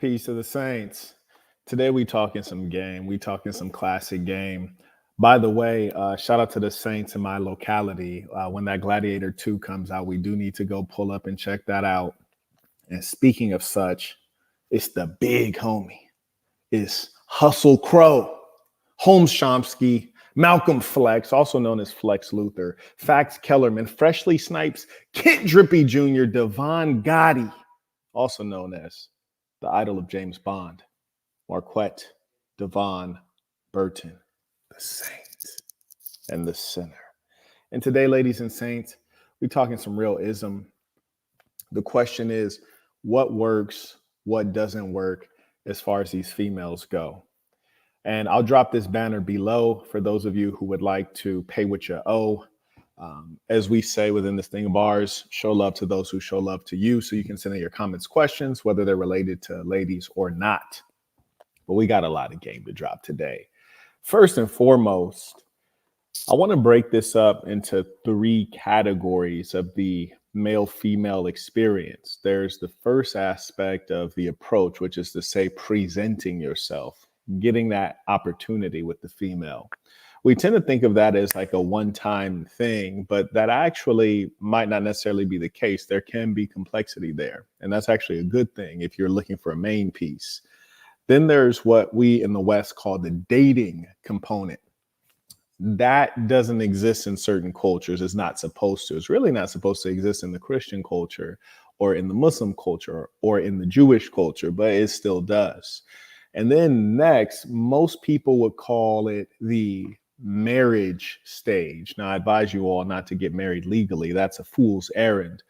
Peace to the saints. Today we talking some game. We talking some classic game. By the way, shout out to the saints in my locality. When that Gladiator 2 comes out, we do need to go pull up and check that out. And speaking of such, it's the big homie. It's Hustle Crow, Holmes Chomsky, Malcolm Flex, also known as Flex Luthor, Fax Kellerman, Freshly Snipes, Kent Drippy Jr., Devon Gotti, also known as the idol of James Bond, Marquett, Devon Burton, the Saint, and the Sinner. And today, ladies and saints, we're talking some real ism. The question is, what works, what doesn't work as far as these females go? And I'll drop this banner below for those of you who would like to pay what you owe. As we say within this thing of ours, show love to those who show love to you. So you can send in your comments, questions, whether they're related to ladies or not. But we got a lot of game to drop today. First and foremost, I want to break this up into three categories of the male-female experience. There's the first aspect of the approach, which is to say presenting yourself, getting that opportunity with the female. We tend to think of that as like a one-time thing, but that actually might not necessarily be the case. There can be complexity there, and that's actually a good thing if you're looking for a main piece. Then there's what we in the West call the dating component. That doesn't exist in certain cultures. It's not supposed to. It's really not supposed to exist in the Christian culture or in the Muslim culture or in the Jewish culture, but it still does. And then next, most people would call it the marriage stage. Now, I advise you all not to get married legally. That's a fool's errand.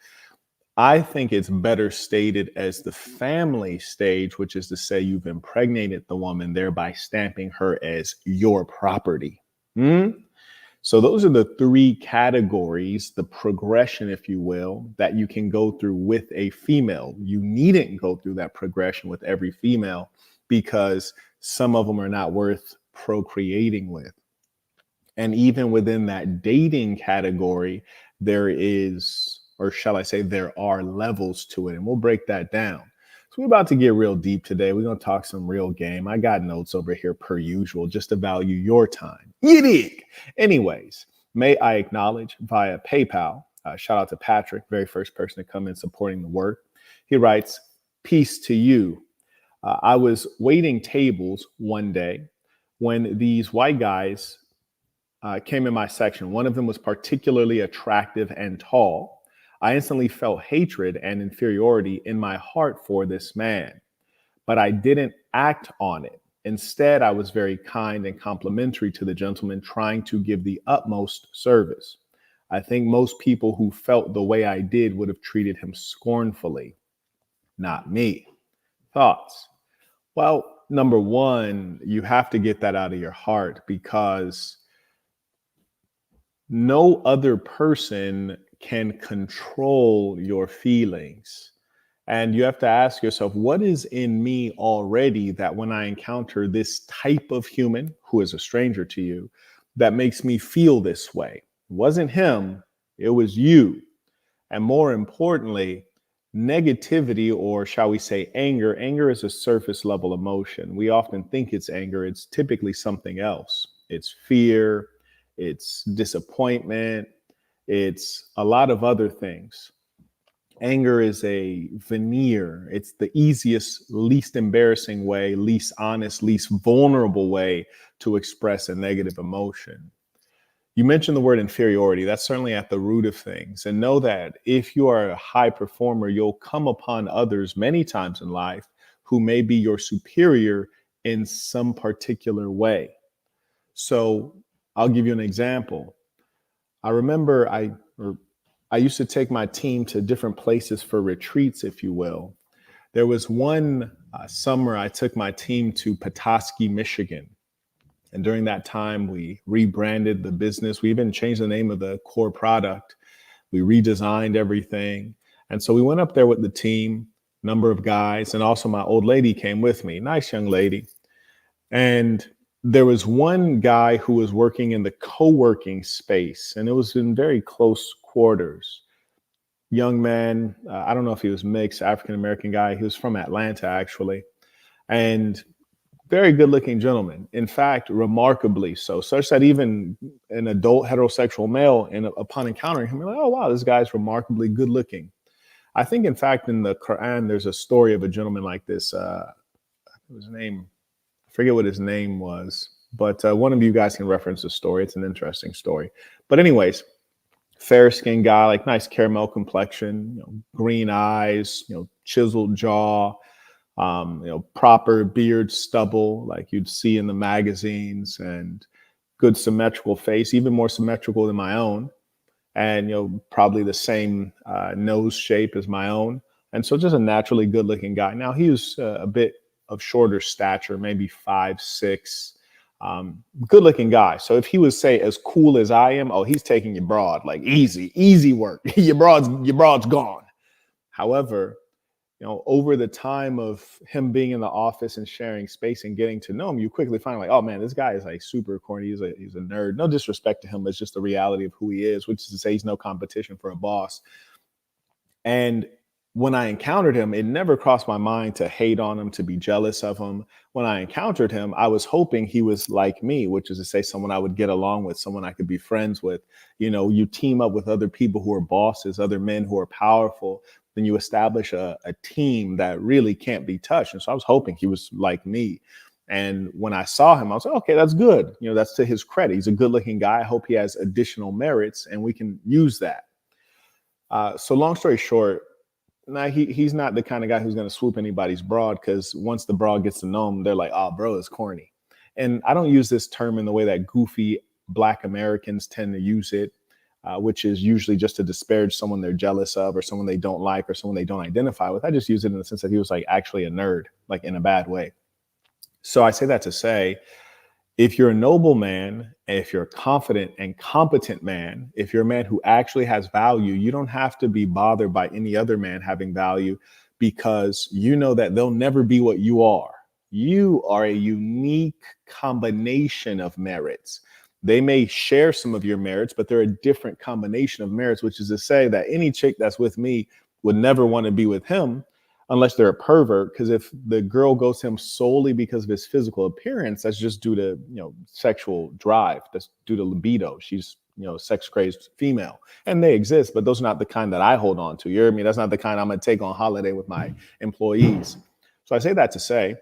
I think it's better stated as the family stage, which is to say you've impregnated the woman, thereby stamping her as your property. So those are the three categories, the progression, if you will, that you can go through with a female. You needn't go through that progression with every female because some of them are not worth procreating with. And even within that dating category, there is, or shall I say, there are levels to it. And we'll break that down. So we're about to get real deep today. We're going to talk some real game. I got notes over here per usual, just to value your time. You dig? Anyways, may I acknowledge via PayPal. Shout out to Patrick, very first person to come in supporting the work. He writes, peace to you. I was waiting tables one day when these white guys came in my section. One of them was particularly attractive and tall. I instantly felt hatred and inferiority in my heart for this man, but I didn't act on it. Instead, I was very kind and complimentary to the gentleman, trying to give the utmost service. I think most people who felt the way I did would have treated him scornfully. Not me. Thoughts? Well, number one, you have to get that out of your heart because no other person can control your feelings. And you have to ask yourself, what is in me already that when I encounter this type of human who is a stranger to you, that makes me feel this way? It wasn't him, it was you. And more importantly, negativity, or shall we say anger. Anger is a surface level emotion. We often think it's anger. It's typically something else. It's fear, it's disappointment, it's a lot of other things. Anger is a veneer. It's the easiest, least embarrassing way, least honest, least vulnerable way to express a negative emotion. You mentioned the word inferiority. That's certainly at the root of things. And know that if you are a high performer, you'll come upon others many times in life who may be your superior in some particular way. So I'll give you an example. I remember I used to take my team to different places for retreats, if you will. There was one summer I took my team to Petoskey, Michigan. And during that time, we rebranded the business. We even changed the name of the core product. We redesigned everything. And so we went up there with the team, number of guys, and also my old lady came with me, nice young lady. And there was one guy who was working in the co-working space, and it was in very close quarters. Young man, I don't know if he was mixed, African-American guy. He was from Atlanta, actually. and very good looking gentleman. In fact, remarkably so, such that even an adult heterosexual male, upon encountering him, you're like, oh, wow, this guy's remarkably good looking. I think, in fact, in the Quran, there's a story of a gentleman like this. His name, I forget what his name was, but one of you guys can reference the story. It's an interesting story. But anyways, fair skinned guy, like nice caramel complexion, green eyes, chiseled jaw, proper beard stubble like you'd see in the magazines, and good symmetrical face, even more symmetrical than my own, and probably the same nose shape as my own, and so just a naturally good looking guy. Now he was a bit of shorter stature, maybe 5'6", good looking guy. So if he was, say, as cool as I am, oh, he's taking your broad, like easy work. your broad's gone. However, over the time of him being in the office and sharing space and getting to know him, you quickly find like, oh man, this guy is like super corny. He's a nerd. No disrespect to him. It's just the reality of who he is, which is to say he's no competition for a boss. And when I encountered him, it never crossed my mind to hate on him, to be jealous of him. When I encountered him, I was hoping he was like me, which is to say someone I would get along with, someone I could be friends with. You team up with other people who are bosses, other men who are powerful, then you establish a team that really can't be touched. And so I was hoping he was like me. And when I saw him, I was like, okay, that's good. That's to his credit. He's a good looking guy. I hope he has additional merits and we can use that. So long story short, he's not the kind of guy who's going to swoop anybody's broad, because once the broad gets to know him, they're like, oh, bro, it's corny. And I don't use this term in the way that goofy Black Americans tend to use it, which is usually just to disparage someone they're jealous of or someone they don't like or someone they don't identify with. I just use it in the sense that he was like actually a nerd, like in a bad way. So I say that to say, if you're a noble man, if you're a confident and competent man, if you're a man who actually has value, you don't have to be bothered by any other man having value, because you know that they'll never be what you are. You are a unique combination of merits. They may share some of your merits, but they're a different combination of merits, which is to say that any chick that's with me would never want to be with him unless they're a pervert. Because if the girl goes to him solely because of his physical appearance, that's just due to sexual drive. That's due to libido. She's sex crazed female, and they exist, but those are not the kind that I hold on to. You hear me? That's not the kind I'm gonna take on holiday with my employees. So I say that to say,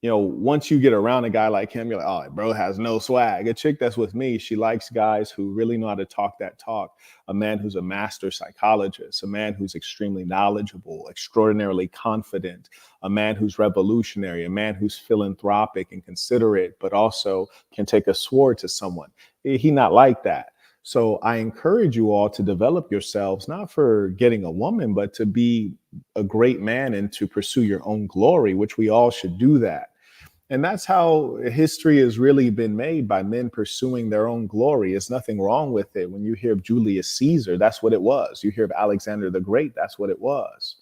once you get around a guy like him, you're like, oh, bro has no swag. A chick that's with me, she likes guys who really know how to talk that talk. A man who's a master psychologist, a man who's extremely knowledgeable, extraordinarily confident, a man who's revolutionary, a man who's philanthropic and considerate, but also can take a sword to someone. He not like that. So I encourage you all to develop yourselves, not for getting a woman, but to be a great man and to pursue your own glory, which we all should do that. And that's how history has really been made, by men pursuing their own glory. There's nothing wrong with it. When you hear of Julius Caesar, that's what it was. You hear of Alexander the Great, that's what it was.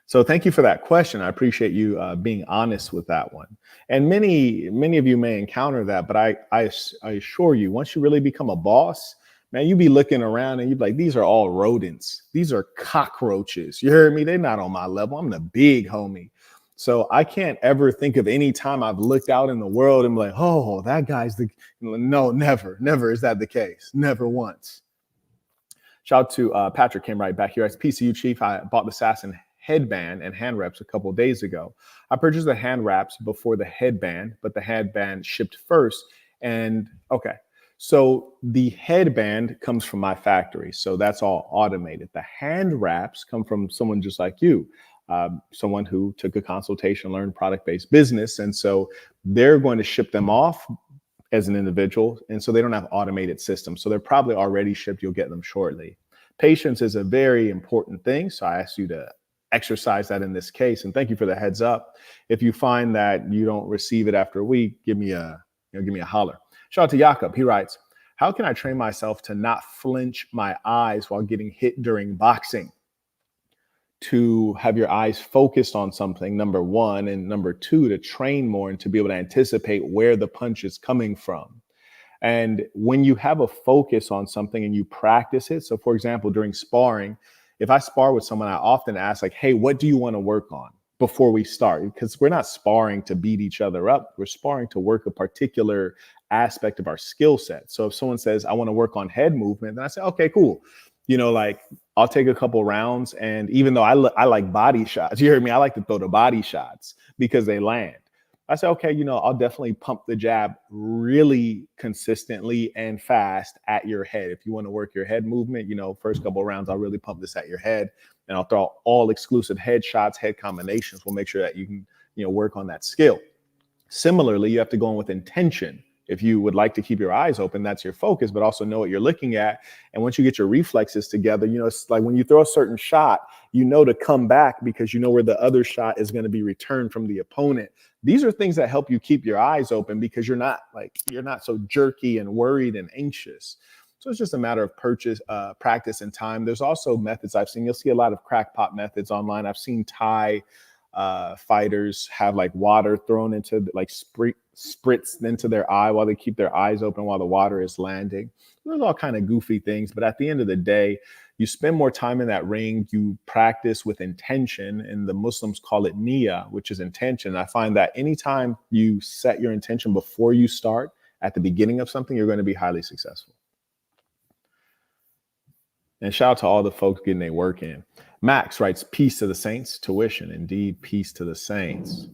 So thank you for that question. I appreciate you being honest with that one. And many of you may encounter that, but I assure you, once you really become a boss, man, you be looking around and you be like, these are all rodents. These are cockroaches. You heard me? They're not on my level. I'm the big homie. So I can't ever think of any time I've looked out in the world and be like, oh, that guy's the, no, never is that the case. Never once. Shout out to Patrick, came right back here. As PCU chief, I bought the Assassin headband and hand wraps a couple of days ago. I purchased the hand wraps before the headband, but the headband shipped first. And okay, so the headband comes from my factory. So that's all automated. The hand wraps come from someone just like you. Someone who took a consultation, learned product-based business. And so they're going to ship them off as an individual. And so they don't have automated systems. So they're probably already shipped. You'll get them shortly. Patience is a very important thing. So I ask you to exercise that in this case. And thank you for the heads up. If you find that you don't receive it after a week, give me a holler. Shout out to Jakob. He writes, how can I train myself to not flinch my eyes while getting hit during boxing? To have your eyes focused on something, number one, and number two, to train more and to be able to anticipate where the punch is coming from. And when you have a focus on something and you practice it, so for example, during sparring, if I spar with someone, I often ask like, hey, what do you want to work on? before we start, because we're not sparring to beat each other up. We're sparring to work a particular aspect of our skill set. So if someone says, I want to work on head movement, then I say, okay, cool. Like I'll take a couple rounds. And even though I like body shots, you heard me, I like to throw the body shots because they land. I said, okay, I'll definitely pump the jab really consistently and fast at your head. If you want to work your head movement, first couple of rounds, I'll really pump this at your head, and I'll throw all exclusive head shots, head combinations. We'll make sure that you can, work on that skill. Similarly, you have to go in with intention. If you would like to keep your eyes open, that's your focus, but also know what you're looking at. And once you get your reflexes together, it's like when you throw a certain shot, to come back because you know where the other shot is going to be returned from the opponent. These are things that help you keep your eyes open because you're not so jerky and worried and anxious. So it's just a matter of practice and time. There's also methods I've seen. You'll see a lot of crackpot methods online. I've seen Thai fighters have like water thrown into spritzed into their eye while they keep their eyes open while the water is landing. There's all kind of goofy things, but at the end of the day, you spend more time in that ring, you practice with intention, and the Muslims call it niyyah, which is intention. I find that anytime you set your intention before you start at the beginning of something, you're going to be highly successful. And shout out to all the folks getting their work in. Max writes, peace to the saints, tuition. Indeed, peace to the saints.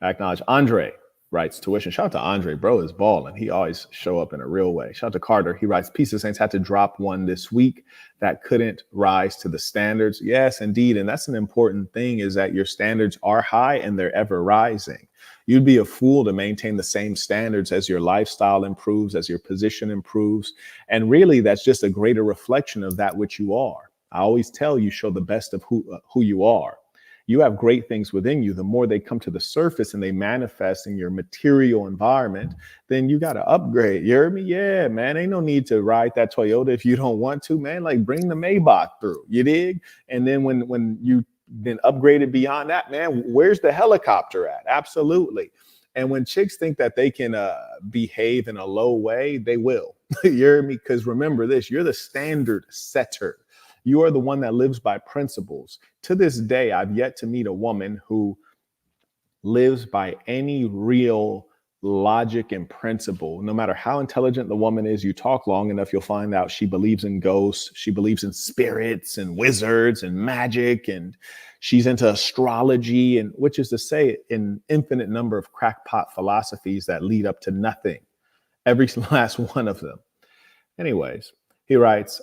Acknowledge. Andre writes, tuition. Shout out to Andre, bro is balling. He always show up in a real way. Shout out to Carter. He writes, peace to the saints, had to drop one this week that couldn't rise to the standards. Yes, indeed. And that's an important thing, is that your standards are high and they're ever rising. You'd be a fool to maintain the same standards as your lifestyle improves, as your position improves. And really, that's just a greater reflection of that which you are. I always tell you, show the best of who you are. You have great things within you. The more they come to the surface and they manifest in your material environment, then you got to upgrade. You heard me? Yeah, man. Ain't no need to ride that Toyota if you don't want to, man. Like, bring the Maybach through. You dig? And then when you then upgraded beyond that, man, where's the helicopter at? Absolutely. And when chicks think that they can behave in a low way, they will. You hear me? Because remember this, you're the standard setter. You are the one that lives by principles. To this day, I've yet to meet a woman who lives by any real logic and principle. No matter how intelligent the woman is, you talk long enough, you'll find out she believes in ghosts, she believes in spirits and wizards and magic, and she's into astrology, and which is to say an infinite number of crackpot philosophies that lead up to nothing. Every last one of them. Anyways, he writes,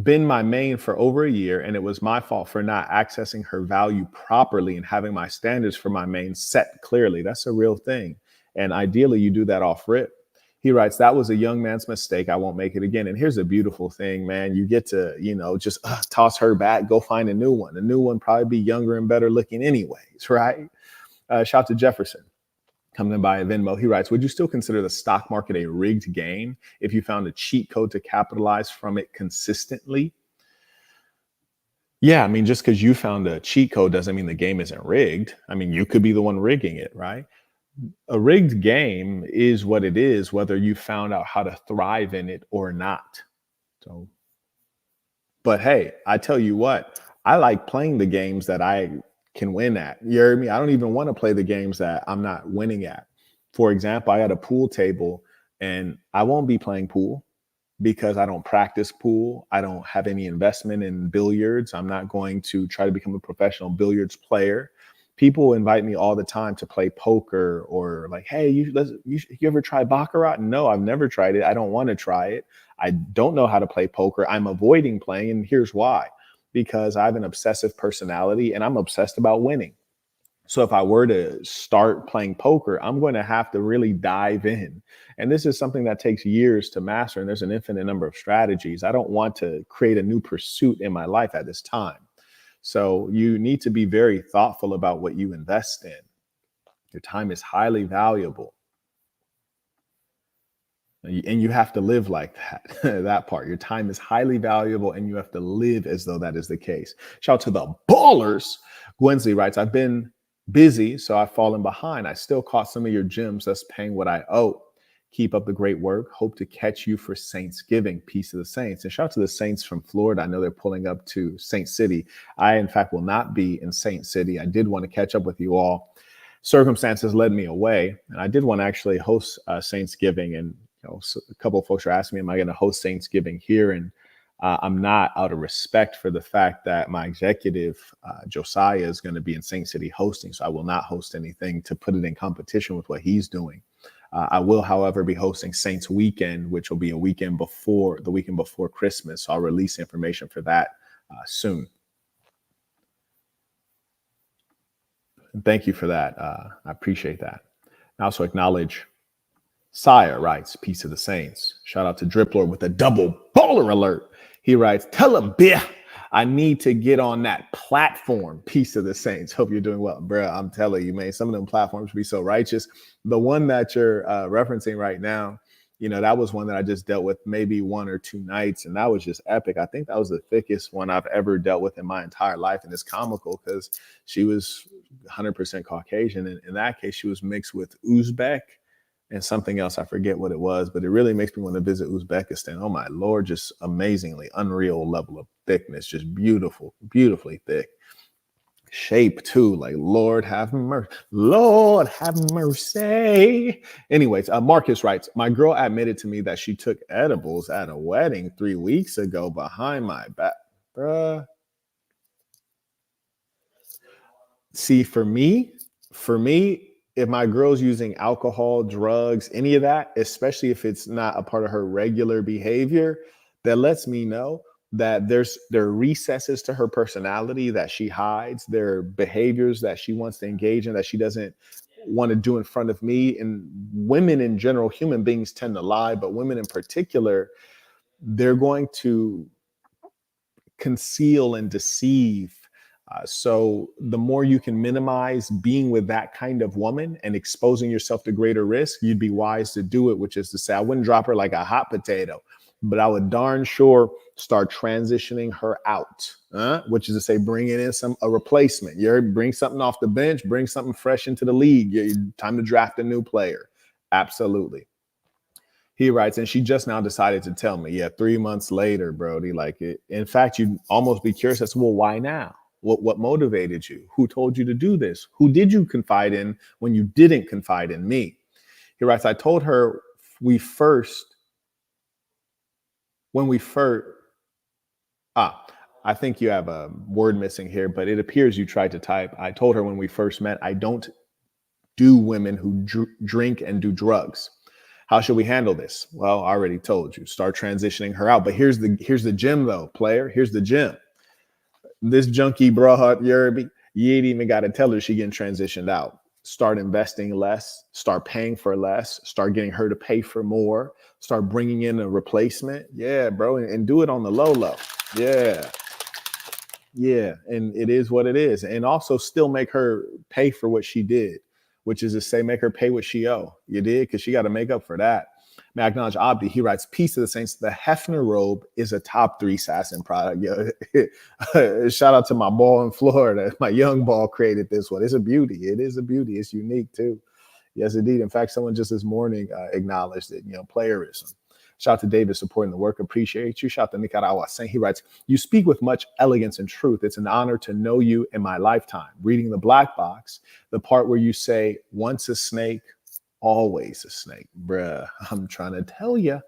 been my main for over a year, and it was my fault for not accessing her value properly and having my standards for my main set clearly. That's a real thing. And ideally, you do that off rip. He writes, that was a young man's mistake. I won't make it again. And here's a beautiful thing, man. You get to, just toss her back, go find a new one. A new one probably be younger and better looking anyways, right? Shout to Jefferson. Coming in by a Venmo, he writes, would you still consider the stock market a rigged game if you found a cheat code to capitalize from it consistently? Yeah, I mean, just because you found a cheat code doesn't mean the game isn't rigged. I mean, you could be the one rigging it, right? A rigged game is what it is, whether you found out how to thrive in it or not. So, but hey, I tell you what, I like playing the games that I can win at. You heard me? I don't even want to play the games that I'm not winning at. For example, I got a pool table and I won't be playing pool because I don't practice pool. I don't have any investment in billiards. I'm not going to try to become a professional billiards player. People invite me all the time to play poker, or like, hey, you ever try baccarat? No, I've never tried it. I don't want to try it. I don't know how to play poker. I'm avoiding playing, and here's why. Because I have an obsessive personality and I'm obsessed about winning. So if I were to start playing poker, I'm going to have to really dive in. And this is something that takes years to master. And there's an infinite number of strategies. I don't want to create a new pursuit in my life at this time. So you need to be very thoughtful about what you invest in. Your time is highly valuable. And you have to live like that, that part. Your time is highly valuable and you have to live as though that is the case. Shout out to the ballers. Gwensley writes, I've been busy, so I've fallen behind. I still caught some of your gems, thus paying what I owe. Keep up the great work. Hope to catch you for Saintsgiving. Peace to the Saints. And shout out to the Saints from Florida. I know they're pulling up to Saint City. I, in fact, will not be in Saint City. I did want to catch up with you all. Circumstances led me away, and I did want to actually host Saintsgiving. And so a couple of folks are asking me, am I going to host Saintsgiving here? And I'm not, out of respect for the fact that my executive, Josiah, is going to be in Saint City hosting. So I will not host anything to put it in competition with what he's doing. I will, however, be hosting Saints Weekend, which will be the weekend before Christmas. So I'll release information for that soon. And thank you for that. I appreciate that. I also acknowledge Sire writes, peace to the Saints. Shout out to Drippler with a double baller alert. He writes, tell him, "Bia, I need to get on that platform." Peace to the Saints. Hope you're doing well, bro. I'm telling you, man, some of them platforms be so righteous. The one that you're referencing right now, that was one that I just dealt with maybe 1 or 2 nights, and that was just epic. I think that was the thickest one I've ever dealt with in my entire life, and it's comical because she was 100% Caucasian, and in that case, she was mixed with Uzbek and something else. I forget what it was, but it really makes me want to visit Uzbekistan. Oh my Lord, just amazingly unreal level of thickness, just beautiful, beautifully thick. Shape too, like Lord have mercy. Lord have mercy. Anyways, Marcus writes, my girl admitted to me that she took edibles at a wedding 3 weeks ago behind my back. Bruh. See, for me, if my girl's using alcohol, drugs, any of that, especially if it's not a part of her regular behavior, that lets me know that there are recesses to her personality that she hides. There are behaviors that she wants to engage in that she doesn't want to do in front of me. And women in general, human beings tend to lie, but women in particular, they're going to conceal and deceive. So the more you can minimize being with that kind of woman and exposing yourself to greater risk, you'd be wise to do it, which is to say, I wouldn't drop her like a hot potato, but I would darn sure start transitioning her out, which is to say, bringing in a replacement. You bring something off the bench, bring something fresh into the league. Time to draft a new player. Absolutely. He writes, and she just now decided to tell me, 3 months later, Brody, like it. In fact, you'd almost be curious as to, well, why now? What motivated you? Who told you to do this? Who did you confide in when you didn't confide in me? He writes, I told her I think you have a word missing here, but it appears you tried to type. I told her when we first met, I don't do women who drink and do drugs. How should we handle this? Well, I already told you, start transitioning her out. But here's the gem though, player. Here's the gem. This junkie broad Yerby, you ain't even got to tell her she getting transitioned out. Start investing less, start paying for less, start getting her to pay for more, start bringing in a replacement. Yeah, bro. And do it on the low. Yeah. And it is what it is. And also still make her pay for what she did, which is to say, make her pay what she owe. You did? Because she got to make up for that. May I acknowledge Abdi. He writes, peace to the Saints. The Hefner robe is a top 3 Sasson product. Shout out to my ball in Florida. My young ball created this one. It's a beauty. It is a beauty. It's unique too. Yes, indeed. In fact, someone just this morning acknowledged it, playerism. Shout out to David supporting the work. Appreciate you. Shout out to Nicaragua Saint. He writes, you speak with much elegance and truth. It's an honor to know you in my lifetime. Reading the black box, the part where you say, once a snake, always a snake. Bruh, I'm trying to tell you.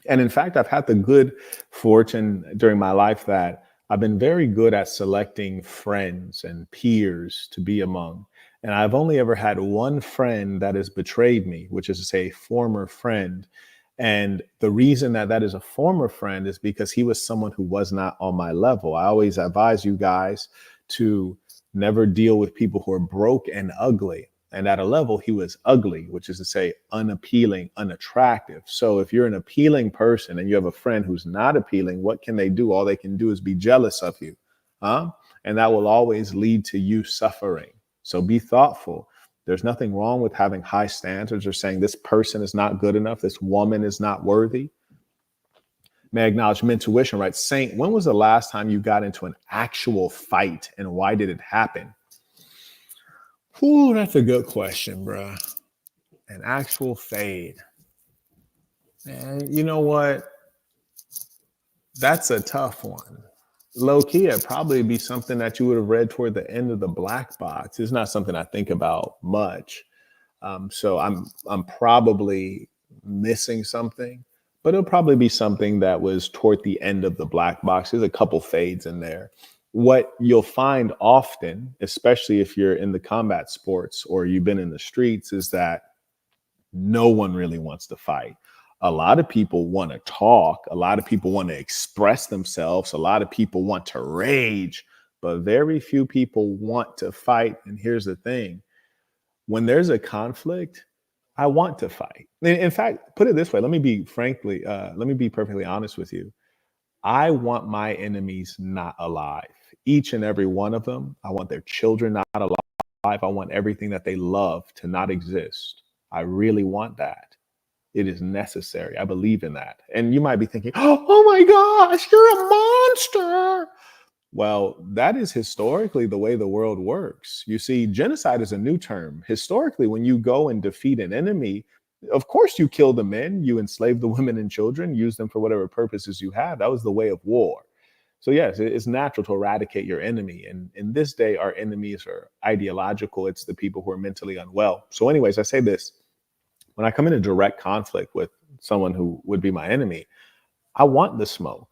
And in fact, I've had the good fortune during my life that I've been very good at selecting friends and peers to be among. And I've only ever had one friend that has betrayed me, which is to say, a former friend. And the reason that is a former friend is because he was someone who was not on my level. I always advise you guys to never deal with people who are broke and ugly. And at a level, he was ugly, which is to say unappealing, unattractive. So if you're an appealing person and you have a friend who's not appealing, what can they do? All they can do is be jealous of you. And that will always lead to you suffering. So be thoughtful. There's nothing wrong with having high standards or saying this person is not good enough. This woman is not worthy. May I acknowledge Mentuition, right? Saint, when was the last time you got into an actual fight and why did it happen? Ooh, that's a good question, bro. An actual fade. And you know what? That's a tough one. Low key, it'd probably be something that you would have read toward the end of the black box. It's not something I think about much. So I'm probably missing something, but it'll probably be something that was toward the end of the black box. There's a couple fades in there. What you'll find often, especially if you're in the combat sports or you've been in the streets, is that no one really wants to fight. A lot of people want to talk. A lot of people want to express themselves. A lot of people want to rage, but very few people want to fight. And here's the thing: when there's a conflict, I want to fight. In fact, put it this way, let me be perfectly honest with you. I want my enemies not alive. Each and every one of them. I want their children not alive. I want everything that they love to not exist. I really want that. It is necessary. I believe in that. And you might be thinking, oh my gosh, you're a monster. Well, that is historically the way the world works. You see, genocide is a new term. Historically, when you go and defeat an enemy, of course you kill the men, you enslave the women and children, use them for whatever purposes you have. That was the way of war. So yes, it's natural to eradicate your enemy. And in this day, our enemies are ideological. It's the people who are mentally unwell. So anyways, I say this: when I come into direct conflict with someone who would be my enemy, I want the smoke.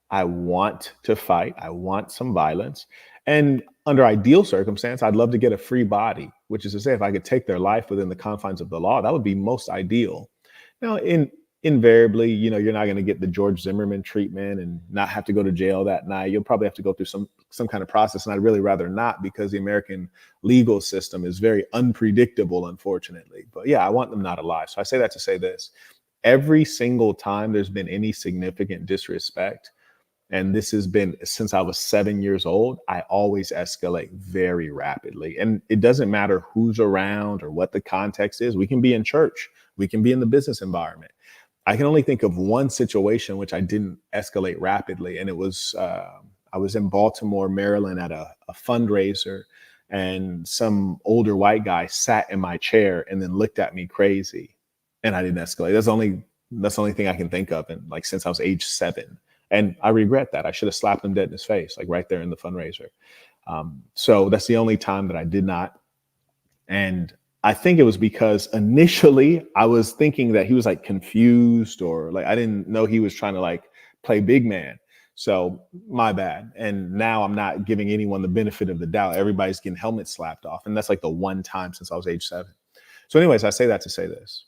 I want to fight. I want some violence. And under ideal circumstance, I'd love to get a free body, which is to say, if I could take their life within the confines of the law, that would be most ideal. Now, invariably, you're not going to get the George Zimmerman treatment and not have to go to jail that night. You'll probably have to go through some kind of process, and I'd really rather not, because the American legal system is very unpredictable, unfortunately. But yeah, I want them not alive. So I say that to say this: every single time there's been any significant disrespect, and this has been since I was 7 years old, I always escalate very rapidly. And it doesn't matter who's around or what the context is. We can be in church, we can be in the business environment. I can only think of one situation which I didn't escalate rapidly. And it was, I was in Baltimore, Maryland at a fundraiser, and some older white guy sat in my chair and then looked at me crazy. And I didn't escalate. That's the only thing I can think of. And like, since I was age 7. And I regret that. I should have slapped him dead in his face, like right there in the fundraiser. So that's the only time that I did not. And I think it was because initially I was thinking that he was like confused, or like I didn't know he was trying to like play big man. So my bad. And now I'm not giving anyone the benefit of the doubt. Everybody's getting helmets slapped off. And that's like the one time since I was age 7. So anyways, I say that to say this.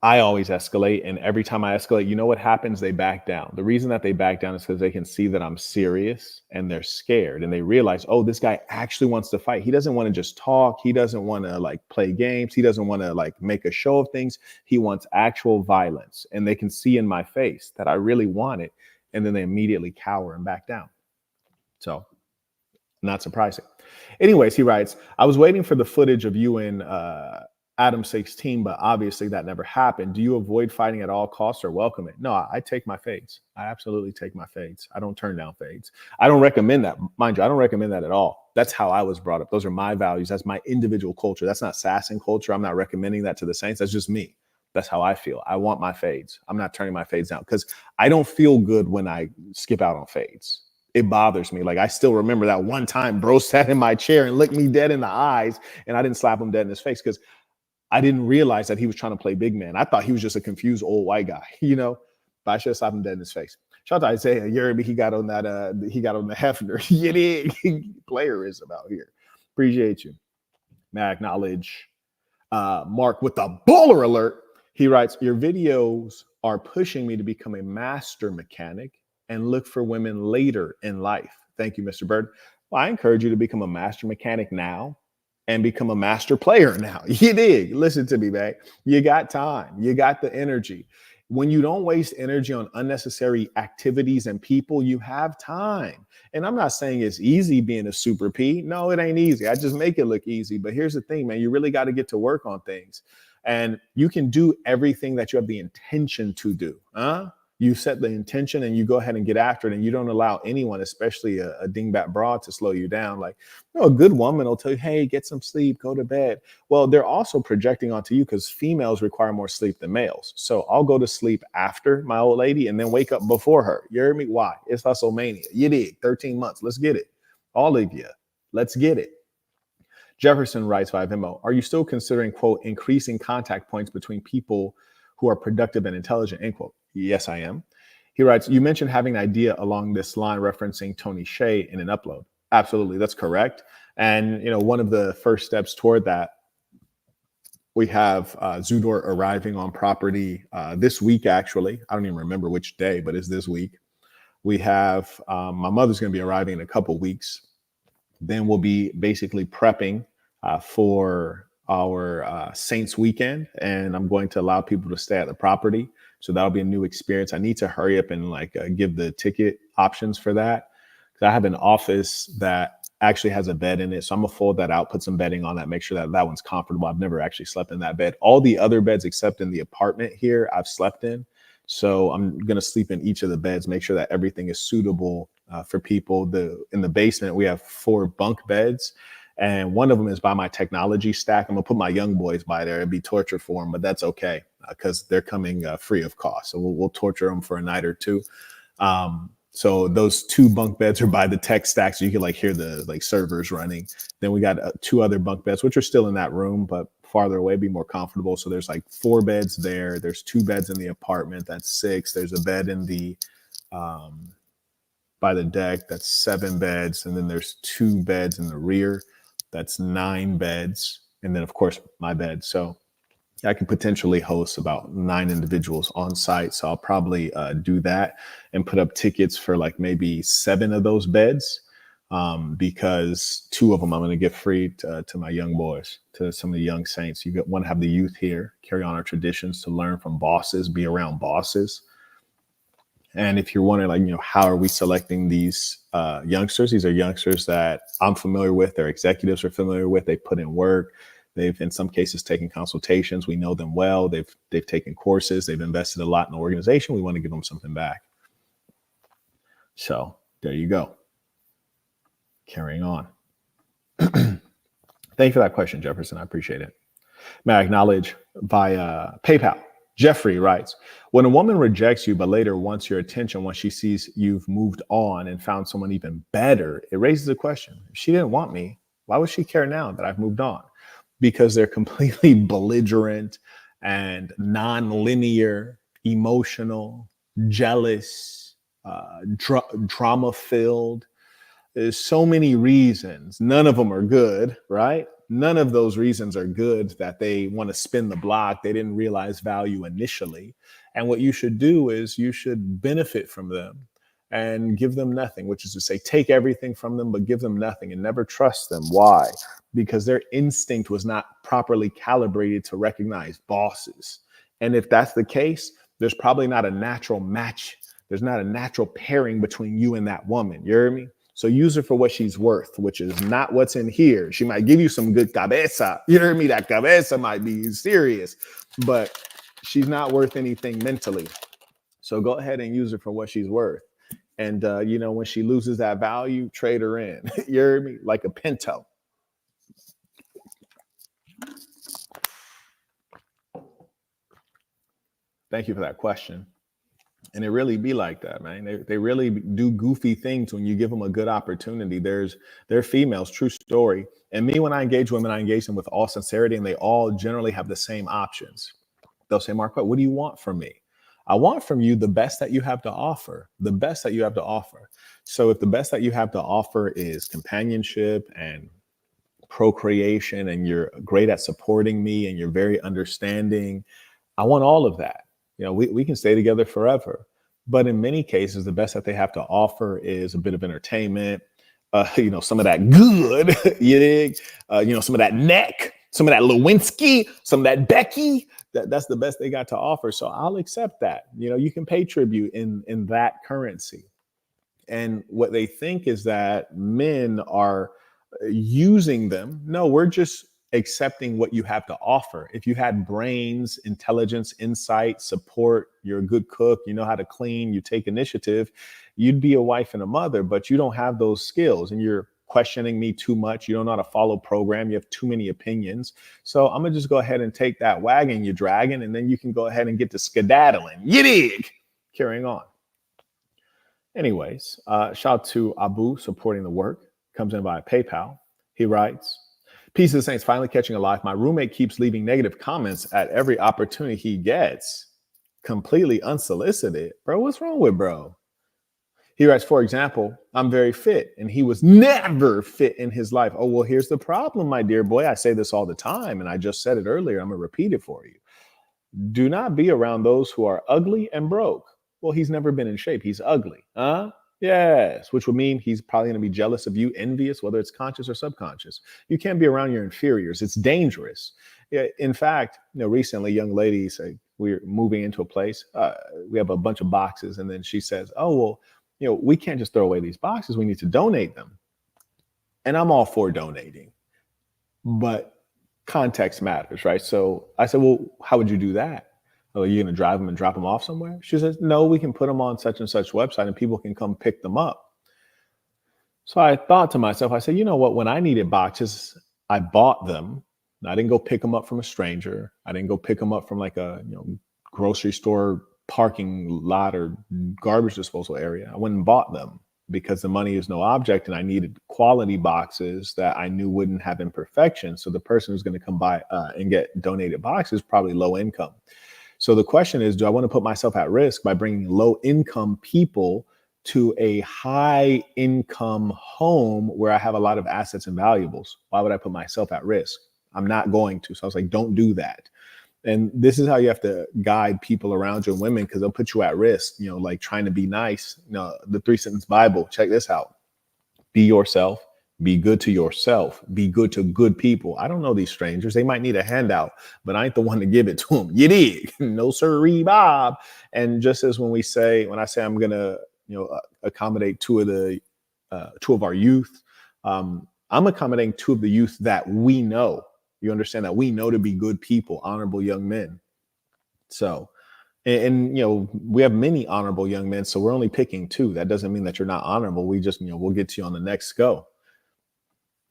I always escalate, and every time I escalate, you know what happens? They back down. The reason that they back down is because they can see that I'm serious, and they're scared, and they realize, oh, this guy actually wants to fight. He doesn't want to just talk. He doesn't want to like play games. He doesn't want to like make a show of things. He wants actual violence, and they can see in my face that I really want it, and then they immediately cower and back down. So not surprising. Anyways, he writes, I was waiting for the footage of you in Adam 16, but obviously that never happened. Do you avoid fighting at all costs or welcome it? No, I take my fades. I absolutely take my fades. I don't turn down fades. I don't recommend that. Mind you, I don't recommend that at all. That's how I was brought up. Those are my values. That's my individual culture. That's not sassing culture. I'm not recommending that to the Saints. That's just me. That's how I feel. I want my fades. I'm not turning my fades down because I don't feel good when I skip out on fades. It bothers me. Like, I still remember that one time bro sat in my chair and looked me dead in the eyes, and I didn't slap him dead in his face because I didn't realize that he was trying to play big man. I thought he was just a confused old white guy, but I should have slapped him dead in his face. Shout out to Isaiah. Yerby, he got on the Hefner. You dig? Playerism out here. Appreciate you. May I acknowledge Mark with the baller alert. He writes, your videos are pushing me to become a master mechanic and look for women later in life. Thank you, Mr. Bird. Well, I encourage you to become a master mechanic now and become a master player now. You dig? Listen to me, man. You got time. You got the energy. When you don't waste energy on unnecessary activities and people, you have time. And I'm not saying it's easy being a super P. No, it ain't easy. I just make it look easy. But here's the thing, man. You really got to get to work on things. And you can do everything that you have the intention to do. You set the intention and you go ahead and get after it, and you don't allow anyone, especially a dingbat broad, to slow you down. Like, a good woman will tell you, hey, get some sleep, go to bed. Well, they're also projecting onto you because females require more sleep than males. So I'll go to sleep after my old lady and then wake up before her. You hear me? Why? It's hustle mania. You dig? 13 months. Let's get it. All of you. Let's get it. Jefferson writes 5MO, are you still considering, quote, increasing contact points between people who are productive and intelligent, end quote? Yes, I am. He writes, you mentioned having an idea along this line referencing Tony Hsieh in an upload. Absolutely, that's correct. And one of the first steps toward that, we have Zudor arriving on property this week, actually. I don't even remember which day, but it's this week. We have my mother's going to be arriving in a couple weeks. Then we'll be basically prepping for our Saints weekend, and I'm going to allow people to stay at the property. So that'll be a new experience. I need to hurry up and give the ticket options for that, because I have an office that actually has a bed in it. So I'm gonna fold that out, put some bedding on that, make sure that that one's comfortable. I've never actually slept in that bed. All the other beds except in the apartment here, I've slept in. So I'm gonna sleep in each of the beds, make sure that everything is suitable for people. In the basement, we have 4 bunk beds, and one of them is by my technology stack. I'm gonna put my young boys by there. It'd be torture for them, but that's okay because they're coming free of cost. So we'll torture them for a night or two. So those 2 bunk beds are by the tech stack, so you can hear the servers running. Then we got 2 other bunk beds, which are still in that room, but farther away, be more comfortable. So there's 4 beds there. There's 2 beds in the apartment. That's 6. There's a bed in the by the deck. That's 7 beds. And then there's 2 beds in the rear. That's 9 beds. And then of course my bed. So I can potentially host about 9 individuals on site. So I'll probably do that and put up tickets for maybe 7 of those beds, because 2 of them I'm going to give free to my young boys, to some of the young Saints. You want to have the youth here, carry on our traditions, to learn from bosses, be around bosses. And if you're wondering, how are we selecting these youngsters? These are youngsters that I'm familiar with. Their executives are familiar with. They put in work. They've, in some cases, taken consultations. We know them well. They've taken courses. They've invested a lot in the organization. We want to give them something back. So there you go. Carrying on. Thank you for that question, Jefferson. I appreciate it. May I acknowledge via PayPal? Jeffrey writes, when a woman rejects you, but later wants your attention once she sees you've moved on and found someone even better, it raises a question. If she didn't want me, why would she care now that I've moved on? Because they're completely belligerent and non-linear, emotional, jealous, drama-filled. There's so many reasons. None of them are good, right? None of those reasons are good that they want to spin the block. They didn't realize value initially. And what you should do is you should benefit from them and give them nothing, which is to say, take everything from them, but give them nothing and never trust them. Why? Because their instinct was not properly calibrated to recognize bosses. And if that's the case, there's probably not a natural match. There's not a natural pairing between you and that woman. You hear me? So use her for what she's worth, which is not what's in here. She might give you some good cabeza. You hear me? That cabeza might be serious, but she's not worth anything mentally. So go ahead and use her for what she's worth. And, when she loses that value, trade her in. You hear me? Like a Pinto. Thank you for that question. And it really be like that, man. They really do goofy things when you give them a good opportunity. They're females, true story. And me, when I engage women, I engage them with all sincerity, and they all generally have the same options. They'll say, Marquett, what do you want from me? I want from you the best that you have to offer, the best that you have to offer. So if the best that you have to offer is companionship and procreation, and you're great at supporting me, and you're very understanding, I want all of that. We can stay together forever. But in many cases, the best that they have to offer is a bit of entertainment, some of that good, you dig? Some of that neck, some of that Lewinsky, some of that Becky. That's the best they got to offer. So I'll accept that. You can pay tribute in that currency. And what they think is that men are using them. No, we're just accepting what you have to offer. If you had brains, intelligence, insight, support, you're a good cook, you know how to clean, you take initiative, you'd be a wife and a mother, but you don't have those skills and you're questioning me too much. You don't know how to follow program. You have too many opinions. So I'm going to just go ahead and take that wagon you're dragging, and then you can go ahead and get to skedaddling. You dig? Carrying on. Anyways, shout out to Abu supporting the work. Comes in via PayPal. He writes, Peace of the Saints, finally catching a live. My roommate keeps leaving negative comments at every opportunity he gets, completely unsolicited. Bro, what's wrong with bro? He writes, for example, I'm very fit, and he was never fit in his life. Oh, well, here's the problem, my dear boy. I say this all the time, and I just said it earlier. I'm going to repeat it for you. Do not be around those who are ugly and broke. Well, he's never been in shape. He's ugly. Huh? Yes, which would mean he's probably going to be jealous of you, envious, whether it's conscious or subconscious. You can't be around your inferiors. It's dangerous. Yeah, in fact, recently, young ladies, we're moving into a place. We have a bunch of boxes, and then she says, "Oh, well, we can't just throw away these boxes. We need to donate them." And I'm all for donating, but context matters, right? So I said, "Well, how would you do that? Oh, are you going to drive them and drop them off somewhere?" She says, "No, we can put them on such and such website and people can come pick them up." So I thought to myself, I said, you know what? When I needed boxes, I bought them. I didn't go pick them up from a stranger. I didn't go pick them up from like a grocery store parking lot or garbage disposal area. I went and bought them because the money is no object and I needed quality boxes that I knew wouldn't have imperfections. So the person who's going to come by and get donated boxes, probably low income. So the question is, do I want to put myself at risk by bringing low income people to a high income home where I have a lot of assets and valuables? Why would I put myself at risk? I'm not going to. So I was like, don't do that. And this is how you have to guide people around you, women, because they'll put you at risk, like trying to be nice. The 3-sentence Bible, check this out. Be yourself. Be good to yourself. Be good to good people. I don't know these strangers. They might need a handout, but I ain't the one to give it to them. You dig? No, sirree, Bob. And just as when I say I'm going to, accommodate two of our youth, I'm accommodating two of the youth that we know. You understand that we know to be good people, honorable young men. So, and we have many honorable young men, so we're only picking two. That doesn't mean that you're not honorable. We just, we'll get to you on the next go.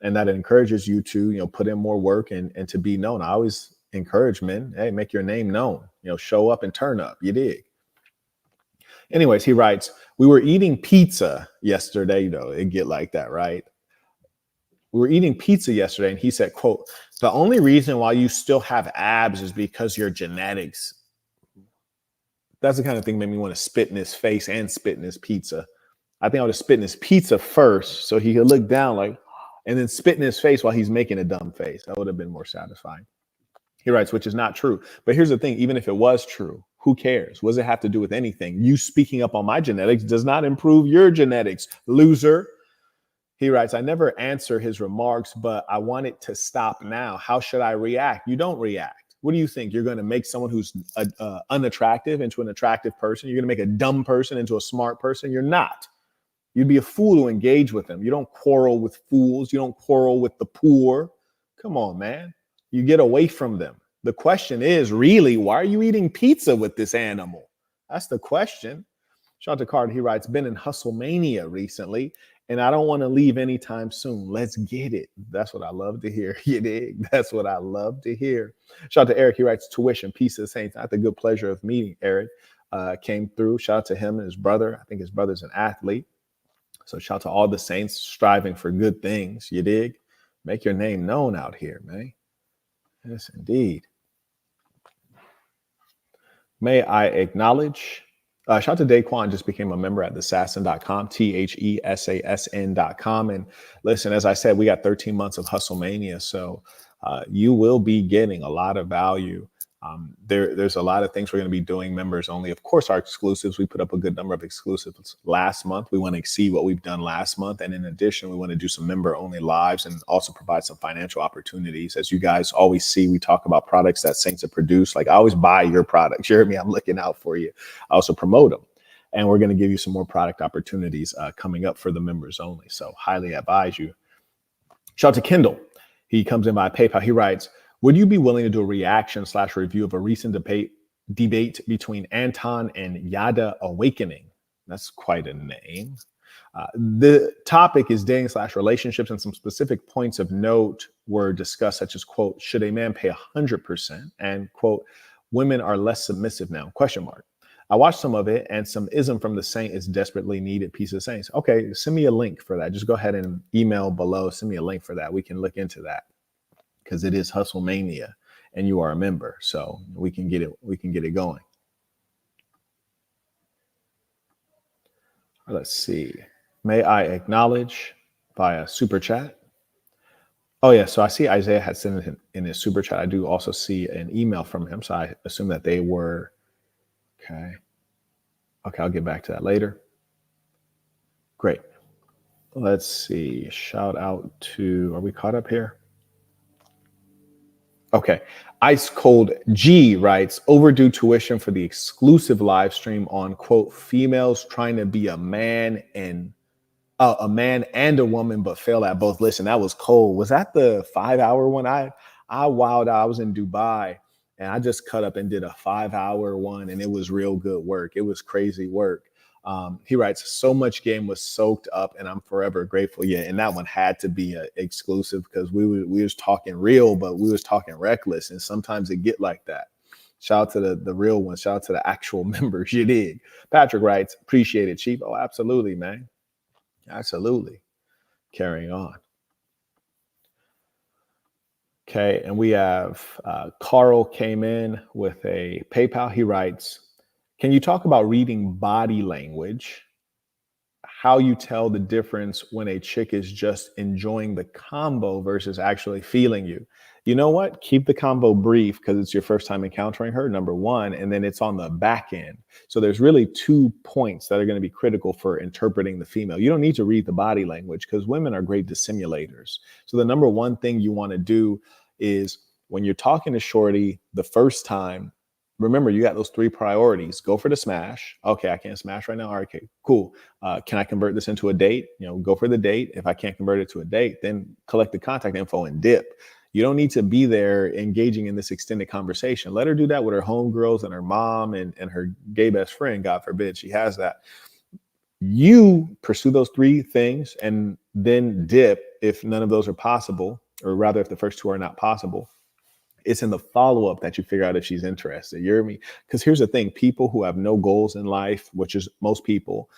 And that encourages you to, put in more work and to be known. I always encourage men, hey, make your name known, show up and turn up. You dig? Anyways, he writes, we were eating pizza yesterday. It get like that, right? We were eating pizza yesterday, and he said, quote, the only reason why you still have abs is because your genetics. That's the kind of thing that made me want to spit in his face and spit in his pizza. I think I would have spit in his pizza first so he could look down and then spit in his face while he's making a dumb face. That would have been more satisfying. He writes, which is not true. But here's the thing, even if it was true, who cares? What does it have to do with anything? You speaking up on my genetics does not improve your genetics, loser. He writes, I never answer his remarks, but I want it to stop now. How should I react? You don't react. What do you think? You're going to make someone who's unattractive into an attractive person? You're going to make a dumb person into a smart person? You're not. You'd be a fool to engage with them. You don't quarrel with fools. You don't quarrel with the poor. Come on, man. You get away from them. The question is really, why are you eating pizza with this animal? That's the question. Shout out to Card. He writes, been in hustle mania recently, and I don't want to leave anytime soon. Let's get it. That's what I love to hear. You dig? That's what I love to hear. Shout out to Eric. He writes, tuition, peace of the saints. I had the good pleasure of meeting Eric. Came through. Shout out to him and his brother. I think his brother's an athlete. So shout out to all the saints striving for good things. You dig? Make your name known out here, man. Yes, indeed. May I acknowledge? Shout out to Daquan, just became a member at thesassin.com, THESASN.com. And listen, as I said, we got 13 months of Hustle Mania. So you will be getting a lot of value. There's a lot of things we're going to be doing members only. Of course, our exclusives, we put up a good number of exclusives last month. We want to exceed what we've done last month. And in addition, we want to do some member only lives and also provide some financial opportunities. As you guys always see, we talk about products that Saints have produced. Like I always buy your products. You heard me? I'm looking out for you. I also promote them. And we're going to give you some more product opportunities coming up for the members only. So highly advise you. Shout out to Kendall. He comes in by PayPal. He writes, would you be willing to do a reaction / review of a recent debate between Anton and Yada Awakening? That's quite a name. The topic is dating / relationships, and some specific points of note were discussed, such as, quote, should a man pay 100%? And, quote, women are less submissive now, ? I watched some of it, and some ism from the Saint is desperately needed piece of Saints. Okay, send me a link for that. Just go ahead and email below. Send me a link for that. We can look into that because it is Hustle Mania, and you are a member, so we can get it. We can get it going. Let's see. May I acknowledge via super chat? Oh yeah, so I see Isaiah had sent it in his super chat. I do also see an email from him, so I assume that they were. Okay, I'll get back to that later. Great. Let's see. Shout out to, are we caught up here? Okay. Ice Cold G writes, overdue tuition for the exclusive live stream on, quote, females trying to be a man and a woman, but fail at both. Listen, that was cold. Was that the 5-hour one? I wowed out. I was in Dubai and I just cut up and did a 5-hour one, and it was real good work. It was crazy work. He writes, so much game was soaked up and I'm forever grateful. Yeah, and that one had to be an exclusive because we was talking real, but we was talking reckless, and sometimes it get like that. Shout out to the real ones. Shout out to the actual members. You dig? Patrick writes, appreciate it, Chief. Oh, absolutely, man. Absolutely. Carrying on. Okay, and we have Carl came in with a PayPal. He writes, can you talk about reading body language, how you tell the difference when a chick is just enjoying the combo versus actually feeling you? You know what? Keep the combo brief because it's your first time encountering her, number one, and then it's on the back end. So there's really 2 points that are going to be critical for interpreting the female. You don't need to read the body language because women are great dissimulators. So the number one thing you want to do is when you're talking to shorty the first time, remember, you got those 3 priorities. Go for the smash. Okay, I can't smash right now. All right, okay, cool. Can I convert this into a date? Go for the date. If I can't convert it to a date, then collect the contact info and dip. You don't need to be there engaging in this extended conversation. Let her do that with her homegirls and her mom and her gay best friend. God forbid she has that. You pursue those 3 things and then dip if none of those are possible, or rather if the first 2 are not possible. It's in the follow-up that you figure out if she's interested. You hear me? Because here's the thing. People who have no goals in life, which is most people,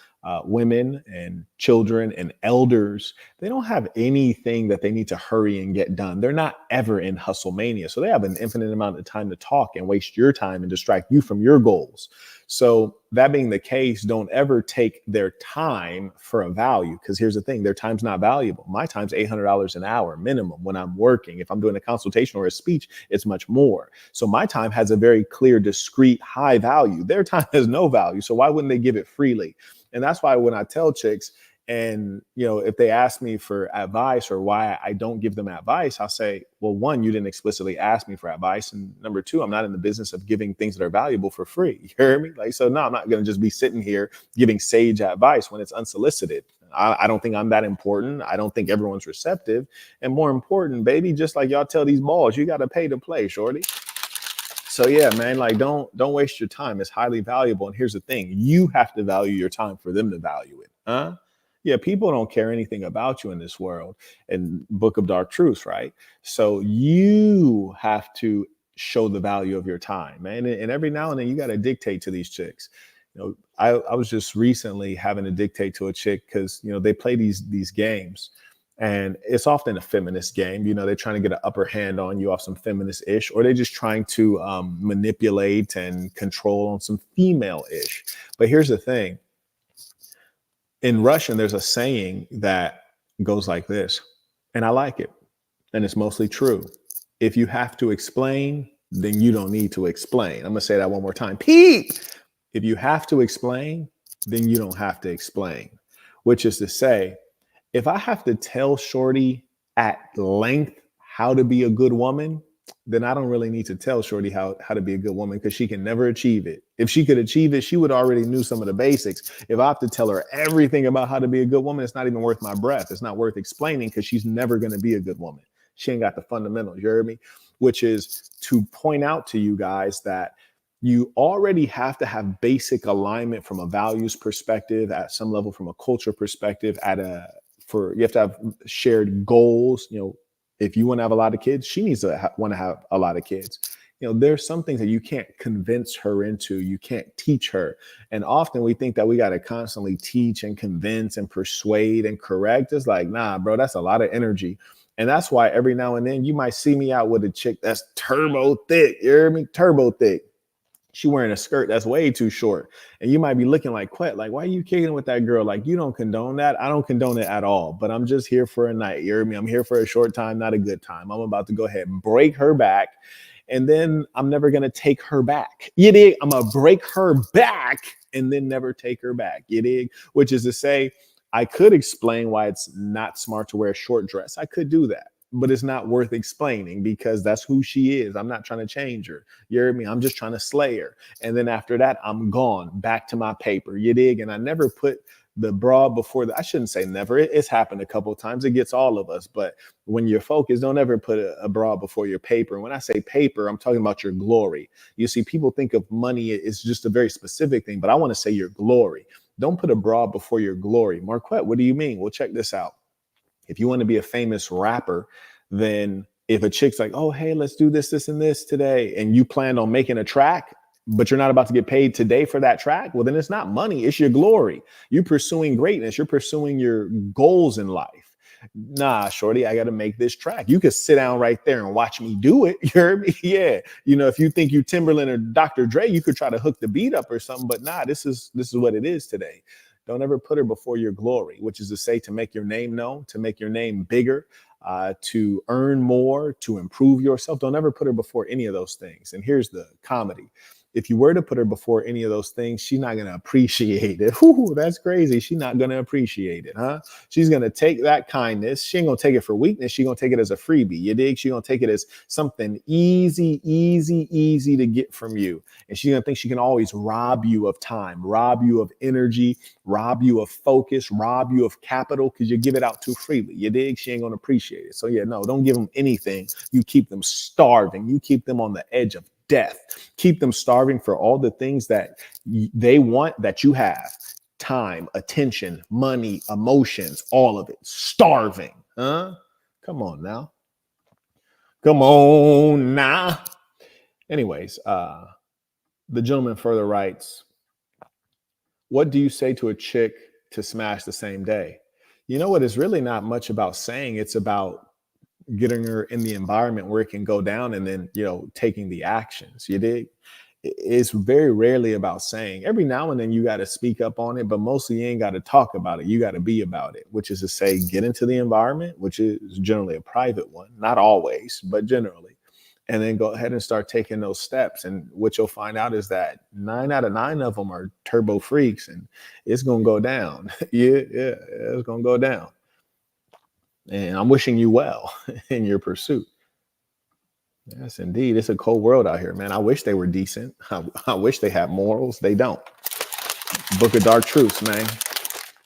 women and children and elders, they don't have anything that they need to hurry and get done. They're not ever in hustle mania. So they have an infinite amount of time to talk and waste your time and distract you from your goals. So that being the case, don't ever take their time for a value, because here's the thing, their time's not valuable. My time's $800 an hour minimum when I'm working. If I'm doing a consultation or a speech, it's much more. So my time has a very clear, discrete, high value. Their time has no value. So why wouldn't they give it freely? And that's why when I tell chicks, and, if they ask me for advice or why I don't give them advice, I'll say, well, 1, you didn't explicitly ask me for advice. And number 2, I'm not in the business of giving things that are valuable for free. You hear me? So no, I'm not going to just be sitting here giving sage advice when it's unsolicited. I don't think I'm that important. I don't think everyone's receptive. And more important, baby, just like y'all tell these balls, you got to pay to play, shorty. So yeah, man, don't waste your time. It's highly valuable. And here's the thing, you have to value your time for them to value it. Huh? Yeah, people don't care anything about you in this world. And Book of Dark Truths, right? So you have to show the value of your time, man. And every now and then you got to dictate to these chicks. I was just recently having to dictate to a chick because, they play these games. And it's often a feminist game. They're trying to get an upper hand on you off some feminist-ish, or they're just trying to manipulate and control on some female-ish. But here's the thing. In Russian, there's a saying that goes like this, and I like it, and it's mostly true. If you have to explain, then you don't need to explain. I'm going to say that one more time. Pete! If you have to explain, then you don't have to explain, which is to say, if I have to tell shorty at length how to be a good woman, then I don't really need to tell shorty how to be a good woman, because she can never achieve it. If she could achieve it, she would already knew some of the basics. If I have to tell her everything about how to be a good woman, it's not even worth my breath. It's not worth explaining, because she's never going to be a good woman. She ain't got the fundamentals. You heard me? Which is to point out to you guys that you already have to have basic alignment from a values perspective, at some level from a culture perspective, you have to have shared goals. If you want to have a lot of kids, she needs to want to have a lot of kids. There's some things that you can't convince her into, you can't teach her. And often we think that we got to constantly teach and convince and persuade and correct. It's like, nah, bro, that's a lot of energy. And that's why every now and then you might see me out with a chick that's turbo thick. You hear me? Turbo thick. She wearing a skirt that's way too short. And you might be looking like, Quet, like, why are you kicking with that girl? Like, you don't condone that. I don't condone it at all. But I'm just here for a night. You hear me? I'm here for a short time, not a good time. I'm about to go ahead and break her back. And then I'm never going to take her back. You dig? I'm going to break her back and then never take her back. You dig? Which is to say, I could explain why it's not smart to wear a short dress. I could do that. But it's not worth explaining because that's who she is. I'm not trying to change her. You hear me? I'm just trying to slay her. And then after that, I'm gone back to my paper. You dig? And I never put the bra before I shouldn't say never. It's happened a couple of times. It gets all of us. But when you're focused, don't ever put a bra before your paper. And when I say paper, I'm talking about your glory. You see, people think of money as just a very specific thing, but I want to say your glory. Don't put a bra before your glory. Marquette, what do you mean? Well, check this out. If you want to be a famous rapper, then if a chick's like, oh, hey, let's do this, this, and this today, and you planned on making a track, but you're not about to get paid today for that track, well, then it's not money. It's your glory. You're pursuing greatness. You're pursuing your goals in life. Nah, shorty, I got to make this track. You could sit down right there and watch me do it. You heard me? Yeah. If you think you Timberland or Dr. Dre, you could try to hook the beat up or something, but nah, this is what it is today. Don't ever put her before your glory, which is to say to make your name known, to make your name bigger, to earn more, to improve yourself. Don't ever put her before any of those things. And here's the comedy. If you were to put her before any of those things, she's not going to appreciate it. Whew, that's crazy. She's not going to appreciate it, huh? She's going to take that kindness. She ain't going to take it for weakness. She's going to take it as a freebie. You dig? She's going to take it as something easy to get from you. And she's going to think she can always rob you of time, rob you of energy, rob you of focus, rob you of capital because you give it out too freely. You dig? She ain't going to appreciate it. So yeah, no, don't give them anything. You keep them starving. You keep them on the edge of death. Keep them starving for all the things that they want that you have. Time, attention, money, emotions, all of it. Starving. Huh? Come on now. Come on now. Anyways, the gentleman further writes, what do you say to a chick to smash the same day? You know what? It's really not much about saying. It's about getting her in the environment where it can go down and then, taking the actions. You dig? It's very rarely about saying. Every now and then you got to speak up on it, but mostly you ain't got to talk about it. You got to be about it, which is to say, get into the environment, which is generally a private one, not always, but generally. And then go ahead and start taking those steps. And what you'll find out is that 9 out of 9 of them are turbo freaks and it's going to go down. Yeah, it's going to go down. And I'm wishing you well in your pursuit. Yes, indeed. It's a cold world out here, man. I wish they were decent. I wish they had morals. They don't. Book of Dark Truths, man.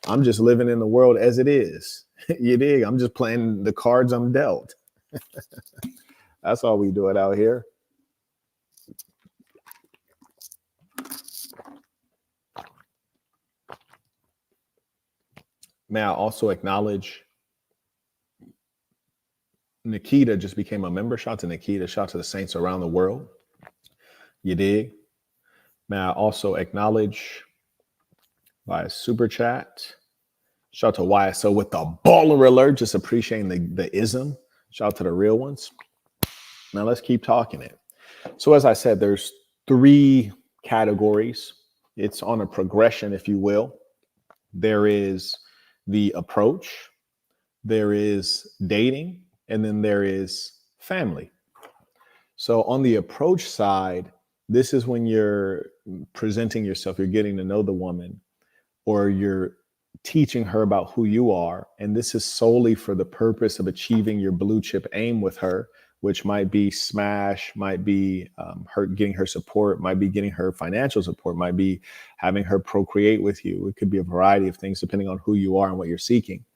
I'm just living in the world as it is. You dig? I'm just playing the cards I'm dealt. That's all we do it out here. May I also acknowledge Nikita just became a member. Shout out to Nikita. Shout out to the saints around the world. You dig? May I also acknowledge via super chat. Shout out to YSO with the baller alert. Just appreciating the ism. Shout out to the real ones. Now let's keep talking it. So as I said, there's 3 categories. It's on a progression, if you will. There is the approach. There is dating. And then there is family. So on the approach side, this is when you're presenting yourself, you're getting to know the woman, or you're teaching her about who you are. And this is solely for the purpose of achieving your blue chip aim with her, which might be smash, might be her getting her support, might be getting her financial support, might be having her procreate with you. It could be a variety of things depending on who you are and what you're seeking.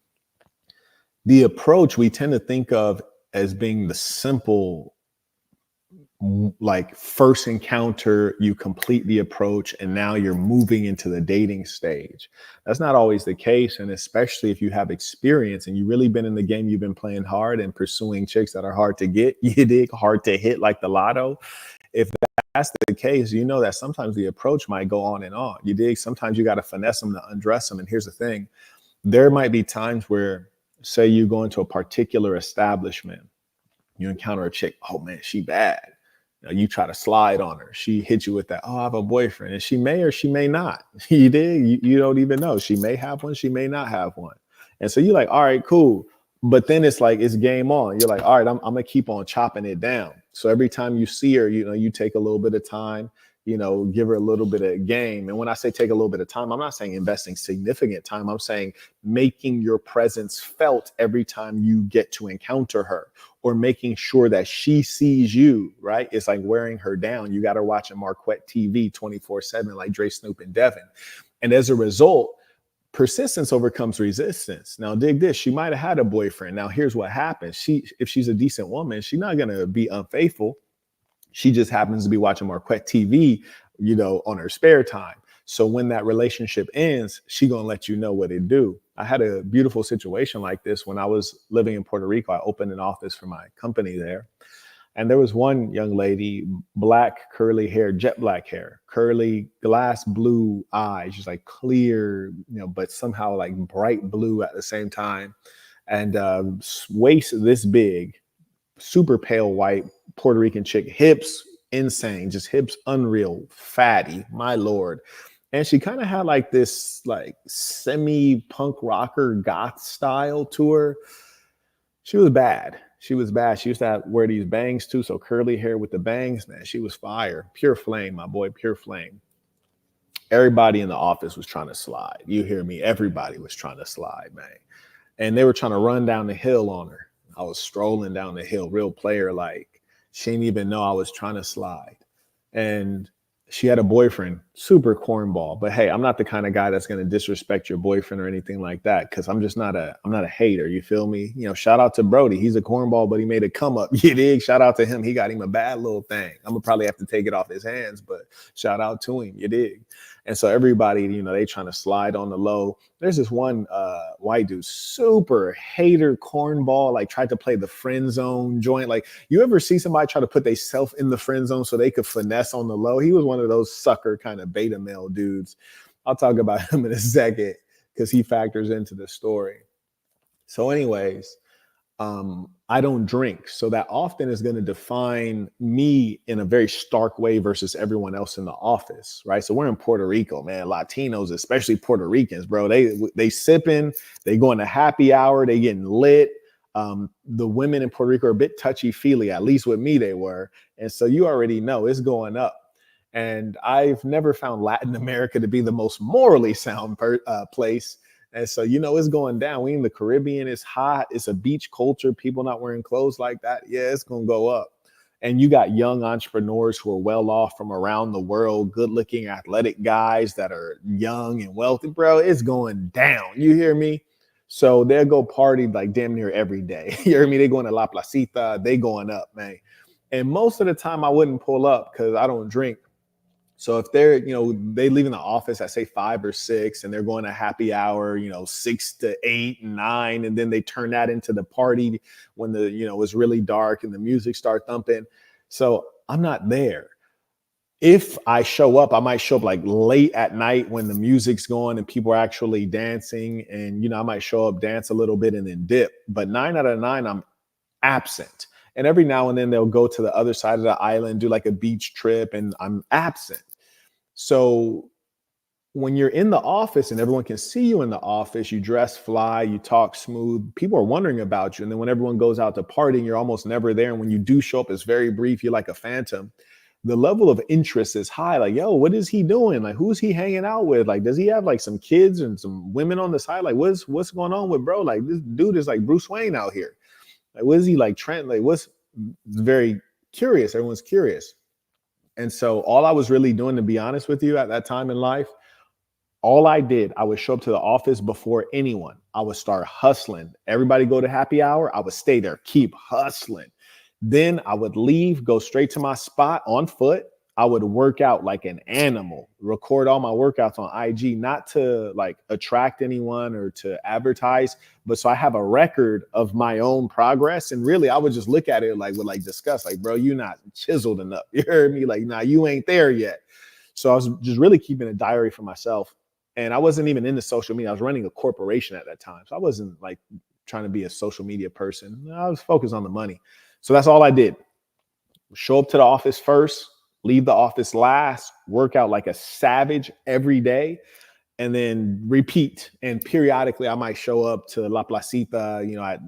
The approach we tend to think of as being the simple, like first encounter, you complete the approach, and now you're moving into the dating stage. That's not always the case. And especially if you have experience and you really been in the game, you've been playing hard and pursuing chicks that are hard to get, you dig, hard to hit like the lotto. If that's the case, you know that sometimes the approach might go on and on. You dig? Sometimes you got to finesse them to undress them. And here's the thing, there might be times where, say, you go into a particular establishment, you encounter a chick, oh man, she bad. You try to slide on her. She hits you with that, oh, I have a boyfriend. And she may or she may not. You did. You don't even know. She may have one. She may not have one. And so you're like, all right, cool. But then it's like, it's game on. You're like, all right, I'm going to keep on chopping it down. So every time you see her, you take a little bit of time, give her a little bit of game. And when I say take a little bit of time, I'm not saying investing significant time. I'm saying making your presence felt every time you get to encounter her, or making sure that she sees you, right? It's like wearing her down. You got her watching Marquett TV 24/7, like Dre, Snoop, and Devin. And as a result, persistence overcomes resistance. Now, dig this. She might have had a boyfriend. Now, here's what happens. If she's a decent woman, she's not going to be unfaithful. She just happens to be watching Marquette TV, on her spare time. So when that relationship ends, she going to let you know what it do. I had a beautiful situation like this when I was living in Puerto Rico. I opened an office for my company there. And there was one young lady, black, curly hair, jet black hair, curly, glass blue eyes, just like clear, but somehow like bright blue at the same time. And waist this big, super pale white Puerto Rican chick, hips insane, just hips unreal, fatty, my Lord. And she kind of had like this like semi-punk rocker goth style to her. She was bad. She was bad. She used to wear these bangs too. So curly hair with the bangs, man, she was fire. Pure flame, my boy, pure flame. Everybody in the office was trying to slide. You hear me? Everybody was trying to slide, man. And they were trying to run down the hill on her. I was strolling down the hill, real player, like she didn't even know I was trying to slide. And she had a boyfriend, super cornball. But hey, I'm not the kind of guy that's going to disrespect your boyfriend or anything like that, because I'm not a hater. You feel me? Shout out to Brody. He's a cornball, but he made a come up. You dig? Shout out to him. He got him a bad little thing. I'm gonna probably have to take it off his hands, but shout out to him. You dig? And so everybody, they trying to slide on the low. There's this one white dude, super hater cornball, like tried to play the friend zone joint. Like, you ever see somebody try to put themselves in the friend zone so they could finesse on the low? He was one of those sucker kind of beta male dudes. I'll talk about him in a second because he factors into the story. So anyways, I don't drink. So that often is going to define me in a very stark way versus everyone else in the office, right? So we're in Puerto Rico, man. Latinos, especially Puerto Ricans, bro, they sipping, they going to happy hour, they getting lit. The women in Puerto Rico are a bit touchy-feely, at least with me they were. And so you already know it's going up. And I've never found Latin America to be the most morally sound place. And so, it's going down. We in the Caribbean, it's hot. It's a beach culture. People not wearing clothes like that. Yeah, it's going to go up. And you got young entrepreneurs who are well off from around the world, good looking, athletic guys that are young and wealthy, bro. It's going down. You hear me? So they'll go party like damn near every day. You hear me? They going to La Placita. They going up, man. And most of the time I wouldn't pull up because I don't drink. So if they're, they leaving the office at say 5 or 6 and they're going to happy hour, 6 to 8 and 9, and then they turn that into the party when it's really dark and the music start thumping. So I'm not there. If I show up, I might show up like late at night when the music's going and people are actually dancing, and I might show up, dance a little bit, and then dip. But 9 out of 9, I'm absent. And every now and then they'll go to the other side of the island, do like a beach trip, and I'm absent. So when you're in the office and everyone can see you in the office, you dress fly, you talk smooth, people are wondering about you. And then when everyone goes out to partying, you're almost never there. And when you do show up, it's very brief. You're like a phantom. The level of interest is high. Like, yo, what is he doing? Like, who's he hanging out with? Like, does he have like some kids and some women on the side? Like, what's going on with bro? Like, this dude is like Bruce Wayne out here. Like, what is he like? Trent? Like, what's very curious. Everyone's curious. And so all I was really doing, to be honest with you, at that time in life, All I did, I would show up to the office before anyone. I would start hustling. Everybody go to happy hour. I would stay there, keep hustling. Then I would leave, go straight to my spot on foot. I would work out like an animal, record all my workouts on IG, not to like attract anyone or to advertise, but so I have a record of my own progress. And really, I would just look at it like with like disgust, like, bro, you're not chiseled enough. You heard me? Like, nah, you ain't there yet. So I was just really keeping a diary for myself. And I wasn't even into social media. I was running a corporation at that time. So I wasn't like trying to be a social media person. I was focused on the money. So that's all I did. Show up to the office first, leave the office last, work out like a savage every day, and then repeat. And periodically I might show up to La Placita, at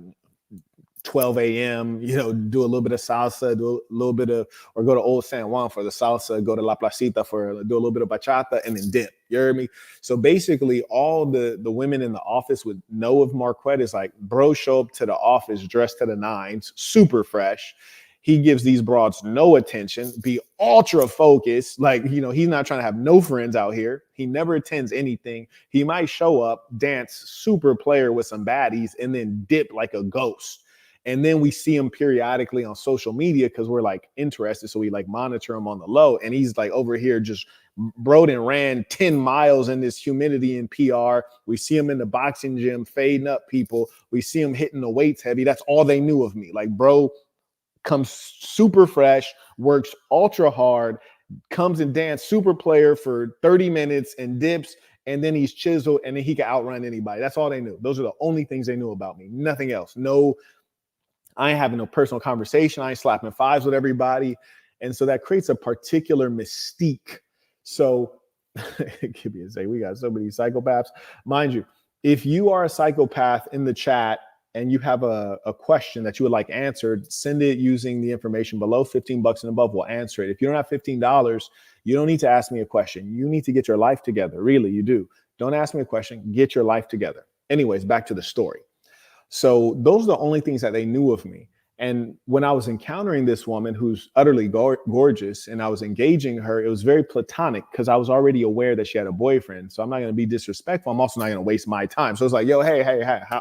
12 a.m., do a little bit of salsa, do a little bit of, or go to Old San Juan for the salsa, go to La Placita do a little bit of bachata, and then dip. You heard me? So basically all the women in the office would know of Marquett is like, bro, show up to the office dressed to the nines, super fresh. He gives these broads no attention, be ultra focused. Like, he's not trying to have no friends out here. He never attends anything. He might show up, dance super player with some baddies, and then dip like a ghost. And then we see him periodically on social media because we're like interested. So we like monitor him on the low. And he's like over here just Broden ran 10 miles in this humidity in PR. We see him in the boxing gym fading up people. We see him hitting the weights heavy. That's all they knew of me. Like, bro comes super fresh, works ultra hard, comes and dance super player for 30 minutes and dips. And then he's chiseled and then he can outrun anybody. That's all they knew. Those are the only things they knew about me. Nothing else. No, I ain't having no personal conversation. I ain't slapping fives with everybody. And so that creates a particular mystique. So give me a say, we got so many psychopaths. Mind you, if you are a psychopath in the chat and you have a question that you would like answered, send it using the information below. $15 and above, we'll answer it. If you don't have $15, you don't need to ask me a question. You need to get your life together. Really, you do. Don't ask me a question. Get your life together. Anyways, back to the story. So those are the only things that they knew of me. And when I was encountering this woman who's utterly gorgeous and I was engaging her, it was very platonic because I was already aware that she had a boyfriend. So I'm not going to be disrespectful. I'm also not going to waste my time. So it's like, yo, hey,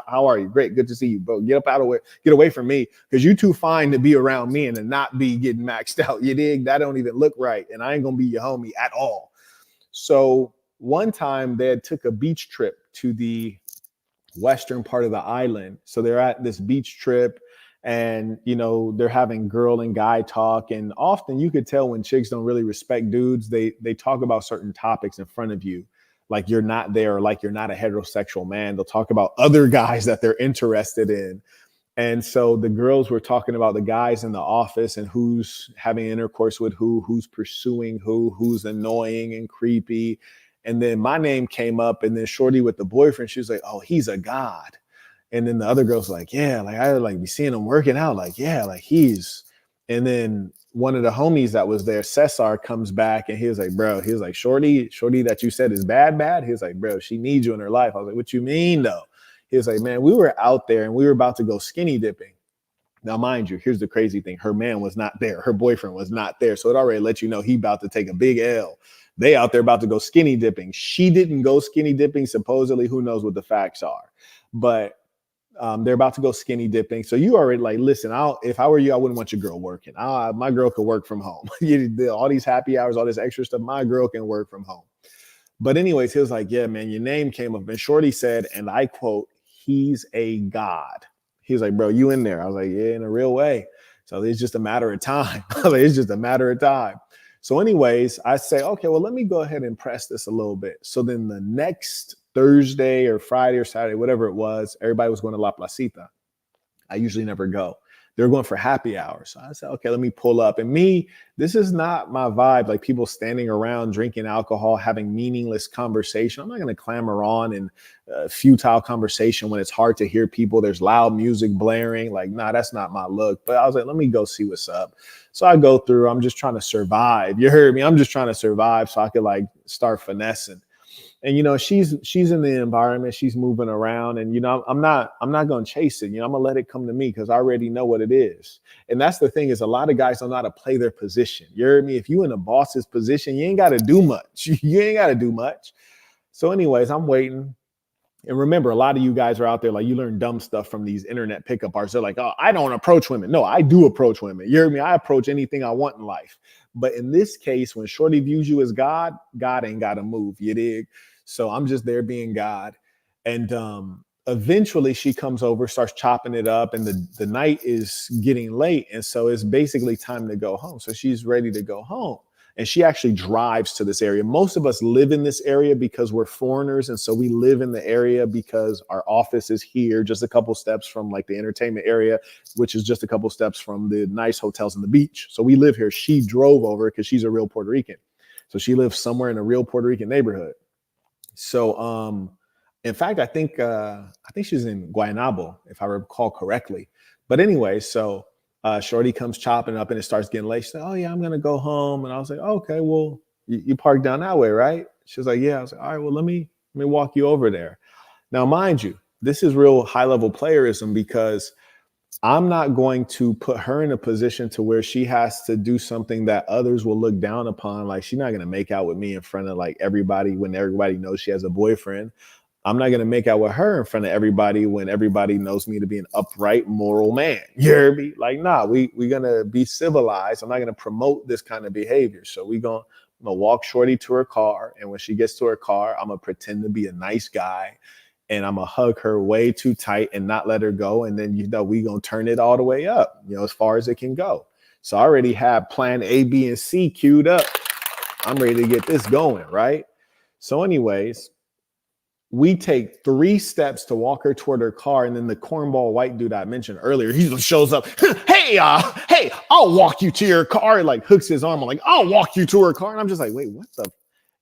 how are you? Great. Good to see you, bro. Get up out of the way. Get away from me because you're too fine to be around me and to not be getting maxed out. You dig? That don't even look right. And I ain't going to be your homie at all. So one time they had took a beach trip to the western part of the island. So they're at this beach trip and, they're having girl and guy talk. And often you could tell when chicks don't really respect dudes, they talk about certain topics in front of you. Like you're not there, or like you're not a heterosexual man. They'll talk about other guys that they're interested in. And so the girls were talking about the guys in the office and who's having intercourse with who's pursuing who's annoying and creepy. And then my name came up, and then shorty with the boyfriend, she was like, oh, he's a god. And then the other girl's like, yeah, like I like be seeing him working out. Like, yeah, like he's. And then one of the homies that was there, Cesar, comes back and he was like, bro, he was like, shorty that you said is bad. He was like, bro, she needs you in her life. I was like, what you mean though? He was like, man, we were out there and we were about to go skinny dipping. Now, mind you, here's the crazy thing. Her man was not there. Her boyfriend was not there. So it already let you know he about to take a big L. They out there about to go skinny dipping. She didn't go skinny dipping. Supposedly, who knows what the facts are. But they're about to go skinny dipping. So you already like, listen, if I were you, I wouldn't want your girl working. My girl could work from home. All these happy hours, all this extra stuff, my girl can work from home. But anyways, he was like, yeah, man, your name came up. And shorty said, and I quote, he's a god. He was like, bro, you in there? I was like, yeah, in a real way. So it's just a matter of time. It's just a matter of time. So anyways, I say, okay, well, let me go ahead and press this a little bit. So then the next Thursday or Friday or Saturday, whatever it was, everybody was going to La Placita. I usually never go. They were going for happy hour. So I said, okay, let me pull up. And me, this is not my vibe. Like people standing around drinking alcohol, having meaningless conversation. I'm not going to clamor on in futile conversation when it's hard to hear people. There's loud music blaring. Like, nah, that's not my look. But I was like, let me go see what's up. So I go through. I'm just trying to survive. You heard me? I'm just trying to survive so I could like start finessing. And she's in the environment, she's moving around, and I'm not going to chase it. I'm going to let it come to me because I already know what it is. And that's the thing, is a lot of guys don't know how to play their position. You heard me? If you in a boss's position, you ain't got to do much. You ain't got to do much. So, anyways, I'm waiting. And remember, a lot of you guys are out there, like you learn dumb stuff from these internet pickup artists. They're like, oh, I don't approach women. No, I do approach women. You hear me? I approach anything I want in life. But in this case, when Shorty views you as God, God ain't got to move. You dig? So I'm just there being God. And eventually she comes over, starts chopping it up, and the night is getting late. And so it's basically time to go home. So she's ready to go home. And she actually drives to this area. Most of us live in this area because we're foreigners. And so we live in the area because our office is here, just a couple steps from like the entertainment area, which is just a couple steps from the nice hotels and the beach. So we live here. She drove over because she's a real Puerto Rican. So she lives somewhere in a real Puerto Rican neighborhood. So in fact, I think she's in Guaynabo, if I recall correctly. But anyway, so Shorty comes chopping up and it starts getting late. She said, oh, yeah, I'm going to go home. And I was like, oh, okay, well, you park down that way, right? She was like, yeah. I was like, all right, well, let me walk you over there. Now, mind you, this is real high level playerism because I'm not going to put her in a position to where she has to do something that others will look down upon. Like she's not going to make out with me in front of like everybody when everybody knows she has a boyfriend. I'm not going to make out with her in front of everybody when everybody knows me to be an upright, moral man. You hear me? Like, nah, we're going to be civilized. I'm not going to promote this kind of behavior. So I'm going to walk Shorty to her car. And when she gets to her car, I'm going to pretend to be a nice guy. And I'm going to hug her way too tight and not let her go. And then, we're going to turn it all the way up, as far as it can go. So I already have plan A, B, and C queued up. I'm ready to get this going, right? So anyways, we take 3 steps to walk her toward her car. And then the cornball white dude I mentioned earlier, he shows up. Hey, I'll walk you to your car. Like hooks his arm. I'm like, I'll walk you to her car. And I'm just like, wait, what the?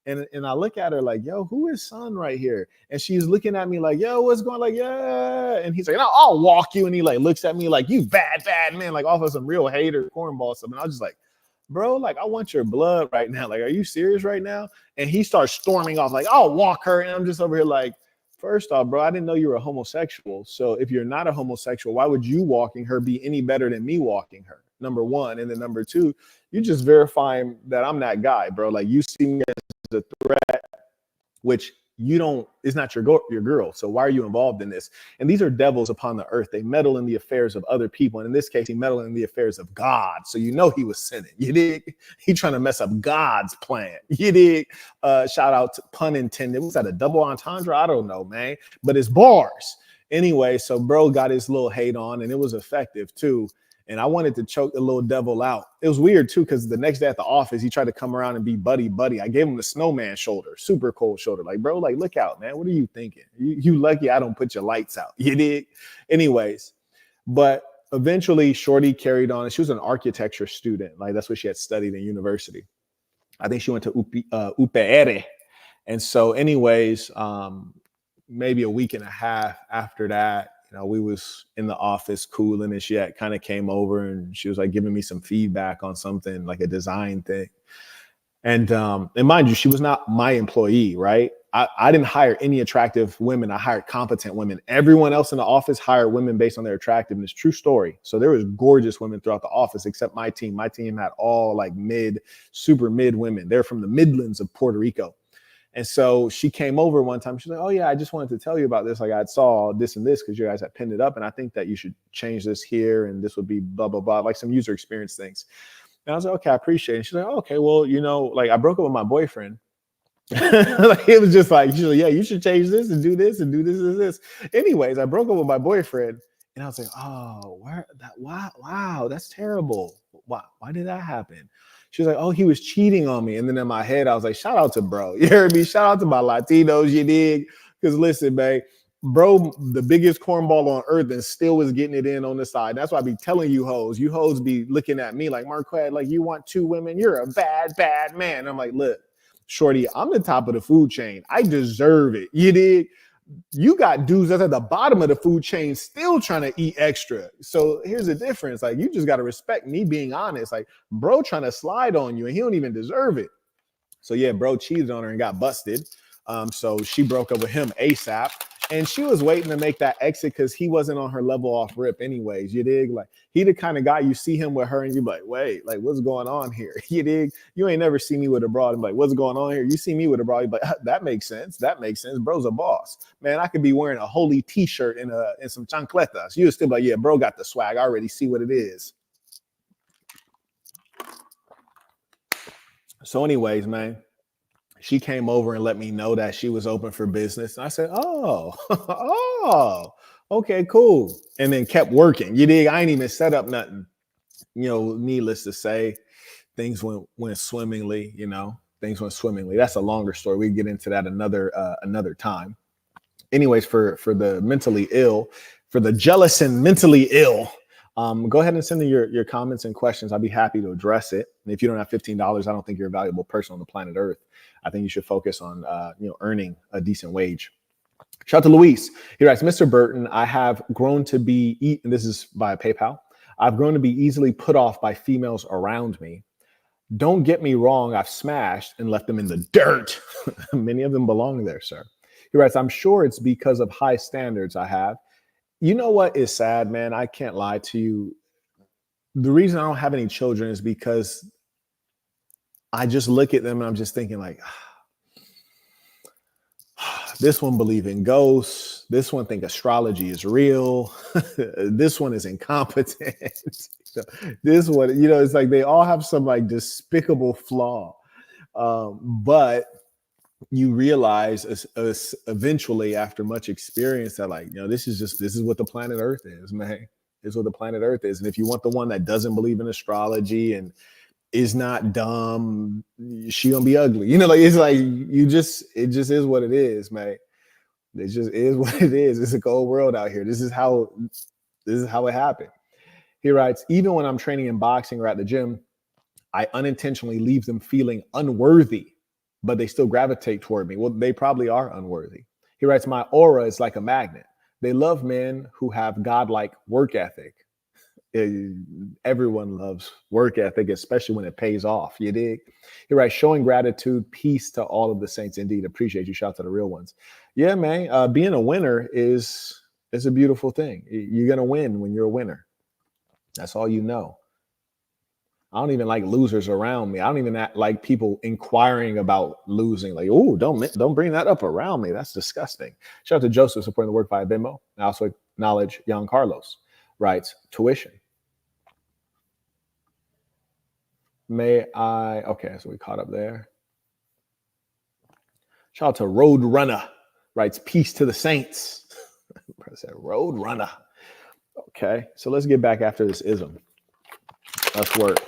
And I look at her like, yo, who is son right here? And she's looking at me like, yo, what's going on? Like, yeah. And he's like, no, I'll walk you. And he like looks at me like, you bad man. Like off of some real hater cornball stuff. And I was just like, bro, like, I want your blood right now. Like, are you serious right now? And he starts storming off like, I'll walk her. And I'm just over here like, first off, bro, I didn't know you were a homosexual. So if you're not a homosexual, why would you walking her be any better than me walking her? Number one. And then number two, you just verifying that I'm that guy, bro. Like you see me as a threat, which it's not your girl. So why are you involved in this? And these are devils upon the earth. They meddle in the affairs of other people. And in this case, he meddled in the affairs of God. So he was sinning. You dig? He trying to mess up God's plan. You dig? Shout out to pun intended. Was that a double entendre? I don't know, man. But it's bars. Anyway, so bro got his little hate on and it was effective too. And I wanted to choke the little devil out. It was weird too, because the next day at the office, he tried to come around and be buddy. I gave him the snowman shoulder, super cold shoulder. Like, bro, like, look out, man. What are you thinking? You lucky I don't put your lights out. You dig? Anyways, but eventually Shorty carried on. She was an architecture student. Like, that's what she had studied in university. I think she went to UPR. And so anyways, maybe a week and a half after that, we was in the office cooling and she had kind of came over and she was like giving me some feedback on something like a design thing. And mind you, she was not my employee, right? I didn't hire any attractive women. I hired competent women. Everyone else in the office hired women based on their attractiveness. True story. So there was gorgeous women throughout the office, except my team. My team had all like super mid women. They're from the Midlands of Puerto Rico. And so she came over one time. She's like, oh, yeah, I just wanted to tell you about this. Like I saw this and this because you guys had pinned it up. And I think that you should change this here. And this would be blah, blah, blah, like some user experience things. And I was like, okay, I appreciate it. And she's like, oh, okay, well, like I broke up with my boyfriend. Like it was just like, she's like, yeah, you should change this and do this and do this and this. Anyways, I broke up with my boyfriend. And I was like, oh, wow, that's terrible. Why did that happen? She was like, oh, he was cheating on me. And then in my head, I was like, shout out to bro. You heard me? Shout out to my Latinos, you dig? Because listen, man, bro, the biggest cornball on earth and still was getting it in on the side. That's why I be telling you hoes. You hoes be looking at me like, Marquett, like you want 2 women? You're a bad man. And I'm like, look, shorty, I'm the top of the food chain. I deserve it. You dig? You got dudes that's at the bottom of the food chain still trying to eat extra. So here's the difference. Like, you just got to respect me being honest. Like, bro trying to slide on you and he don't even deserve it. So yeah, bro cheated on her and got busted. So she broke up with him ASAP. And she was waiting to make that exit because he wasn't on her level off rip anyways. You dig? Like he the kind of guy you see him with her and you be like, wait, like what's going on here? You dig? You ain't never seen me with a broad and be like, what's going on here? You see me with a broad, you be like, that makes sense. That makes sense. Bro's a boss. Man, I could be wearing a holy t-shirt and some chancletas. You still be like, yeah, bro got the swag. I already see what it is. So anyways, man, she came over and let me know that she was open for business. And I said, oh, oh, okay, cool. And then kept working. You dig? I ain't even set up nothing. You know, needless to say, things went swimmingly, you know, things went swimmingly. That's a longer story. We can get into that another time. Anyways, for the mentally ill, for the jealous and mentally ill, go ahead and send in your comments and questions. I'll be happy to address it. And if you don't have $15, I don't think you're a valuable person on the planet Earth. I think you should focus on earning a decent wage. Shout out to Luis. He writes, Mr. Burton, I have grown to be, and this is via PayPal, I've grown to be easily put off by females around me. Don't get me wrong, I've smashed and left them in the dirt. Many of them belong there, sir. He writes, I'm sure it's because of high standards I have. You know what is sad, man? I can't lie to you. The reason I don't have any children is because I just look at them and I'm just thinking like, this one believe in ghosts. This one think astrology is real. This one is incompetent. This one, you know, it's like they all have some like despicable flaw. But you realize eventually after much experience that like, you know, this is what the planet Earth is, man. This is what the planet Earth is. And if you want the one that doesn't believe in astrology and is not dumb, she gonna be ugly. You know, like it's like it just is what it is, man. It just is what it is. It's a cold world out here. This is how it happened. He writes, even when I'm training in boxing or at the gym, I unintentionally leave them feeling unworthy, but they still gravitate toward me. Well, they probably are unworthy. He writes, my aura is like a magnet. They love men who have godlike work ethic. Everyone loves work ethic, especially when it pays off. You dig? He writes, showing gratitude, peace to all of the saints. Indeed, appreciate you. Shout out to the real ones. Yeah, man. Being a winner is a beautiful thing. You're gonna win when you're a winner. That's all you know. I don't even like losers around me. I don't even like people inquiring about losing. Like, oh, don't bring that up around me. That's disgusting. Shout out to Joseph supporting the work via Venmo. I also acknowledge Jan Carlos. Writes, tuition. Okay, so we caught up there. Shout out to Road Runner. Writes, peace to the saints. Road Runner. Okay, so let's get back after this ism. Let's work.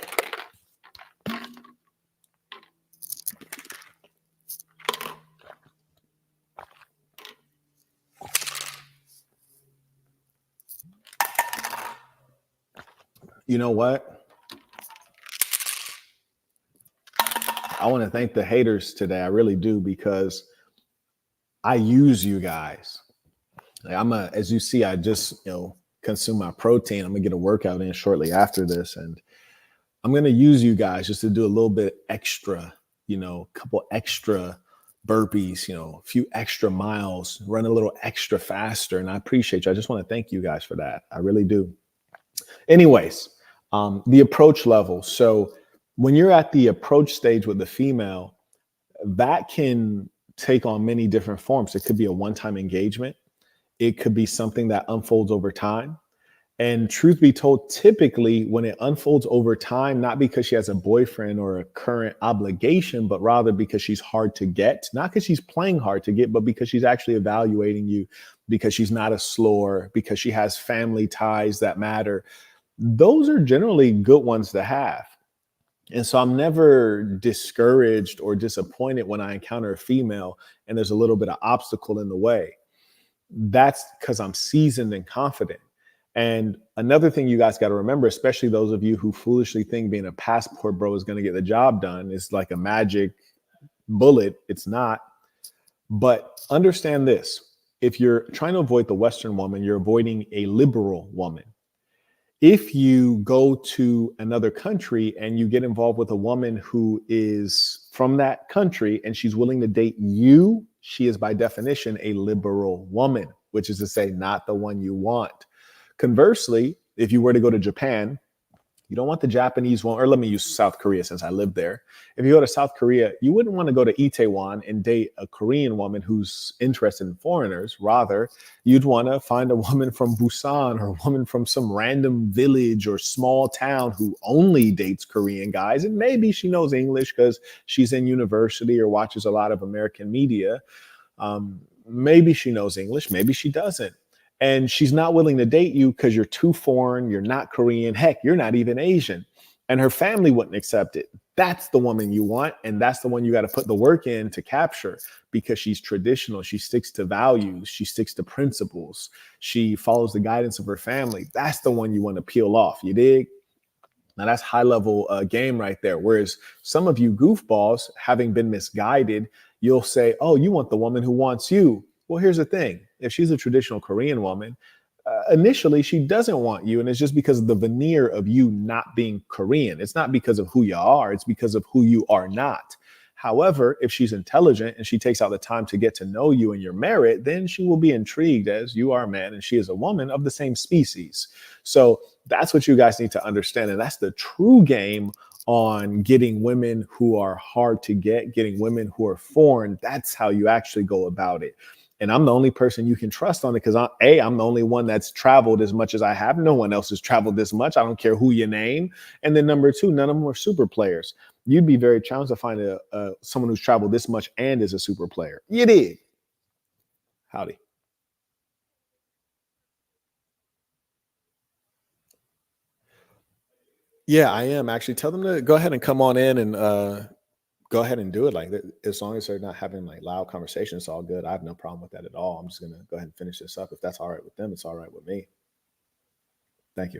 You know what? I want to thank the haters today. I really do, because I use you guys. Like as you see, I just, consume my protein. I'm gonna get a workout in shortly after this, and I'm gonna use you guys just to do a little bit extra, a couple extra burpees, a few extra miles, run a little extra faster. And I appreciate you. I just want to thank you guys for that. I really do. Anyways, the approach level. So when you're at the approach stage with the female, that can take on many different forms. It could be a one-time engagement. It could be something that unfolds over time. And truth be told, typically when it unfolds over time, not because she has a boyfriend or a current obligation, but rather because she's hard to get, not because she's playing hard to get, but because she's actually evaluating you, because she's not a slore, because she has family ties that matter. Those are generally good ones to have. And so I'm never discouraged or disappointed when I encounter a female and there's a little bit of obstacle in the way. That's because I'm seasoned and confident. And another thing you guys got to remember, especially those of you who foolishly think being a passport bro is going to get the job done, is like a magic bullet. It's not. But understand this. If you're trying to avoid the Western woman, you're avoiding a liberal woman. If you go to another country and you get involved with a woman who is from that country and she's willing to date you, she is by definition a liberal woman, which is to say, not the one you want. Conversely, if you were to go to Japan, you don't want the Japanese one, or let me use South Korea since I lived there. If you go to South Korea, you wouldn't want to go to Itaewon and date a Korean woman who's interested in foreigners. Rather, you'd want to find a woman from Busan or a woman from some random village or small town who only dates Korean guys. And maybe she knows English because she's in university or watches a lot of American media. Maybe she knows English, maybe she doesn't. And she's not willing to date you because you're too foreign, you're not Korean, heck, you're not even Asian. And her family wouldn't accept it. That's the woman you want. And that's the one you got to put the work in to capture because she's traditional. She sticks to values. She sticks to principles. She follows the guidance of her family. That's the one you want to peel off. You dig? Now that's high level game right there. Whereas some of you goofballs, having been misguided, you'll say, oh, you want the woman who wants you. Well, here's the thing. If she's a traditional Korean woman, initially she doesn't want you. And it's just because of the veneer of you not being Korean. It's not because of who you are. It's because of who you are not. However, if she's intelligent and she takes out the time to get to know you and your merit, then she will be intrigued as you are a man and she is a woman of the same species. So that's what you guys need to understand. And that's the true game on getting women who are hard to get, getting women who are foreign. That's how you actually go about it. And I'm the only person you can trust on it because I'm the only one that's traveled as much as I have. No one else has traveled this much. I don't care who you name. And then number two, none of them are super players. You'd be very challenged to find someone who's traveled this much and is a super player. You did. Howdy. Yeah, I am actually. Tell them to go ahead and come on in and go ahead and do it. Like as long as they're not having like loud conversations, it's all good. I have no problem with that at all. I'm just gonna go ahead and finish this up. If that's all right with them, it's all right with me. Thank you.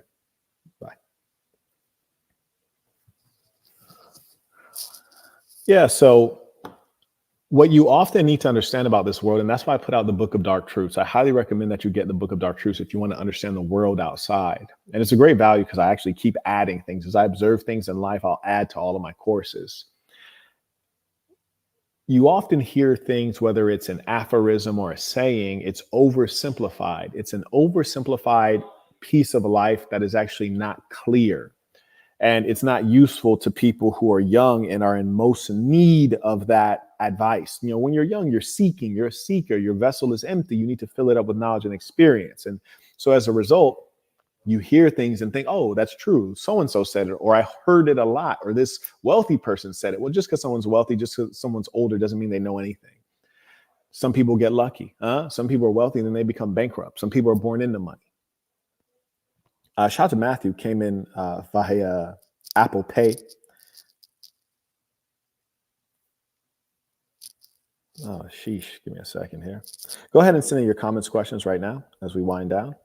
Bye. Yeah. So what you often need to understand about this world, and that's why I put out the Book of Dark Truths. I highly recommend that you get the Book of Dark Truths if you want to understand the world outside. And it's a great value because I actually keep adding things. As I observe things in life, I'll add to all of my courses. You often hear things, whether it's an aphorism or a saying, it's oversimplified. It's an oversimplified piece of life that is actually not clear. And it's not useful to people who are young and are in most need of that advice. You know, when you're young, you're seeking, you're a seeker, your vessel is empty. You need to fill it up with knowledge and experience. And so as a result, you hear things and think, oh, that's true. So-and-so said it, or I heard it a lot, or this wealthy person said it. Well, just because someone's wealthy, just because someone's older doesn't mean they know anything. Some people get lucky. Some people are wealthy and then they become bankrupt. Some people are born into money. Shout out to Matthew, came in via Apple Pay. Oh, sheesh. Give me a second here. Go ahead and send in your comments, questions right now as we wind down.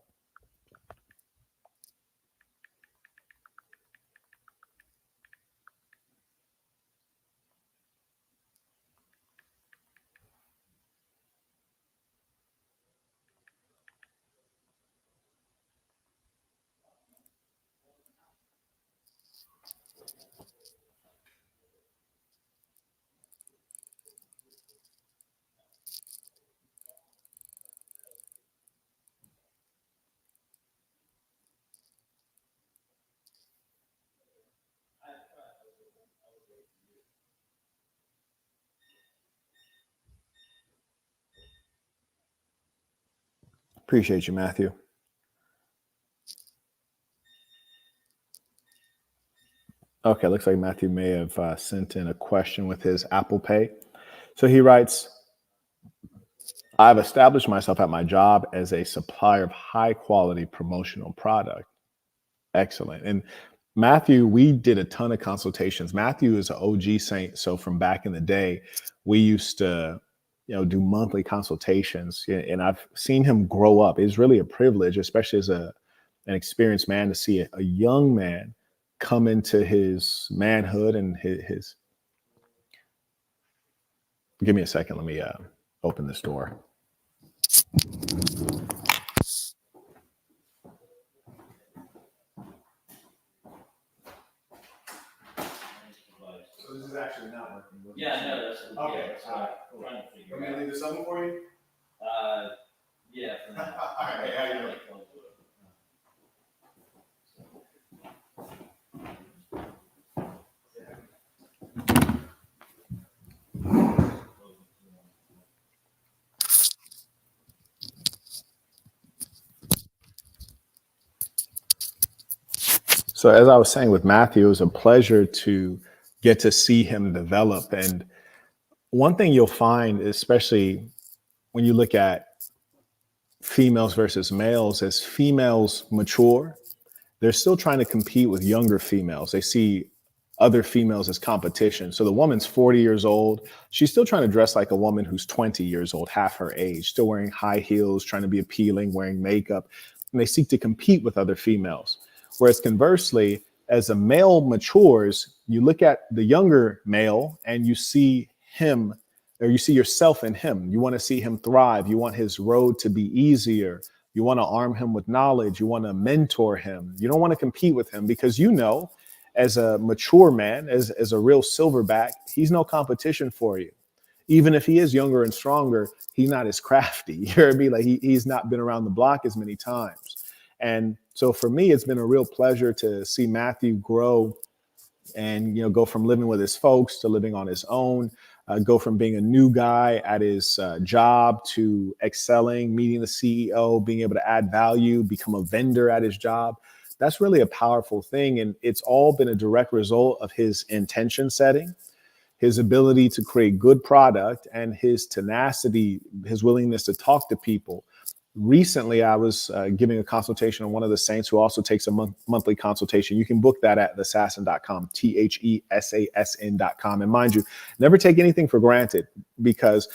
Appreciate you, Matthew. Okay, looks like Matthew may have sent in a question with his Apple Pay. So he writes, I've established myself at my job as a supplier of high quality promotional product. Excellent. And Matthew, we did a ton of consultations. Matthew is an OG saint. So from back in the day, we used to, do monthly consultations, and I've seen him grow up. It's really a privilege, especially as an experienced man, to see a young man come into his manhood and his. Give me a second. Let me open this door. that's okay. That's what I'm trying to figure out. Want me to leave this open for you? Yeah. For now. All right, how you doing? So as I was saying with Matthew, it was a pleasure to get to see him develop. And one thing you'll find, especially when you look at females versus males, as females mature, they're still trying to compete with younger females. They see other females as competition. So the woman's 40 years old. She's still trying to dress like a woman who's 20 years old, half her age, still wearing high heels, trying to be appealing, wearing makeup. And they seek to compete with other females. Whereas conversely, as a male matures, you look at the younger male and you see him, or you see yourself in him. You want to see him thrive. You want his road to be easier. You want to arm him with knowledge. You want to mentor him. You don't want to compete with him because you know, as a mature man, as a real silverback, he's no competition for you. Even if he is younger and stronger, he's not as crafty. You hear me? Like he's not been around the block as many times. And so for me, it's been a real pleasure to see Matthew grow and, go from living with his folks to living on his own, go from being a new guy at his job to excelling, meeting the CEO, being able to add value, become a vendor at his job. That's really a powerful thing. And it's all been a direct result of his intention setting, his ability to create good product, and his tenacity, his willingness to talk to people. Recently, I was giving a consultation on one of the saints who also takes a monthly consultation. You can book that at thesassin.com, THESASN.com. And mind you, never take anything for granted, because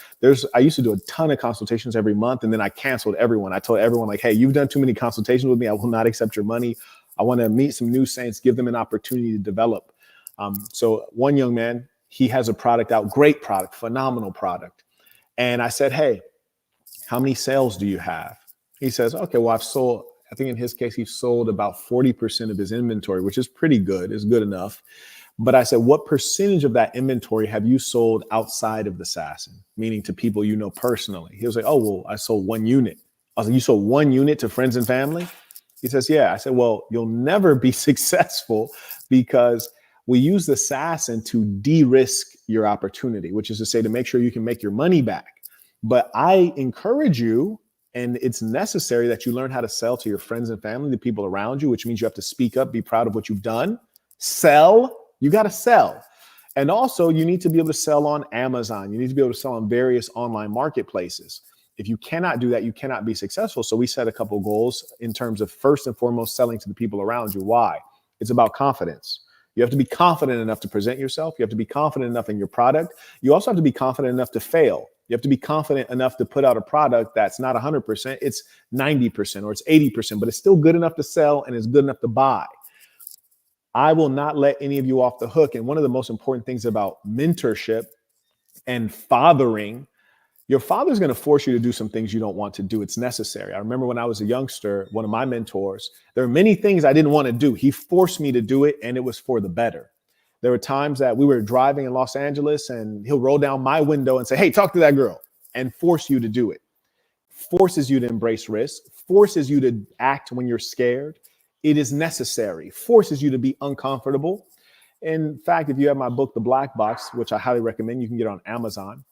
I used to do a ton of consultations every month, and then I canceled everyone. I told everyone, like, hey, you've done too many consultations with me. I will not accept your money. I want to meet some new saints, give them an opportunity to develop. So one young man, he has a product out, great product, phenomenal product. And I said, hey, how many sales do you have? He says, okay, well, I've sold, I think in his case, he sold about 40% of his inventory, which is pretty good, is good enough. But I said, what percentage of that inventory have you sold outside of the Assassin, meaning to people you know personally? He was like, oh, well, I sold 1 unit. I was like, you sold 1 unit to friends and family? He says, yeah. I said, well, you'll never be successful, because we use the Assassin to de-risk your opportunity, which is to say, to make sure you can make your money back. But I encourage you, and it's necessary that you learn how to sell to your friends and family, the people around you, which means you have to speak up, be proud of what you've done, sell. You got to sell. And also you need to be able to sell on Amazon. You need to be able to sell on various online marketplaces. If you cannot do that, you cannot be successful. So we set a couple of goals in terms of, first and foremost, selling to the people around you. Why? It's about confidence. You have to be confident enough to present yourself. You have to be confident enough in your product. You also have to be confident enough to fail. You have to be confident enough to put out a product that's not 100%, it's 90% or it's 80%, but it's still good enough to sell and it's good enough to buy. I will not let any of you off the hook. And one of the most important things about mentorship and fathering, your father's going to force you to do some things you don't want to do. It's necessary. I remember when I was a youngster, one of my mentors, there are many things I didn't want to do. He forced me to do it, and it was for the better. There were times that we were driving in Los Angeles and he'll roll down my window and say, hey, talk to that girl, and force you to do it. Forces you to embrace risk, forces you to act when you're scared. It is necessary, forces you to be uncomfortable. In fact, if you have my book, The Black Box, which I highly recommend, you can get on Amazon.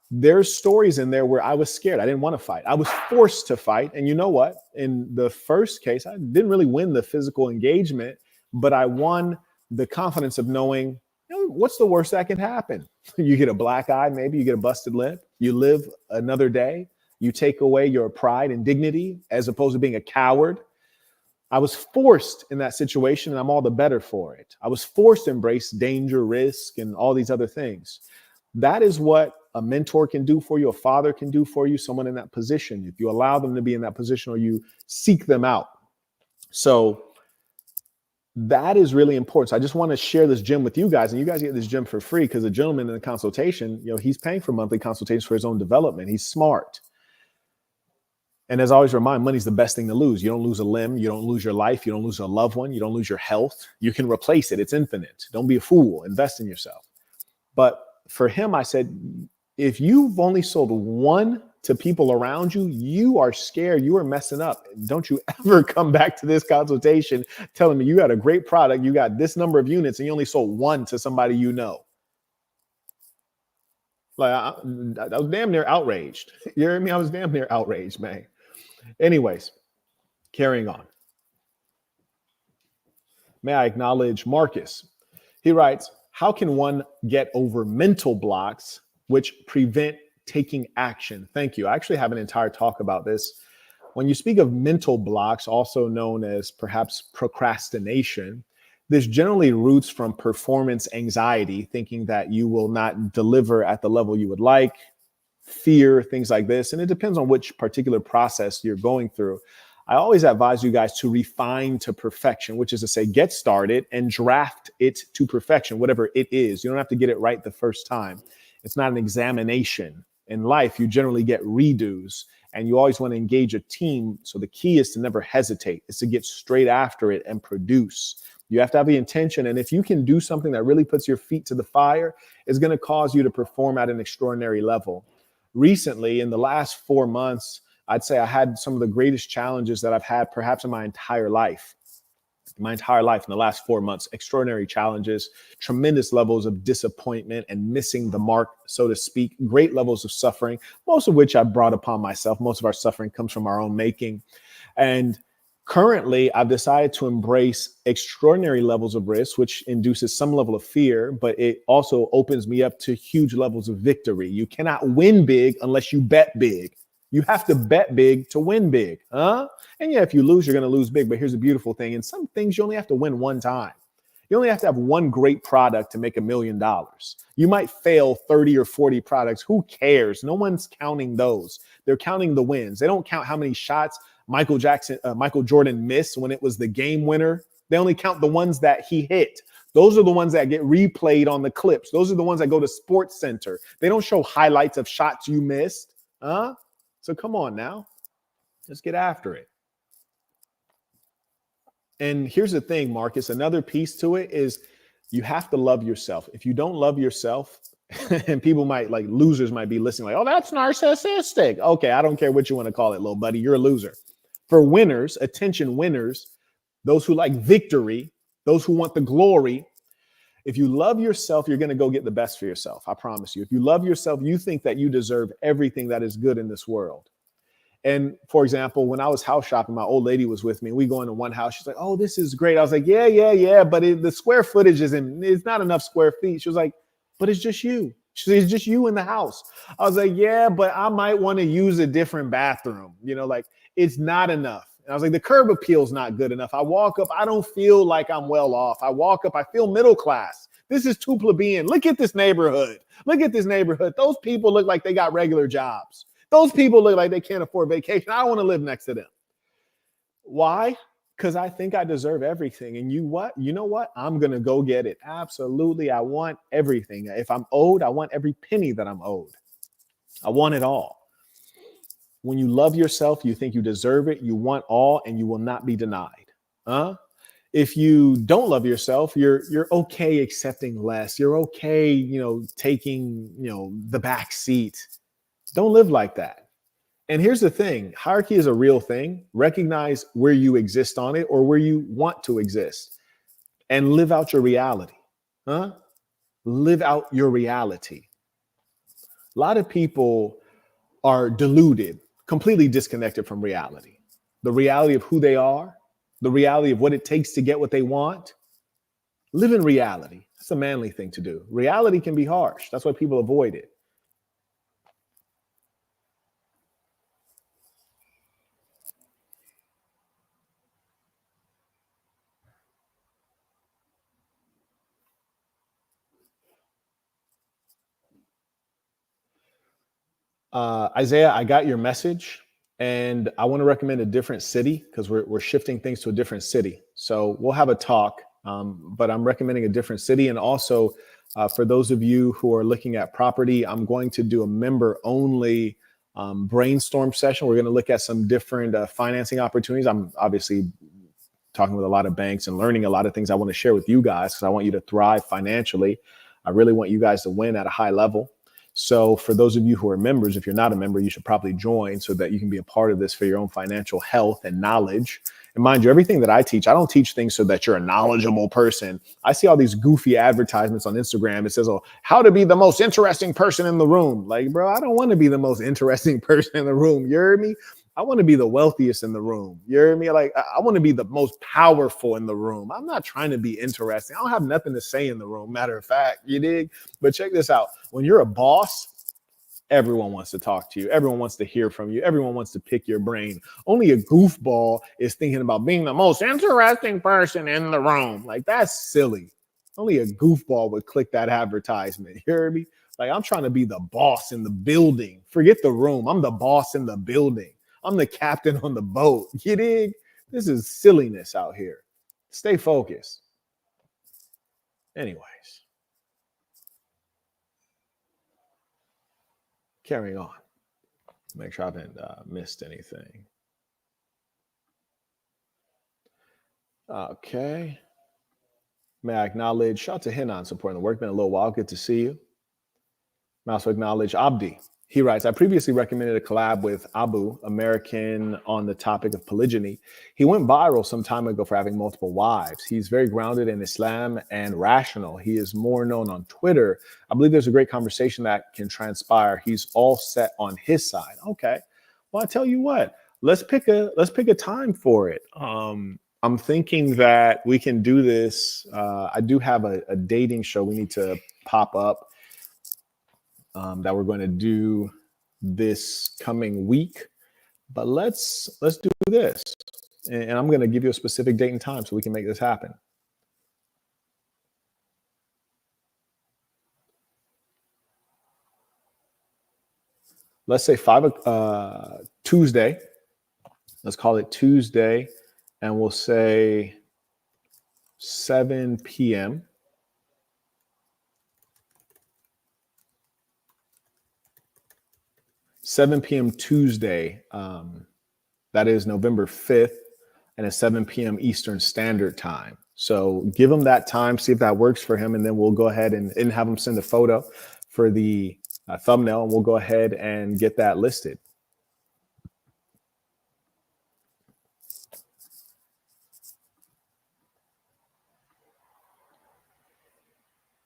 There's stories in there where I was scared. I didn't want to fight. I was forced to fight. And you know what? In the first case, I didn't really win the physical engagement, but I won the confidence of knowing, what's the worst that can happen? You get a black eye, maybe you get a busted lip, you live another day, you take away your pride and dignity as opposed to being a coward. I was forced in that situation, and I'm all the better for it. I was forced to embrace danger, risk, and all these other things. That is what a mentor can do for you, a father can do for you, someone in that position, if you allow them to be in that position or you seek them out. So that is really important. So I just want to share this gem with you guys, and you guys get this gem for free because the gentleman in the consultation, he's paying for monthly consultations for his own development. He's smart. And as I always remind, money's the best thing to lose. You don't lose a limb. You don't lose your life. You don't lose a loved one. You don't lose your health. You can replace it. It's infinite. Don't be a fool. Invest in yourself. But for him, I said, if you've only sold one to people around you, you are scared. You are messing up. Don't you ever come back to this consultation telling me you got a great product, you got this number of units, and you only sold one to somebody you know. Like, I was damn near outraged. You hear me? I was damn near outraged, man. Anyways, carrying on. May I acknowledge Marcus? He writes, how can one get over mental blocks which prevent taking action? Thank you. I actually have an entire talk about this. When you speak of mental blocks, also known as perhaps procrastination, this generally roots from performance anxiety, thinking that you will not deliver at the level you would like, fear, things like this. And it depends on which particular process you're going through. I always advise you guys to refine to perfection, which is to say, get started and draft it to perfection, whatever it is. You don't have to get it right the first time. It's not an examination. In life, you generally get redos, and you always want to engage a team. So the key is to never hesitate. It's to get straight after it and produce. You have to have the intention. And if you can do something that really puts your feet to the fire, it's going to cause you to perform at an extraordinary level. Recently, in the last 4 months, I'd say I had some of the greatest challenges that I've had perhaps in my entire life. In the last 4 months, extraordinary challenges, tremendous levels of disappointment and missing the mark, so to speak, great levels of suffering, most of which I brought upon myself. Most of our suffering comes from our own making. And currently, I've decided to embrace extraordinary levels of risk, which induces some level of fear, but it also opens me up to huge levels of victory. You cannot win big unless you bet big. You have to bet big to win big. And yeah, if you lose, you're going to lose big. But here's the beautiful thing. In some things, you only have to win one time. You only have to have one great product to make $1 million. You might fail 30 or 40 products. Who cares? No one's counting those. They're counting the wins. They don't count how many shots Michael Jordan missed when it was the game winner. They only count the ones that he hit. Those are the ones that get replayed on the clips. Those are the ones that go to Sports Center. They don't show highlights of shots you missed. So come on now, let's get after it. And here's the thing, Marcus, another piece to it is you have to love yourself. If you don't love yourself, and people losers might be listening like, oh, that's narcissistic. Okay, I don't care what you want to call it, little buddy, you're a loser. For winners, attention winners, those who like victory, those who want the glory, if you love yourself, you're going to go get the best for yourself. I promise you. If you love yourself, you think that you deserve everything that is good in this world. And for example, when I was house shopping, my old lady was with me. We go into one house. She's like, oh, this is great. I was like, yeah. But the square footage it's not enough square feet. She was like, but it's just you. She said, it's just you in the house. I was like, yeah, but I might want to use a different bathroom. It's not enough. And I was like, the curb appeal is not good enough. I walk up, I don't feel like I'm well off. I walk up, I feel middle class. This is too plebeian. Look at this neighborhood. Those people look like they got regular jobs. Those people look like they can't afford vacation. I don't want to live next to them. Why? Because I think I deserve everything. And you know what? I'm going to go get it. Absolutely. I want everything. If I'm owed, I want every penny that I'm owed. I want it all. When you love yourself, you think you deserve it. You want all, and you will not be denied. If you don't love yourself, you're okay accepting less. You're okay, taking, the back seat. Don't live like that. And here's the thing. Hierarchy is a real thing. Recognize where you exist on it or where you want to exist and live out your reality. Live out your reality. A lot of people are deluded, completely disconnected from reality. The reality of who they are, the reality of what it takes to get what they want. Live in reality. That's a manly thing to do. Reality can be harsh. That's why people avoid it. Isaiah, I got your message, and I want to recommend a different city because we're shifting things to a different city. So we'll have a talk, but I'm recommending a different city. And also for those of you who are looking at property, I'm going to do a member-only brainstorm session. We're going to look at some different financing opportunities. I'm obviously talking with a lot of banks and learning a lot of things I want to share with you guys because I want you to thrive financially. I really want you guys to win at a high level. So for those of you who are members, if you're not a member, you should probably join so that you can be a part of this for your own financial health and knowledge. And mind you, everything that I teach, I don't teach things so that you're a knowledgeable person. I see all these goofy advertisements on Instagram. It says, oh, how to be the most interesting person in the room. Like, bro, I don't want to be the most interesting person in the room. You heard me? I want to be the wealthiest in the room. You heard me? Like, I want to be the most powerful in the room. I'm not trying to be interesting. I don't have nothing to say in the room. Matter of fact, you dig? But check this out. When you're a boss, everyone wants to talk to you. Everyone wants to hear from you. Everyone wants to pick your brain. Only a goofball is thinking about being the most interesting person in the room. Like, that's silly. Only a goofball would click that advertisement. You heard me? Like, I'm trying to be the boss in the building. Forget the room. I'm the boss in the building. I'm the captain on the boat. You dig? This is silliness out here. Stay focused. Anyways. Carrying on. Make sure I haven't missed anything. Okay. May I acknowledge, shout out to Hinan supporting the work. Been a little while. Good to see you. May I also acknowledge Abdi. He writes, I previously recommended a collab with Abu, American, on the topic of polygyny. He went viral some time ago for having multiple wives. He's very grounded in Islam and rational. He is more known on Twitter. I believe there's a great conversation that can transpire. He's all set on his side. Okay. Well, I tell you what, let's pick a time for it. I'm thinking that we can do this. I do have a dating show we need to pop up. That we're going to do this coming week, but let's do this, and I'm going to give you a specific date and time so we can make this happen. Let's say Tuesday. Let's call it Tuesday, and we'll say 7 p.m. 7 p.m. Tuesday, that is November 5th, and it's 7 p.m. Eastern Standard Time. So give him that time, see if that works for him, and then we'll go ahead and have him send a photo for the thumbnail, and we'll go ahead and get that listed.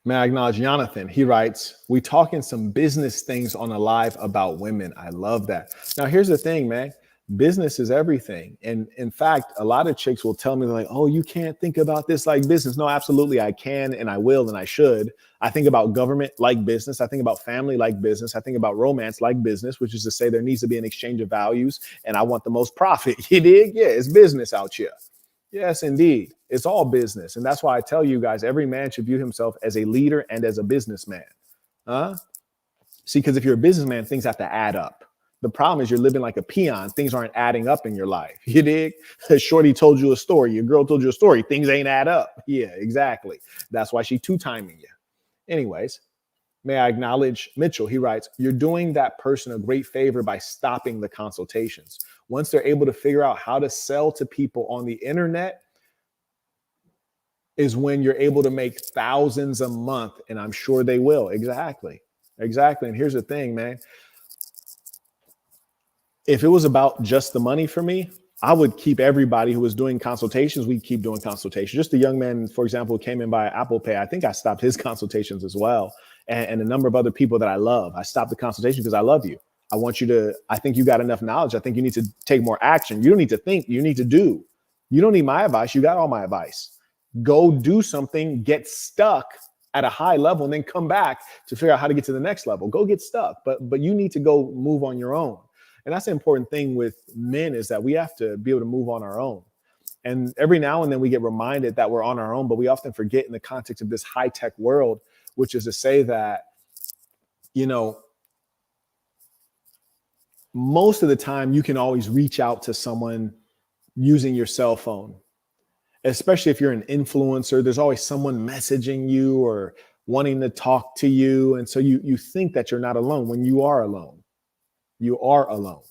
May I acknowledge Jonathan? He writes, we talking some business things on a live about women. I love that. Now, here's the thing, man. Business is everything. And in fact, a lot of chicks will tell me, like, oh, you can't think about this like business. No, absolutely. I can, and I will, and I should. I think about government like business. I think about family like business. I think about romance like business, which is to say there needs to be an exchange of values, and I want the most profit. You dig? Yeah, it's business out here. Yes, indeed. It's all business. And that's why I tell you guys, every man should view himself as a leader and as a businessman. See, because if you're a businessman, things have to add up. The problem is you're living like a peon. Things aren't adding up in your life. You dig? Shorty told you a story. Your girl told you a story. Things ain't add up. Yeah, exactly. That's why she two-timing you. Anyways, may I acknowledge Mitchell? He writes, you're doing that person a great favor by stopping the consultations. Once they're able to figure out how to sell to people on the internet is when you're able to make thousands a month, and I'm sure they will. Exactly. And here's the thing, man. If it was about just the money for me, I would keep everybody who was doing consultations. We'd keep doing consultations. Just a young man, for example, who came in by Apple Pay. I think I stopped his consultations as well. And a number of other people that I love. I stopped the consultation because I love you. I think you got enough knowledge. I think you need to take more action. You don't need to think, you need to do. You don't need my advice. You got all my advice. Go do something, get stuck at a high level, and then come back to figure out how to get to the next level. Go get stuck, but you need to go move on your own. And that's the important thing with men, is that we have to be able to move on our own. And every now and then we get reminded that we're on our own, but we often forget in the context of this high-tech world, which is to say that, you know, most of the time you can always reach out to someone using your cell phone, especially if you're an influencer. There's always someone messaging you or wanting to talk to you. And so you think that you're not alone when you are alone. You are alone.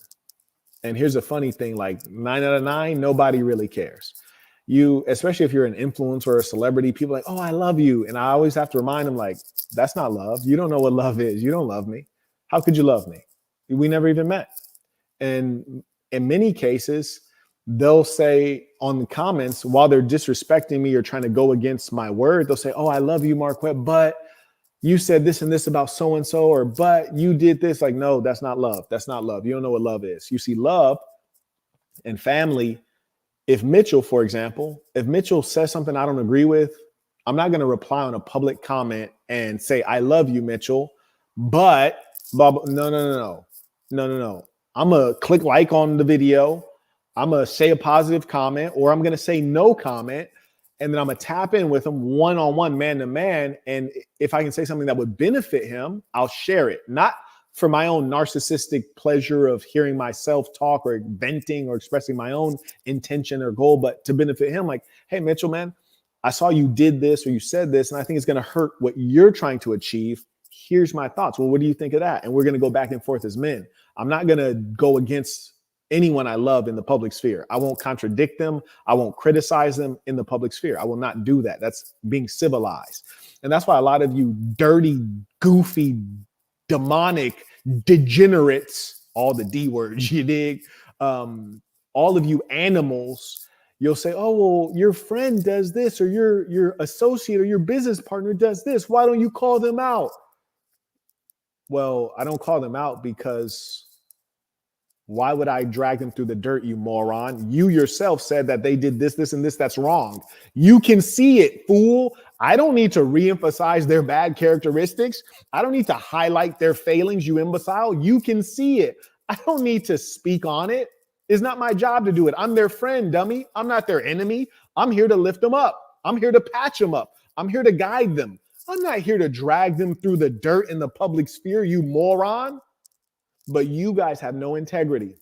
And here's a funny thing, like 9 out of 9, nobody really cares. You, especially if you're an influencer or a celebrity, people are like, oh, I love you. And I always have to remind them, like, that's not love. You don't know what love is. You don't love me. How could you love me? We never even met. And in many cases, they'll say on the comments, while they're disrespecting me or trying to go against my word, they'll say, oh, I love you, Marquett, but you said this and this about so-and-so, or but you did this. Like, no, that's not love. That's not love. You don't know what love is. You see, love and family. If Mitchell, for example, if Mitchell says something I don't agree with, I'm not going to reply on a public comment and say, I love you, Mitchell, but no. I'm going to click like on the video. I'm going to say a positive comment, or I'm going to say no comment. And then I'm going to tap in with him one-on-one, man-to-man. And if I can say something that would benefit him, I'll share it. Not for my own narcissistic pleasure of hearing myself talk or venting or expressing my own intention or goal, but to benefit him. Like, hey, Mitchell, man, I saw you did this or you said this, and I think it's going to hurt what you're trying to achieve. Here's my thoughts. Well, what do you think of that? And we're going to go back and forth as men. I'm not going to go against anyone I love in the public sphere. I won't contradict them. I won't criticize them in the public sphere. I will not do that. That's being civilized. And that's why a lot of you dirty, goofy, demonic degenerates, all the D words, you dig? All of you animals, you'll say, oh, well, your friend does this, or your associate or your business partner does this. Why don't you call them out? Well, I don't call them out because why would I drag them through the dirt, you moron? You yourself said that they did this, this, and this. That's wrong. You can see it, fool. I don't need to reemphasize their bad characteristics. I don't need to highlight their failings, you imbecile. You can see it. I don't need to speak on it. It's not my job to do it. I'm their friend, dummy. I'm not their enemy. I'm here to lift them up. I'm here to patch them up. I'm here to guide them. I'm not here to drag them through the dirt in the public sphere, you moron. But you guys have no integrity.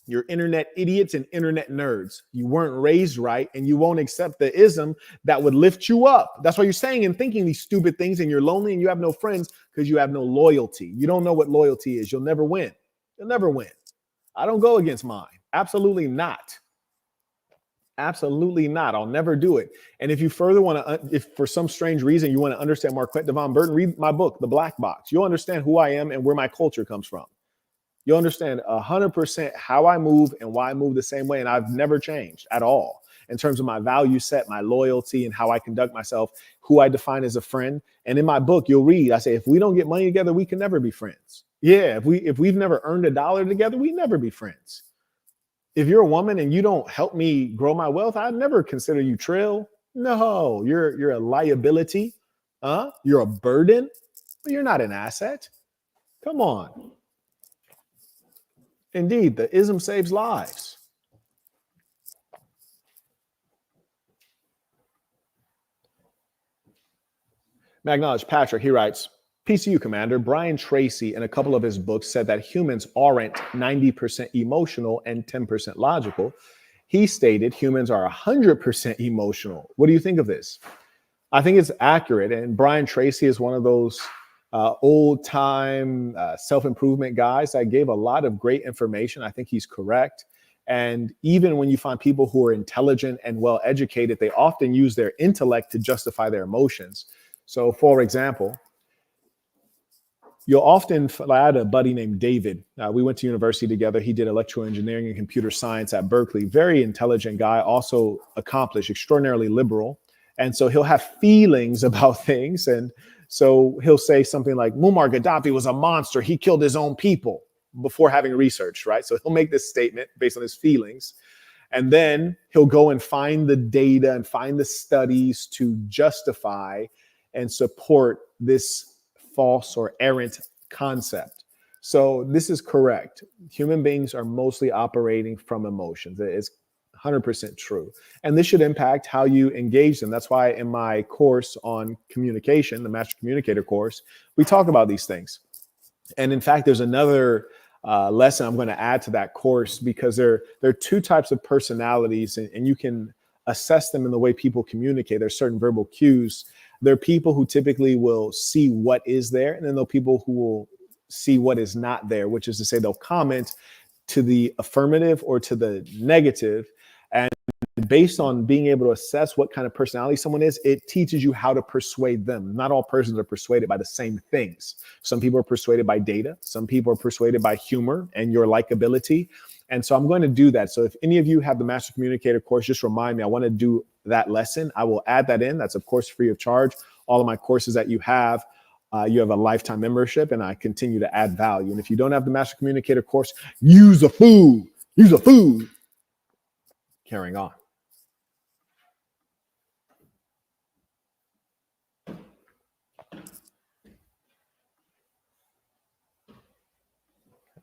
You're internet idiots and internet nerds. You weren't raised right, and you won't accept the ism that would lift you up. That's why you're saying and thinking these stupid things, and you're lonely and you have no friends because you have no loyalty. You don't know what loyalty is. You'll never win. You'll never win. I don't go against mine. Absolutely not. Absolutely not. I'll never do it. And if you further want to, if for some strange reason you want to understand Marquett Devon Burton, read my book, The Black Box. You'll understand who I am and where my culture comes from. You'll understand 100% how I move and why I move the same way. And I've never changed at all in terms of my value set, my loyalty, and how I conduct myself, who I define as a friend. And in my book, you'll read, I say, if we don't get money together, we can never be friends. Yeah, if we've never earned $1 together, we never be friends. If you're a woman and you don't help me grow my wealth, I'd never consider you trill. No, you're a liability. You're a burden, but you're not an asset. Come on. Indeed, the ism saves lives. Acknowledge Patrick, he writes, PCU Commander Brian Tracy in a couple of his books said that humans aren't 90% emotional and 10% logical. He stated humans are 100% emotional. What do you think of this? I think it's accurate. And Brian Tracy is one of those old-time self-improvement guys that gave a lot of great information. I think he's correct. And even when you find people who are intelligent and well-educated, they often use their intellect to justify their emotions. So, for example, you'll often, I had a buddy named David. We went to university together. He did electrical engineering and computer science at Berkeley. Very intelligent guy, also accomplished, extraordinarily liberal. And so he'll have feelings about things. And so he'll say something like, Muammar Gaddafi was a monster. He killed his own people before having research, right? So he'll make this statement based on his feelings. And then he'll go and find the data and find the studies to justify and support this false or errant concept. So this is correct. Human beings are mostly operating from emotions. It's 100% true. And this should impact how you engage them. That's why in my course on communication, the Master Communicator course, we talk about these things. And in fact, there's another lesson I'm going to add to that course, because there are two types of personalities, and you can assess them in the way people communicate. There's certain verbal cues. There are people who typically will see what is there, and then there are people who will see what is not there, which is to say they'll comment to the affirmative or to the negative. And based on being able to assess what kind of personality someone is, it teaches you how to persuade them. Not all persons are persuaded by the same things. Some people are persuaded by data. Some people are persuaded by humor and your likability. And so I'm going to do that. So if any of you have the Master Communicator course, just remind me, I want to do that lesson. I will add that in. That's, of course, free of charge. All of my courses that you have a lifetime membership, and I continue to add value. And if you don't have the Master Communicator course, use a food. Use a food. Carrying on.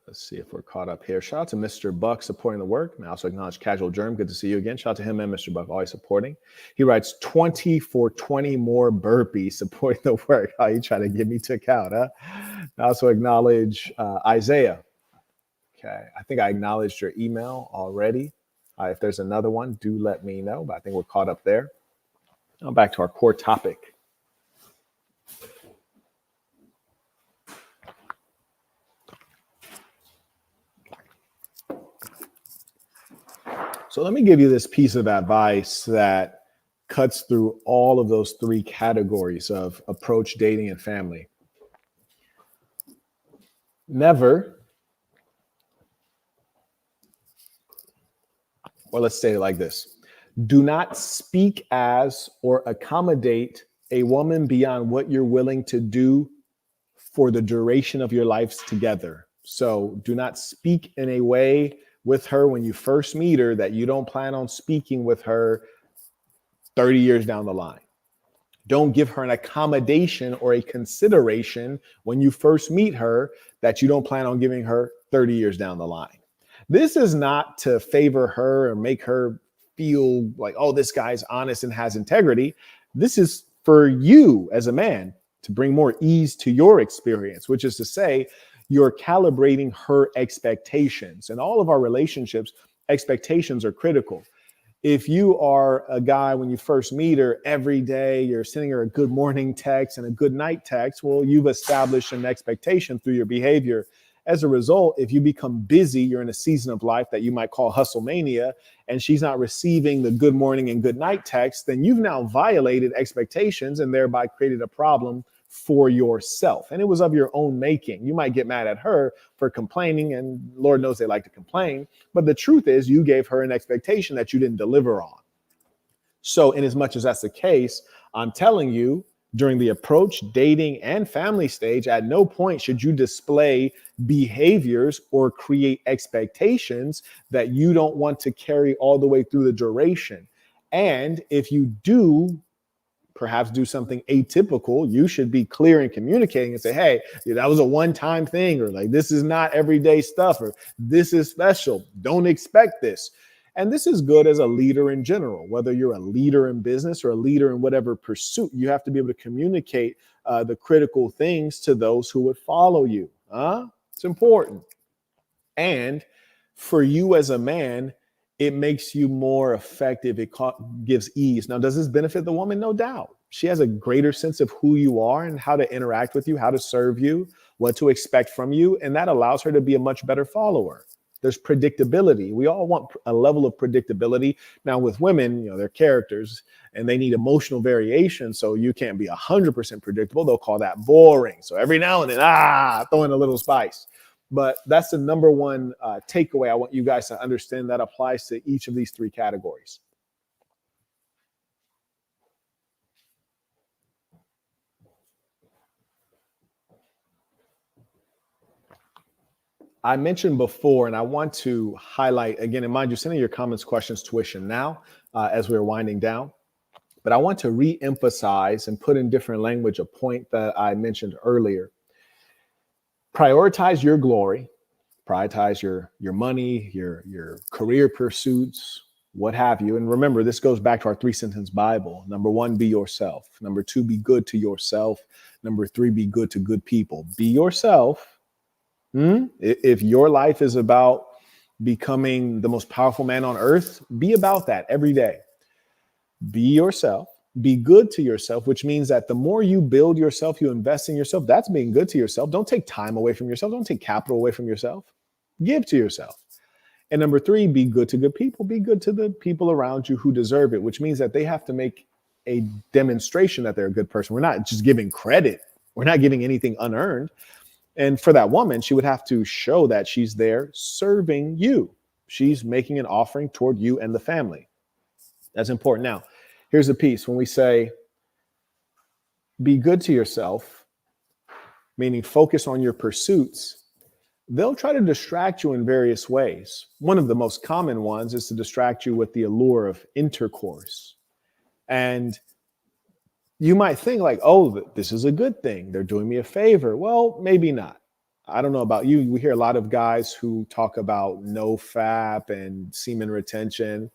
Let's see if we're caught up here. Shout out to Mr. Buck supporting the work. And I also acknowledge Casual Germ. Good to see you again. Shout out to him and Mr. Buck, always supporting. He writes 20 for 20 more burpees supporting the work. Oh, you trying to get me took out, huh? I also acknowledge Isaiah. Okay, I think I acknowledged your email already. If there's another one, do let me know. But I think we're caught up there. Now back to our core topic. So let me give you this piece of advice that cuts through all of those three categories of approach, dating, and family. Never, or let's say it like this, do not speak as or accommodate a woman beyond what you're willing to do for the duration of your lives together. So do not speak in a way with her when you first meet her that you don't plan on speaking with her 30 years down the line. Don't give her an accommodation or a consideration when you first meet her that you don't plan on giving her 30 years down the line. This is not to favor her or make her feel like, oh, this guy's honest and has integrity. This is for you as a man to bring more ease to your experience, which is to say, you're calibrating her expectations. In all of our relationships, expectations are critical. If you are a guy, when you first meet her, every day you're sending her a good morning text and a good night text, well, you've established an expectation through your behavior. As a result, if you become busy, you're in a season of life that you might call hustle mania, and she's not receiving the good morning and good night text, then you've now violated expectations and thereby created a problem for yourself. And it was of your own making. You might get mad at her for complaining, and Lord knows they like to complain. But the truth is you gave her an expectation that you didn't deliver on. So in as much as that's the case, I'm telling you, during the approach, dating, and family stage, at no point should you display behaviors or create expectations that you don't want to carry all the way through the duration. And if you do perhaps do something atypical, you should be clear in communicating and say, hey, that was a one-time thing, or like, this is not everyday stuff, or this is special. Don't expect this. And this is good as a leader in general, whether you're a leader in business or a leader in whatever pursuit, you have to be able to communicate the critical things to those who would follow you. It's important. And for you as a man, it makes you more effective. It gives ease. Now, does this benefit the woman? No doubt. She has a greater sense of who you are and how to interact with you, how to serve you, what to expect from you. And that allows her to be a much better follower. There's predictability. We all want a level of predictability. Now, with women, they're characters and they need emotional variation. So you can't be 100% predictable. They'll call that boring. So every now and then, throw in a little spice. But that's the number one takeaway I want you guys to understand that applies to each of these three categories. I mentioned before, and I want to highlight again, and mind you, sending your comments, questions, tuition now as we're winding down. But I want to re-emphasize and put in different language a point that I mentioned earlier. Prioritize your glory, prioritize your money, your career pursuits, what have you. And remember, this goes back to our 3-sentence Bible. Number 1, be yourself. Number 2, be good to yourself. Number 3, be good to good people. Be yourself. If your life is about becoming the most powerful man on earth, be about that every day. Be yourself. Be good to yourself, which means that the more you build yourself, you invest in yourself, that's being good to yourself. Don't take time away from yourself. Don't take capital away from yourself. Give to yourself. And number three, be good to good people. Be good to the people around you who deserve it, which means that they have to make a demonstration that they're a good person. We're not just giving credit. We're not giving anything unearned. And for that woman, she would have to show that she's there serving you. She's making an offering toward you and the family. That's important. Now, here's the piece. When we say be good to yourself, meaning focus on your pursuits, they'll try to distract you in various ways. One of the most common ones is to distract you with the allure of intercourse. And you might think like, oh, this is a good thing. They're doing me a favor. Well, maybe not. I don't know about you. We hear a lot of guys who talk about no FAP and semen retention.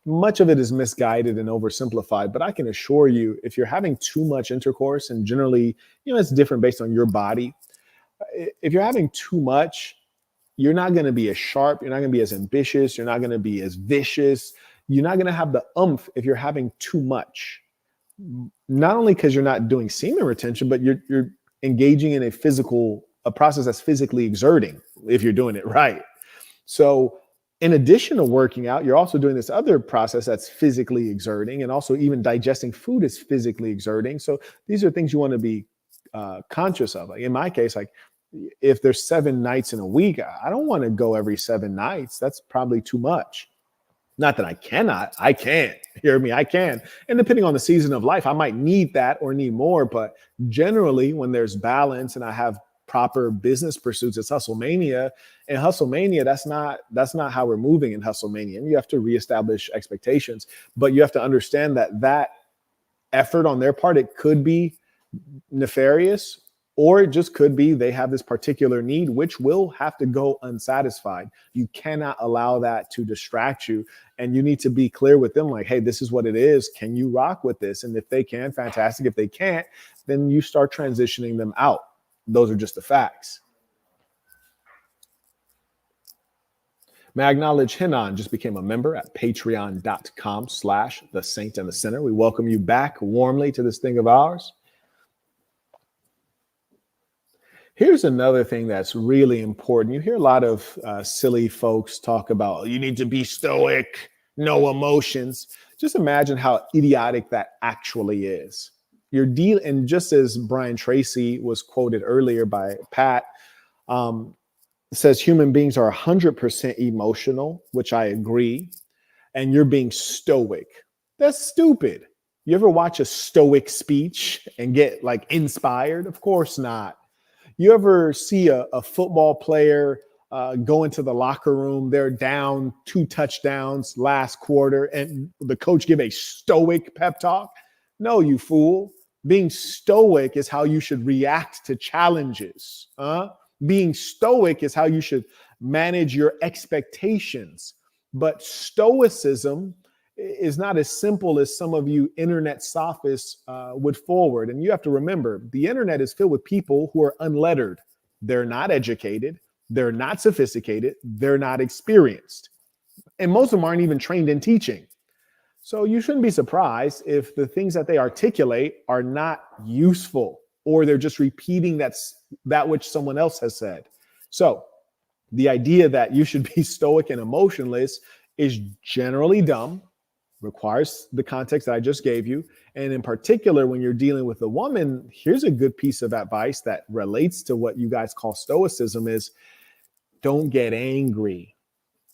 Much of it is misguided and oversimplified, but I can assure you, if you're having too much intercourse, and generally, it's different based on your body. If you're having too much, you're not going to be as sharp. You're not going to be as ambitious. You're not going to be as vicious. You're not going to have the oomph if you're having too much. Not only because you're not doing semen retention, but you're engaging in a process that's physically exerting if you're doing it right. So in addition to working out, you're also doing this other process that's physically exerting, and also even digesting food is physically exerting. So these are things you want to be conscious of. Like in my case, like if there's 7 nights in a week, I don't want to go every 7 nights. That's probably too much. Not that I cannot, I can. Hear me? I can. And depending on the season of life, I might need that or need more. But generally, when there's balance and I have proper business pursuits, it's hustlemania. And hustlemania, that's not how we're moving in hustlemania. And you have to reestablish expectations. But you have to understand that effort on their part, it could be nefarious, or it just could be they have this particular need, which will have to go unsatisfied. You cannot allow that to distract you. And you need to be clear with them like, hey, this is what it is. Can you rock with this? And if they can, fantastic. If they can't, then you start transitioning them out. Those are just the facts. May I acknowledge Hinan just became a member at patreon.com/The Saint and the Sinner. We welcome you back warmly to this thing of ours. Here's another thing that's really important. You hear a lot of silly folks talk about, you need to be stoic, no emotions. Just imagine how idiotic that actually is. And just as Brian Tracy was quoted earlier by Pat, says human beings are 100% emotional, which I agree, and you're being stoic. That's stupid. You ever watch a stoic speech and get like inspired? Of course not. You ever see a football player go into the locker room, they're down 2 touchdowns last quarter, and the coach give a stoic pep talk? No, you fool. Being stoic is how you should react to challenges. Being stoic is how you should manage your expectations. But stoicism is not as simple as some of you internet sophists would forward. And you have to remember, the internet is filled with people who are unlettered. They're not educated. They're not sophisticated. They're not experienced. And most of them aren't even trained in teaching. So you shouldn't be surprised if the things that they articulate are not useful, or they're just repeating that which someone else has said. So the idea that you should be stoic and emotionless is generally dumb, requires the context that I just gave you. And in particular, when you're dealing with a woman, here's a good piece of advice that relates to what you guys call stoicism is don't get angry.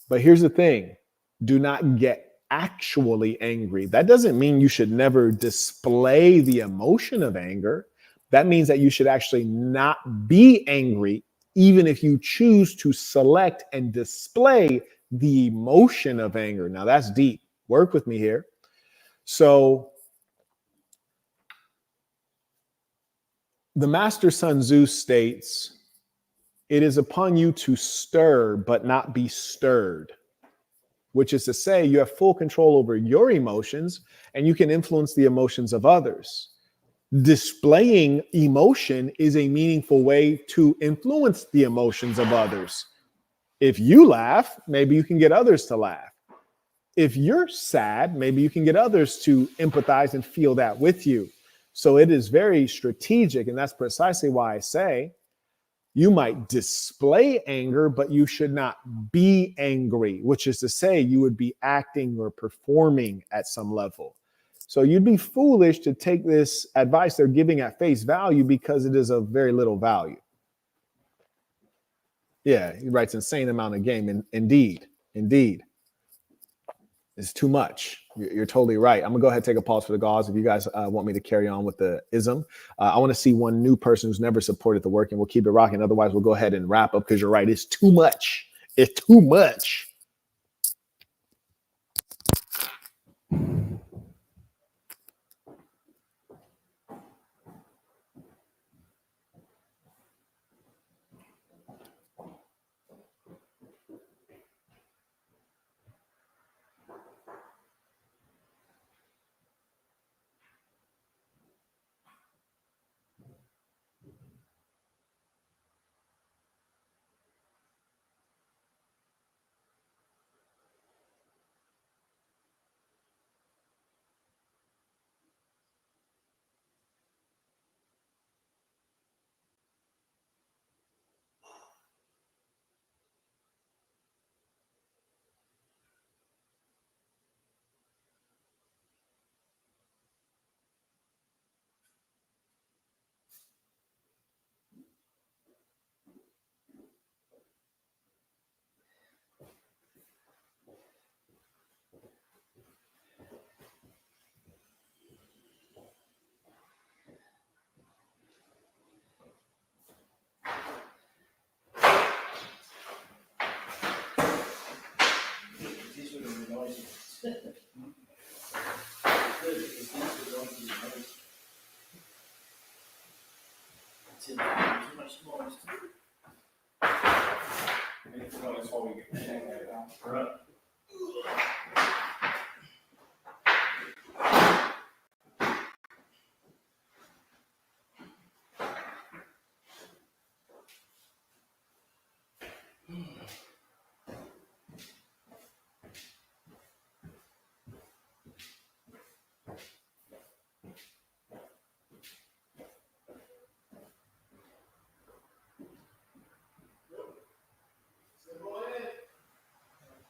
But here's the thing, do not get actually angry. That doesn't mean you should never display the emotion of anger. That means that you should actually not be angry, even if you choose to select and display the emotion of anger. Now that's deep. Work with me here. So the master Sun Tzu states, it is upon you to stir, but not be stirred, which is to say you have full control over your emotions and you can influence the emotions of others. Displaying emotion is a meaningful way to influence the emotions of others. If you laugh, maybe you can get others to laugh. If you're sad, maybe you can get others to empathize and feel that with you. So it is very strategic. And that's precisely why I say You might display anger, but you should not be angry, which is to say you would be acting or performing at some level. So you'd be foolish to take this advice they're giving at face value because it is of very little value. Yeah, he writes insane amount of game. Indeed. It's too much. You're totally right. I'm gonna go ahead and take a pause for the gauze. If you guys want me to carry on with the ism, I want to see one new person who's never supported the work, and we'll keep it rocking. Otherwise, we'll go ahead and wrap up because you're right. It's too much. It's too much.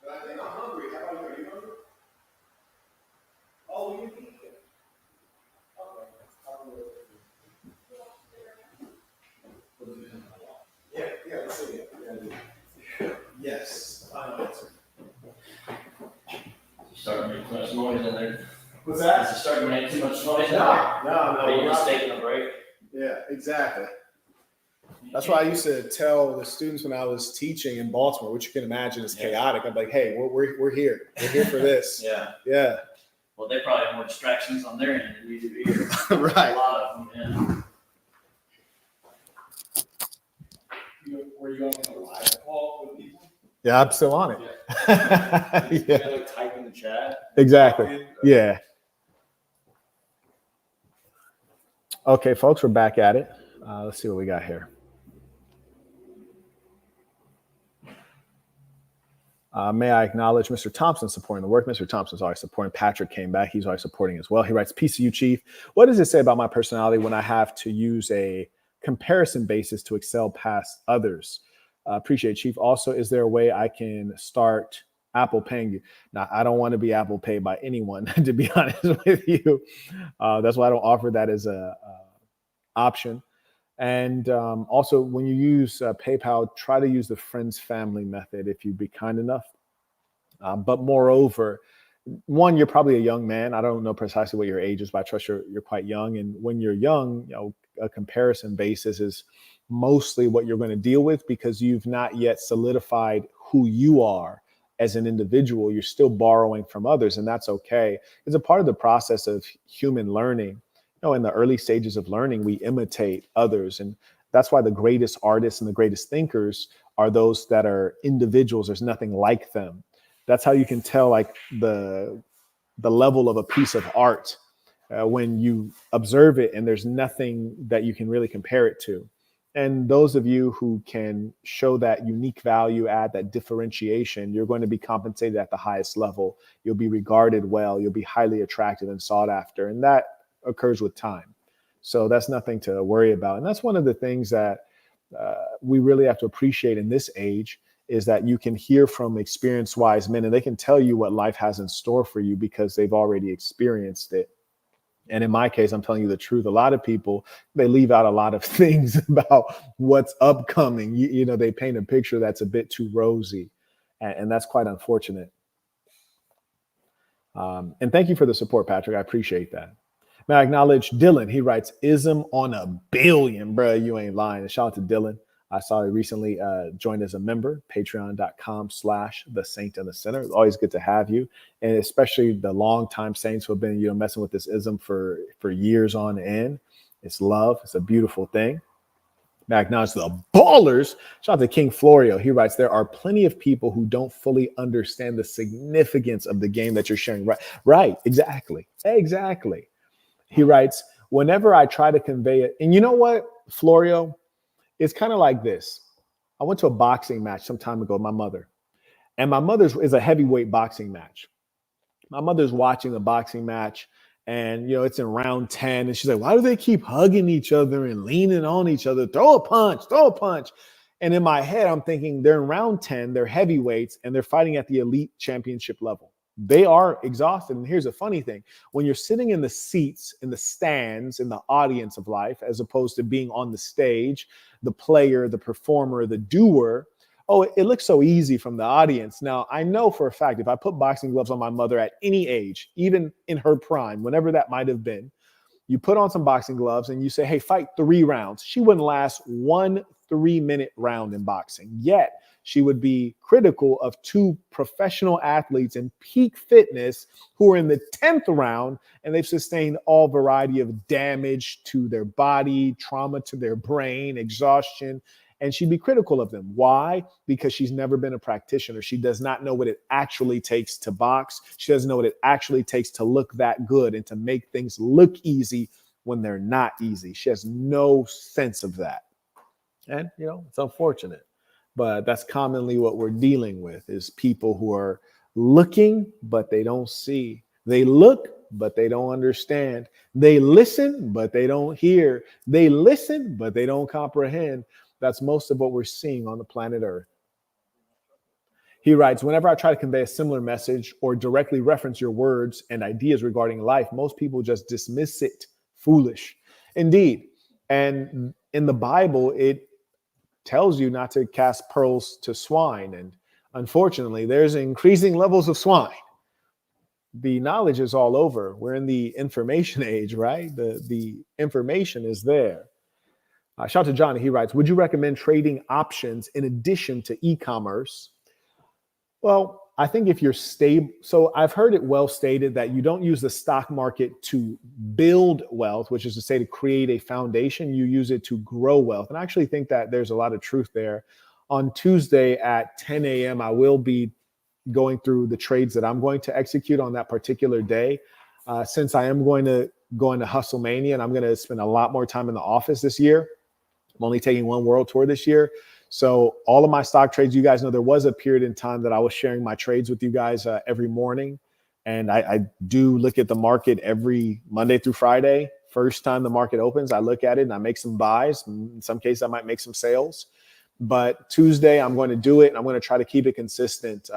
I think I'm hungry. How about you? Are you hungry? Oh, you eat it. Okay. Yeah, let's see it. Yeah, yes, final answer. Starting to make too much noise in there. What's Is that? it starting to make too much noise in there? No. Are you we're just not- taking a break? Yeah, exactly. That's why I used to tell the students when I was teaching in Baltimore, which you can imagine is chaotic. I'm like, hey, we're here. We're here for this. Yeah. Yeah. Well, they probably have more distractions on their end than we do here. A Right. lot of them, Were you on a live call with people? Yeah, I'm still on it. You Yeah. had, like, type in the chat. Exactly. Yeah. Okay, folks, we're back at it. Let's see what we got here. May I acknowledge Mr. Thompson supporting the work. Mr. Thompson's always supporting. Patrick came back. He's always supporting as well. He writes, peace to you, Chief. What does it say about my personality when I have to use a comparison basis to excel past others? Appreciate it, Chief. Also, is there a way I can start Apple paying you? Now, I don't want to be Apple paid by anyone, to be honest with you. That's why I don't offer that as a option. And also, when you use PayPal, try to use the friends family method if you'd be kind enough. But moreover, one, you're probably a young man. I don't know precisely what your age is, but I trust you're quite young. And when you're young, a comparison basis is mostly what you're going to deal with because you've not yet solidified who you are as an individual. You're still borrowing from others, and that's okay. It's a part of the process of human learning. In the early stages of learning, we imitate others. And that's why the greatest artists and the greatest thinkers are those that are individuals. There's nothing like them. That's how you can tell like the level of a piece of art when you observe it and there's nothing that you can really compare it to. And those of you who can show that unique value add, that differentiation, you're going to be compensated at the highest level. You'll be regarded well. You'll be highly attractive and sought after. And that occurs with time. So that's nothing to worry about. And that's one of the things that we really have to appreciate in this age is that you can hear from experienced wise men and they can tell you what life has in store for you because they've already experienced it. And in my case, I'm telling you the truth. A lot of people, they leave out a lot of things about what's upcoming. They paint a picture that's a bit too rosy, and that's quite unfortunate. And thank you for the support, Patrick. I appreciate that. May I acknowledge Dylan? He writes, "Ism on a billion, bro. You ain't lying." And shout out to Dylan. I saw he recently joined as a member, patreon.com/the Saint and the Sinner. It's always good to have you. And especially the longtime saints who have been, messing with this ism for years on end. It's love. It's a beautiful thing. May I acknowledge the ballers. Shout out to King Florio. He writes, "There are plenty of people who don't fully understand the significance of the game that you're sharing." Right. Exactly. He writes, "Whenever I try to convey it," and you know what, Florio? It's kind of like this. I went to a boxing match some time ago with my mother. And my mother's is a heavyweight boxing match. My mother's watching the boxing match and, it's in round 10. And she's like, "Why do they keep hugging each other and leaning on each other? Throw a punch. And in my head, I'm thinking they're in round 10, they're heavyweights, and they're fighting at the elite championship level. They are exhausted. And here's a funny thing. When you're sitting in the seats, in the stands, in the audience of life, as opposed to being on the stage, the player, the performer, the doer, it looks so easy from the audience. Now, I know for a fact, if I put boxing gloves on my mother at any age, even in her prime, whenever that might have been, you put on some boxing gloves and you say, "Hey, fight 3 rounds." She wouldn't last 1 3-minute round in boxing. Yet she would be critical of 2 professional athletes in peak fitness who are in the 10th round, and they've sustained all variety of damage to their body, trauma to their brain, exhaustion. And she'd be critical of them. Why? Because she's never been a practitioner. She does not know what it actually takes to box. She doesn't know what it actually takes to look that good and to make things look easy when they're not easy. She has no sense of that. And, it's unfortunate. But that's commonly what we're dealing with is people who are looking, but they don't see. They look, but they don't understand. They listen, but they don't hear. They listen, but they don't comprehend. That's most of what we're seeing on the planet Earth. He writes, "Whenever I try to convey a similar message or directly reference your words and ideas regarding life, most people just dismiss it. Foolish." Indeed. And in the Bible, it tells you not to cast pearls to swine. And unfortunately, there's increasing levels of swine. The knowledge is all over. We're in the information age, right? The information is there. Shout out to Johnny. He writes, "Would you recommend trading options in addition to e-commerce?" Well, I think if you're stable, so I've heard it well stated that you don't use the stock market to build wealth, which is to say to create a foundation. You use it to grow wealth. And I actually think that there's a lot of truth there. On Tuesday at 10 a.m., I will be going through the trades that I'm going to execute on that particular day. Since I am going to go into Hustlemania and I'm going to spend a lot more time in the office this year, I'm only taking one world tour this year. So all of my stock trades, you guys know there was a period in time that I was sharing my trades with you guys every morning. And I do look at the market every Monday through Friday. First time the market opens, I look at it and I make some buys. In some cases, I might make some sales. But Tuesday, I'm going to do it. And I'm going to try to keep it consistent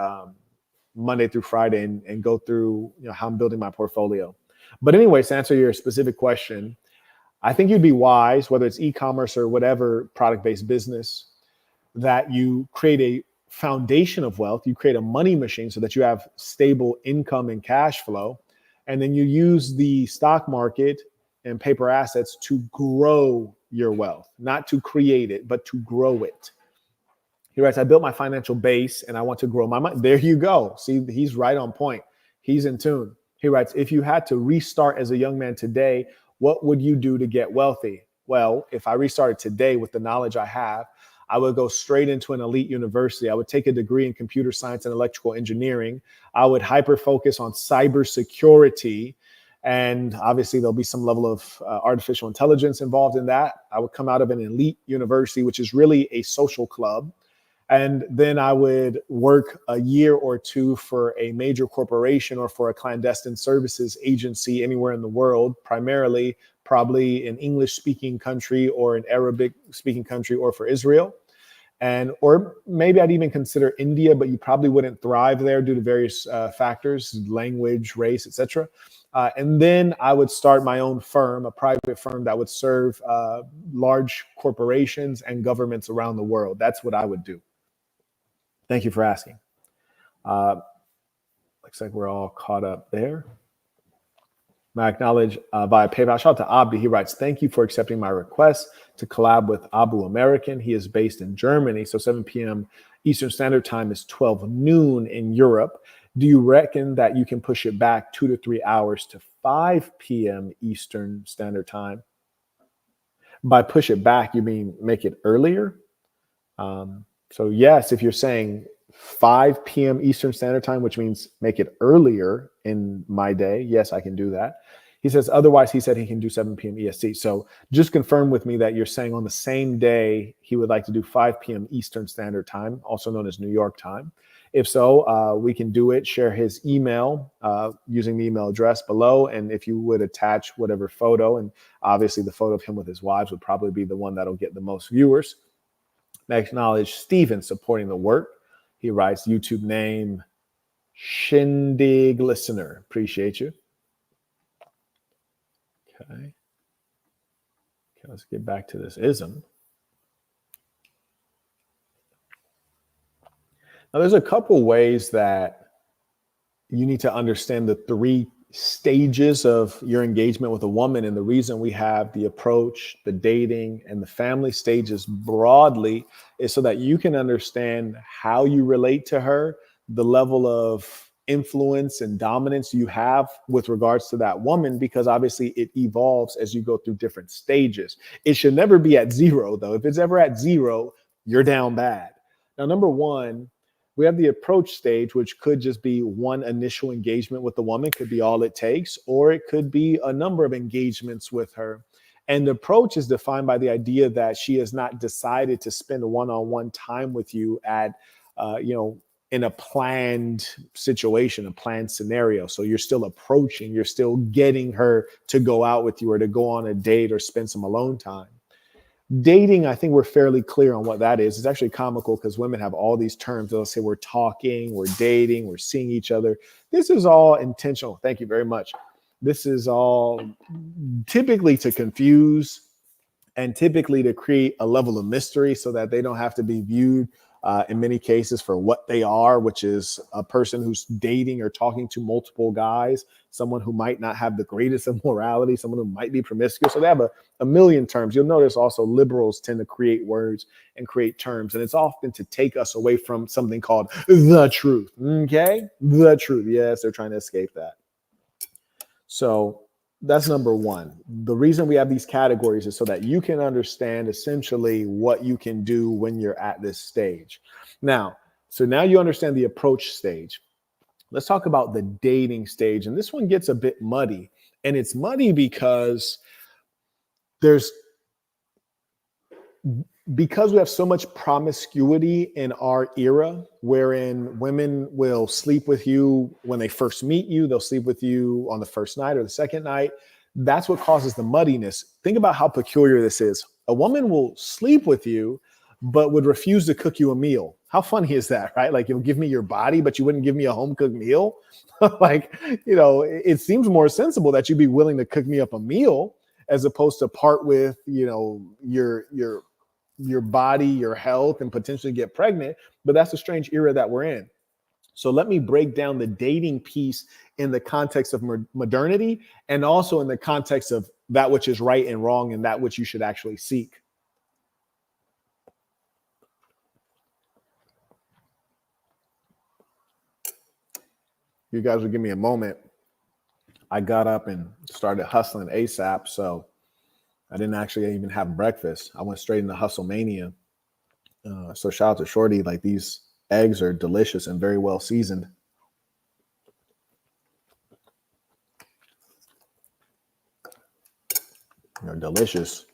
Monday through Friday and go through how I'm building my portfolio. But anyways, to answer your specific question, I think you'd be wise, whether it's e-commerce or whatever product-based business, that you create a foundation of wealth. You create a money machine so that you have stable income and cash flow. And then you use the stock market and paper assets to grow your wealth, not to create it, but to grow it. He writes, "I built my financial base and I want to grow my money." There you go. See, he's right on point. He's in tune. He writes, "If you had to restart as a young man today, what would you do to get wealthy?" Well, if I restarted today with the knowledge I have, I would go straight into an elite university. I would take a degree in computer science and electrical engineering. I would hyper focus on cybersecurity. And obviously there'll be some level of artificial intelligence involved in that. I would come out of an elite university, which is really a social club. And then I would work a year or two for a major corporation or for a clandestine services agency anywhere in the world, primarily probably an English-speaking country or an Arabic-speaking country, or for Israel. Or maybe I'd even consider India, but you probably wouldn't thrive there due to various factors, language, race, etc. And then I would start my own firm, a private firm that would serve large corporations and governments around the world. That's what I would do. Thank you for asking. Looks like we're all caught up there. I acknowledge via PayPal. Shout out to Abdi. He writes, thank you for accepting my request to collab with Abu American. He is based in Germany, so 7 p.m. Eastern Standard Time is 12 noon in Europe. Do you reckon that you can push it back 2 to 3 hours to 5 p.m. Eastern Standard Time? By push it back, you mean make it earlier? So yes, if you're saying 5 p.m. Eastern Standard Time, which means make it earlier in my day, yes, I can do that. He says, otherwise, he said he can do 7 p.m. EST. So just confirm with me that you're saying on the same day, he would like to do 5 p.m. Eastern Standard Time, also known as New York time. If so, we can do it. Share his email using the email address below. And if you would attach whatever photo, and obviously the photo of him with his wives would probably be the one that'll get the most viewers. Acknowledge Steven supporting the work. He writes, YouTube name, Shindig Listener. Appreciate you. Okay, let's get back to this ism. Now, there's a couple ways that you need to understand the 3 stages of your engagement with a woman. And the reason we have the approach, the dating, and the family stages broadly is so that you can understand how you relate to her, the level of influence and dominance you have with regards to that woman, because obviously it evolves as you go through different stages. It should never be at 0, though. If it's ever at 0, you're down bad. Now, number 1, we have the approach stage, which could just be one initial engagement with the woman, could be all it takes, or it could be a number of engagements with her. And the approach is defined by the idea that she has not decided to spend one-on-one time with you at, in a planned situation, a planned scenario. So you're still approaching, you're still getting her to go out with you or to go on a date or spend some alone time. Dating, I think we're fairly clear on what that is. It's actually comical because women have all these terms. They'll say we're talking, we're dating, we're seeing each other. This is all intentional. Thank you very much. This is all typically to confuse and typically to create a level of mystery so that they don't have to be viewed in many cases for what they are, which is a person who's dating or talking to multiple guys, someone who might not have the greatest of morality, someone who might be promiscuous. So they have a million terms. You'll notice also liberals tend to create words and create terms, and it's often to take us away from something called the truth. Okay? The truth. Yes, they're trying to escape that. So that's number 1. The reason we have these categories is so that you can understand essentially what you can do when you're at this stage. Now you understand the approach stage. Let's talk about the dating stage. And this one gets a bit muddy. And it's muddy because we have so much promiscuity in our era, wherein women will sleep with you when they first meet you, they'll sleep with you on the first night or the second night. That's what causes the muddiness. Think about how peculiar this is. A woman will sleep with you, but would refuse to cook you a meal. How funny is that, right? Like, you'll give me your body, but you wouldn't give me a home cooked meal. It seems more sensible that you'd be willing to cook me up a meal as opposed to part with, your body, your health, and potentially get pregnant. But that's a strange era that we're in. So let me break down the dating piece in the context of modernity and also in the context of that which is right and wrong and that which you should actually seek. You guys will give me a moment. I got up and started hustling ASAP, so I didn't actually even have breakfast. I went straight into hustle mania. So shout out to Shorty. Like, these eggs are delicious and very well seasoned. They're delicious.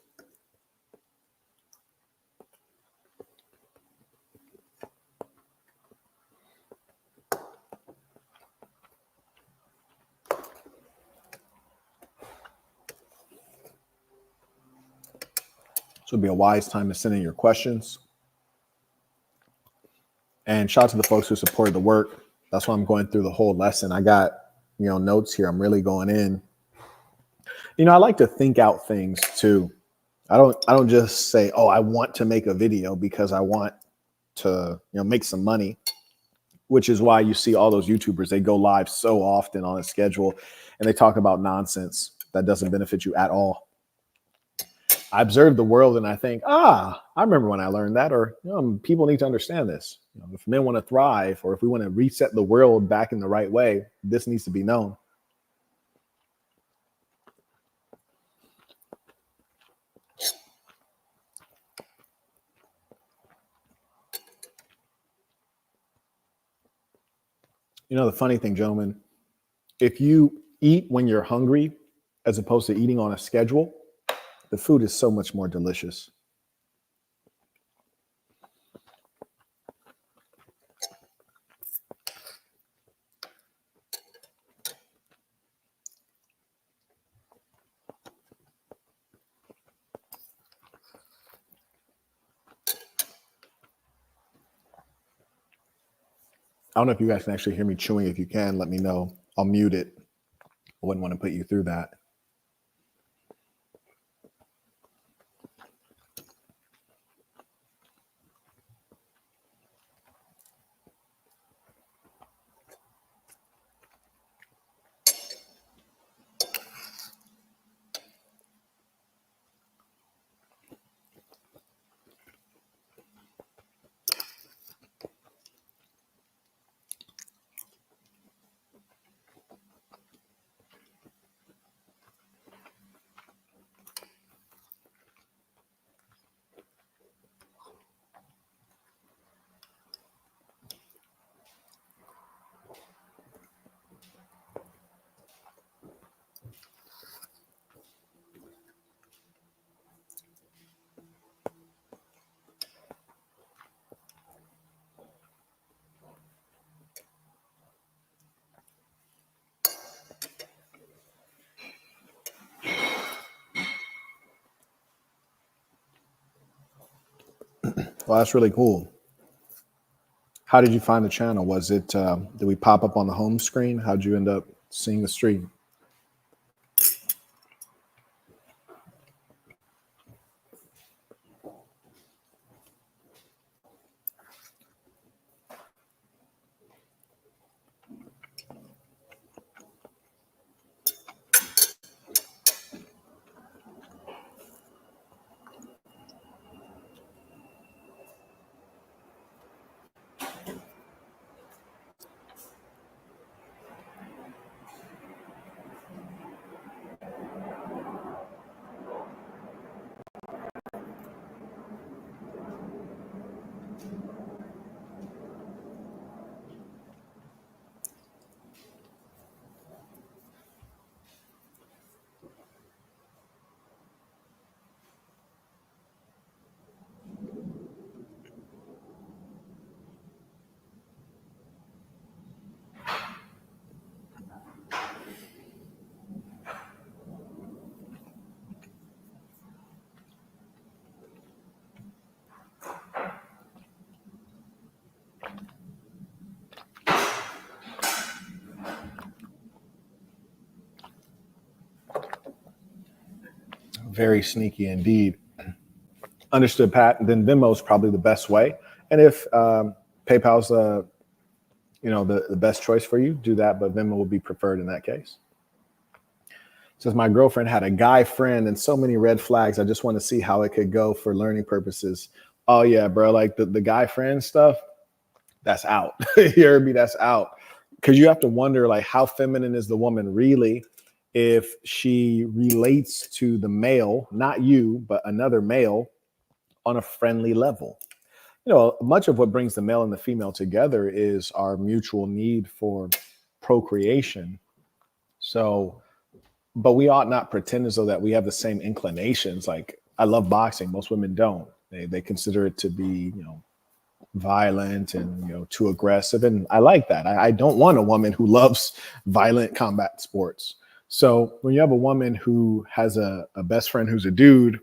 would be a wise time to send in your questions. And shout out to the folks who supported the work. That's why I'm going through the whole lesson. I got, notes here. I'm really going in. I like to think out things too. I don't just say, oh, I want to make a video because I want to, make some money, which is why you see all those YouTubers, they go live so often on a schedule and they talk about nonsense that doesn't benefit you at all. I observe the world and I think, I remember when I learned that, or people need to understand this. If men want to thrive, or if we want to reset the world back in the right way, this needs to be known. The funny thing, gentlemen, if you eat when you're hungry, as opposed to eating on a schedule, the food is so much more delicious. I don't know if you guys can actually hear me chewing. If you can, let me know. I'll mute it. I wouldn't want to put you through that. Well, that's really cool. How did you find the channel? Was it, did we pop up on the home screen? How'd you end up seeing the stream? Very sneaky indeed. Understood, Pat. And then Venmo is probably the best way. And if PayPal's the best choice for you, do that. But Venmo will be preferred in that case. Says my girlfriend had a guy friend and so many red flags. I just want to see how it could go for learning purposes. Oh yeah, bro. Like the guy friend stuff, that's out. You heard me? That's out. Because you have to wonder, like, how feminine is the woman really if she relates to the male, not you, but another male, on a friendly level. Much of what brings the male and the female together is our mutual need for procreation. So, but we ought not pretend as though that we have the same inclinations. Like, I love boxing. Most women don't. They consider it to be, violent and, too aggressive. And I like that. I don't want a woman who loves violent combat sports. So when you have a woman who has a best friend who's a dude,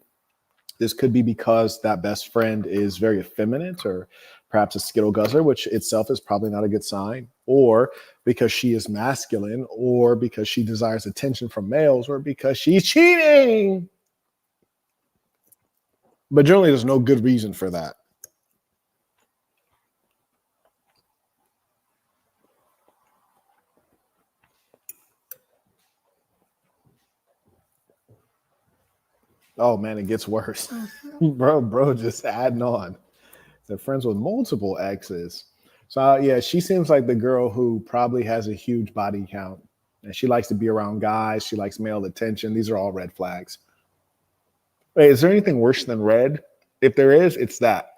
This could be because that best friend is very effeminate or perhaps a skittle guzzler, which itself is probably not a good sign, or because she is masculine, or because she desires attention from males, or because she's cheating. But generally, there's no good reason for that. Oh man, it gets worse. bro, just adding on. They're friends with multiple exes. So yeah, she seems like the girl who probably has a huge body count. And she likes to be around guys. She likes male attention. These are all red flags. Wait, is there anything worse than red? If there is, it's that.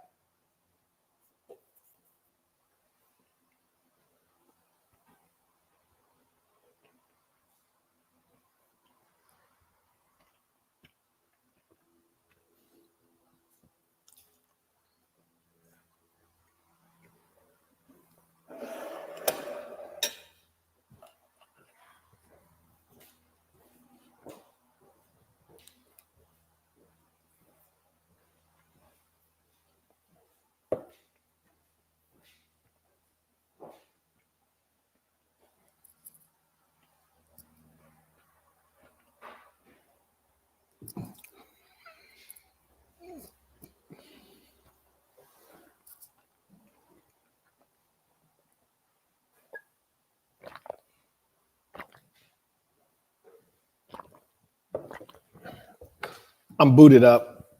I'm booted up.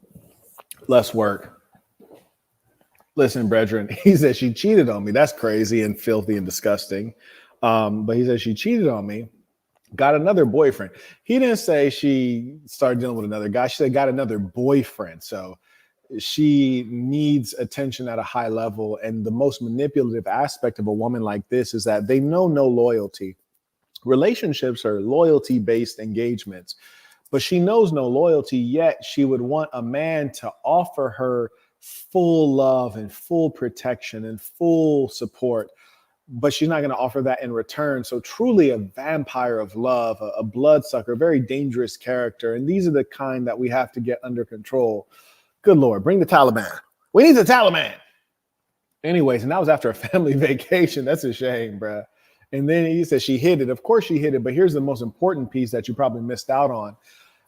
Less work. Listen, brethren, he said she cheated on me. That's crazy and filthy and disgusting. But he said she cheated on me, got another boyfriend. He didn't say she started dealing with another guy. She said got another boyfriend. So she needs attention at a high level. And the most manipulative aspect of a woman like this is that they know no loyalty. Relationships are loyalty-based engagements, but she knows no loyalty, yet she would want a man to offer her full love and full protection and full support, but she's not going to offer that in return. So truly a vampire of love, a bloodsucker, a very dangerous character. And these are the kind that we have to get under control. Good Lord, bring the Taliban. We need the Taliban. Anyways, and that was after a family vacation. That's a shame, bruh. And then he said she hid it. Of course she hid it, but here's the most important piece that you probably missed out on.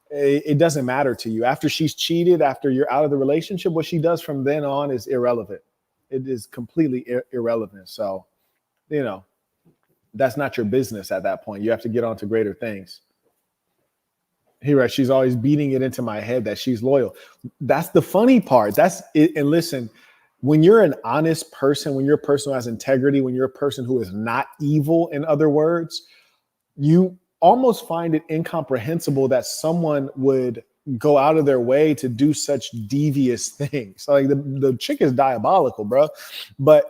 It doesn't matter to you. After she's cheated, after you're out of the relationship, what she does from then on is irrelevant. It is completely irrelevant. So, you know, that's not your business at that point. You have to get on to greater things. Here, she's always beating it into my head that she's loyal. That's the funny part. That's it. And listen, when you're an honest person, when you're a person who has integrity, when you're a person who is not evil, in other words, you almost find it incomprehensible that someone would go out of their way to do such devious things. So like the chick is diabolical, bro. But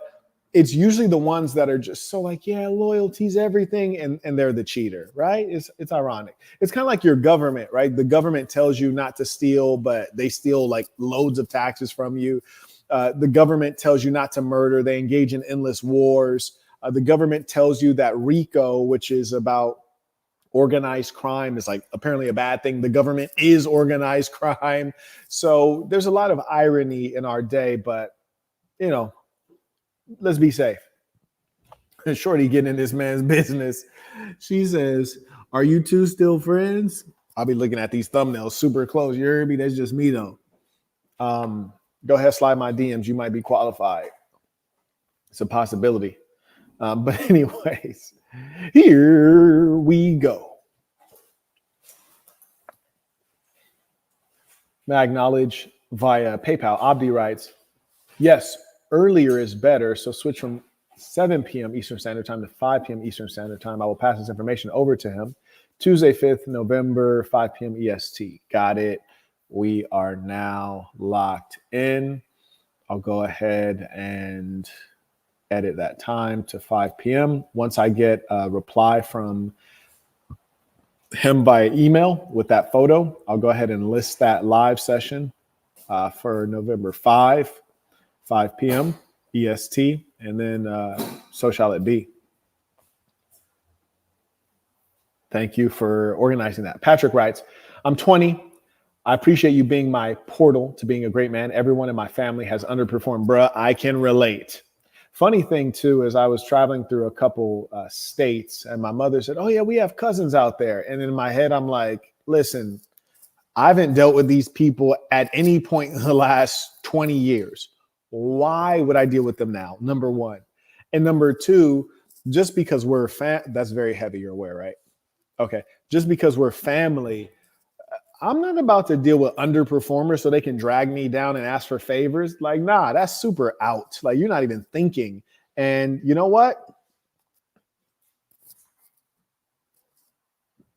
it's usually the ones that are just so like, yeah, loyalty's everything, and they're the cheater, right? It's ironic. It's kind of like your government, right? The government tells you not to steal, but they steal like loads of taxes from you. The government tells you not to murder. They engage in endless wars. The government tells you that Rico, which is about organized crime, is like apparently a bad thing. The government is organized crime. So there's a lot of irony in our day, but you know, let's be safe. Shorty getting in this man's business. She says, "Are you two still friends?" I'll be looking at these thumbnails super close. You heard me? That's just me though. Go ahead, slide my DMs. You might be qualified. It's a possibility. But anyways, here we go. May I acknowledge via PayPal. Abdi writes, yes, earlier is better. So switch from 7 p.m. Eastern Standard Time to 5 p.m. Eastern Standard Time. I will pass this information over to him. Tuesday, 5th November, 5 p.m. EST. Got it. We are now locked in. I'll go ahead and edit that time to 5 p.m. Once I get a reply from him by email with that photo, I'll go ahead and list that live session for November 5 p.m. EST, and then so shall it be. Thank you for organizing that. Patrick writes, I'm 20. I appreciate you being my portal to being a great man. Everyone in my family has underperformed, bruh. I can relate. Funny thing too is I was traveling through a couple states, and my mother said, "Oh yeah, we have cousins out there." And in my head, I'm like, "Listen, I haven't dealt with these people at any point in the last 20 years. Why would I deal with them now?" Number one. And number two, just because we're that's very heavy, you're aware, right? Okay. Just because we're family, I'm not about to deal with underperformers so they can drag me down and ask for favors. Like, nah, that's super out. Like, you're not even thinking. And you know what?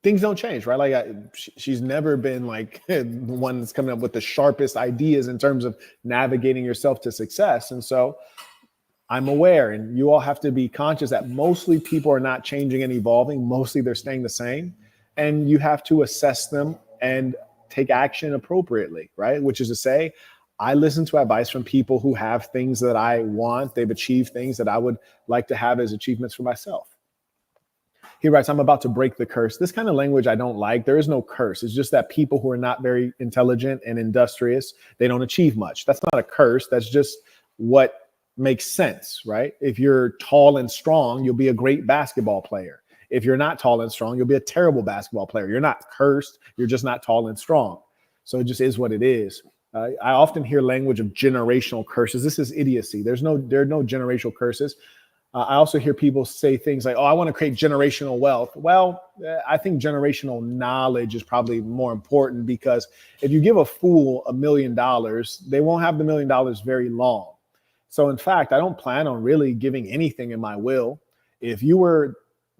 Things don't change, right? Like, she's never been like the one that's coming up with the sharpest ideas in terms of navigating yourself to success. And so I'm aware, and you all have to be conscious that mostly people are not changing and evolving. Mostly they're staying the same. And you have to assess them and take action appropriately, right? Which is to say, I listen to advice from people who have things that I want. They've achieved things that I would like to have as achievements for myself. He writes, "I'm about to break the curse." This kind of language I don't like. There is no curse. It's just that people who are not very intelligent and industrious, they don't achieve much. That's not a curse. That's just what makes sense, right? If you're tall and strong, you'll be a great basketball player. If you're not tall and strong, you'll be a terrible basketball player. You're not cursed. You're just not tall and strong. So it just is what it is. I often hear language of generational curses. This is idiocy. There are no generational curses. I also hear people say things like, "Oh, I want to create generational wealth." Well, I think generational knowledge is probably more important, because if you give a fool $1 million, they won't have the $1 million very long. So in fact, I don't plan on really giving anything in my will. If you were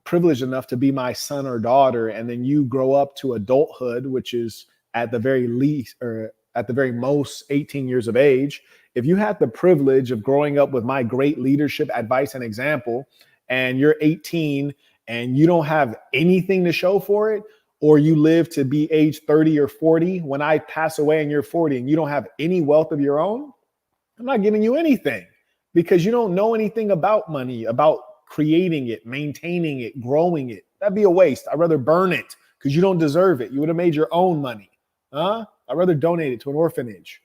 privileged enough to be my son or daughter, and then you grow up to adulthood, which is at the very least, or at the very most 18 years of age, if you had the privilege of growing up with my great leadership advice and example, and you're 18 and you don't have anything to show for it, or you live to be age 30 or 40, when I pass away and you're 40 and you don't have any wealth of your own, I'm not giving you anything, because you don't know anything about money, about creating it, maintaining it, growing it. That'd be a waste. I'd rather burn it, because you don't deserve it. You would have made your own money. I'd rather donate it to an orphanage.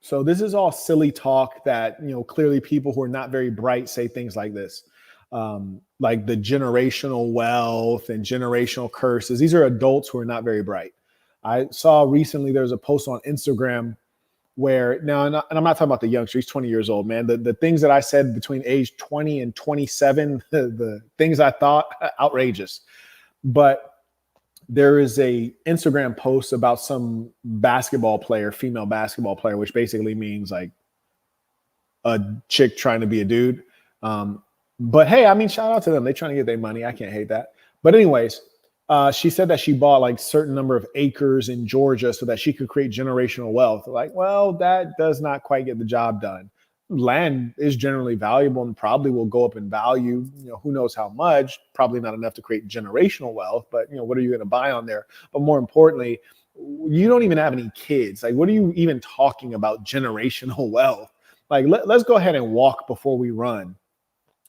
So this is all silly talk that, clearly people who are not very bright say things like this, like the generational wealth and generational curses. These are adults who are not very bright. I saw recently there was a post on Instagram where, now, and I'm not talking about the youngster, he's 20 years old, man. The things that I said between age 20 and 27, the things I thought, outrageous. But there is a Instagram post about some basketball player, female basketball player, which basically means like a chick trying to be a dude. But hey, I mean, shout out to them. They're trying to get their money. I can't hate that. But anyways, she said that she bought like certain number of acres in Georgia so that she could create generational wealth. Like, well, that does not quite get the job done. Land is generally valuable and probably will go up in value. Who knows how much? Probably not enough to create generational wealth, but what are you going to buy on there? But more importantly, you don't even have any kids. Like, what are you even talking about generational wealth? Like, let's go ahead and walk before we run.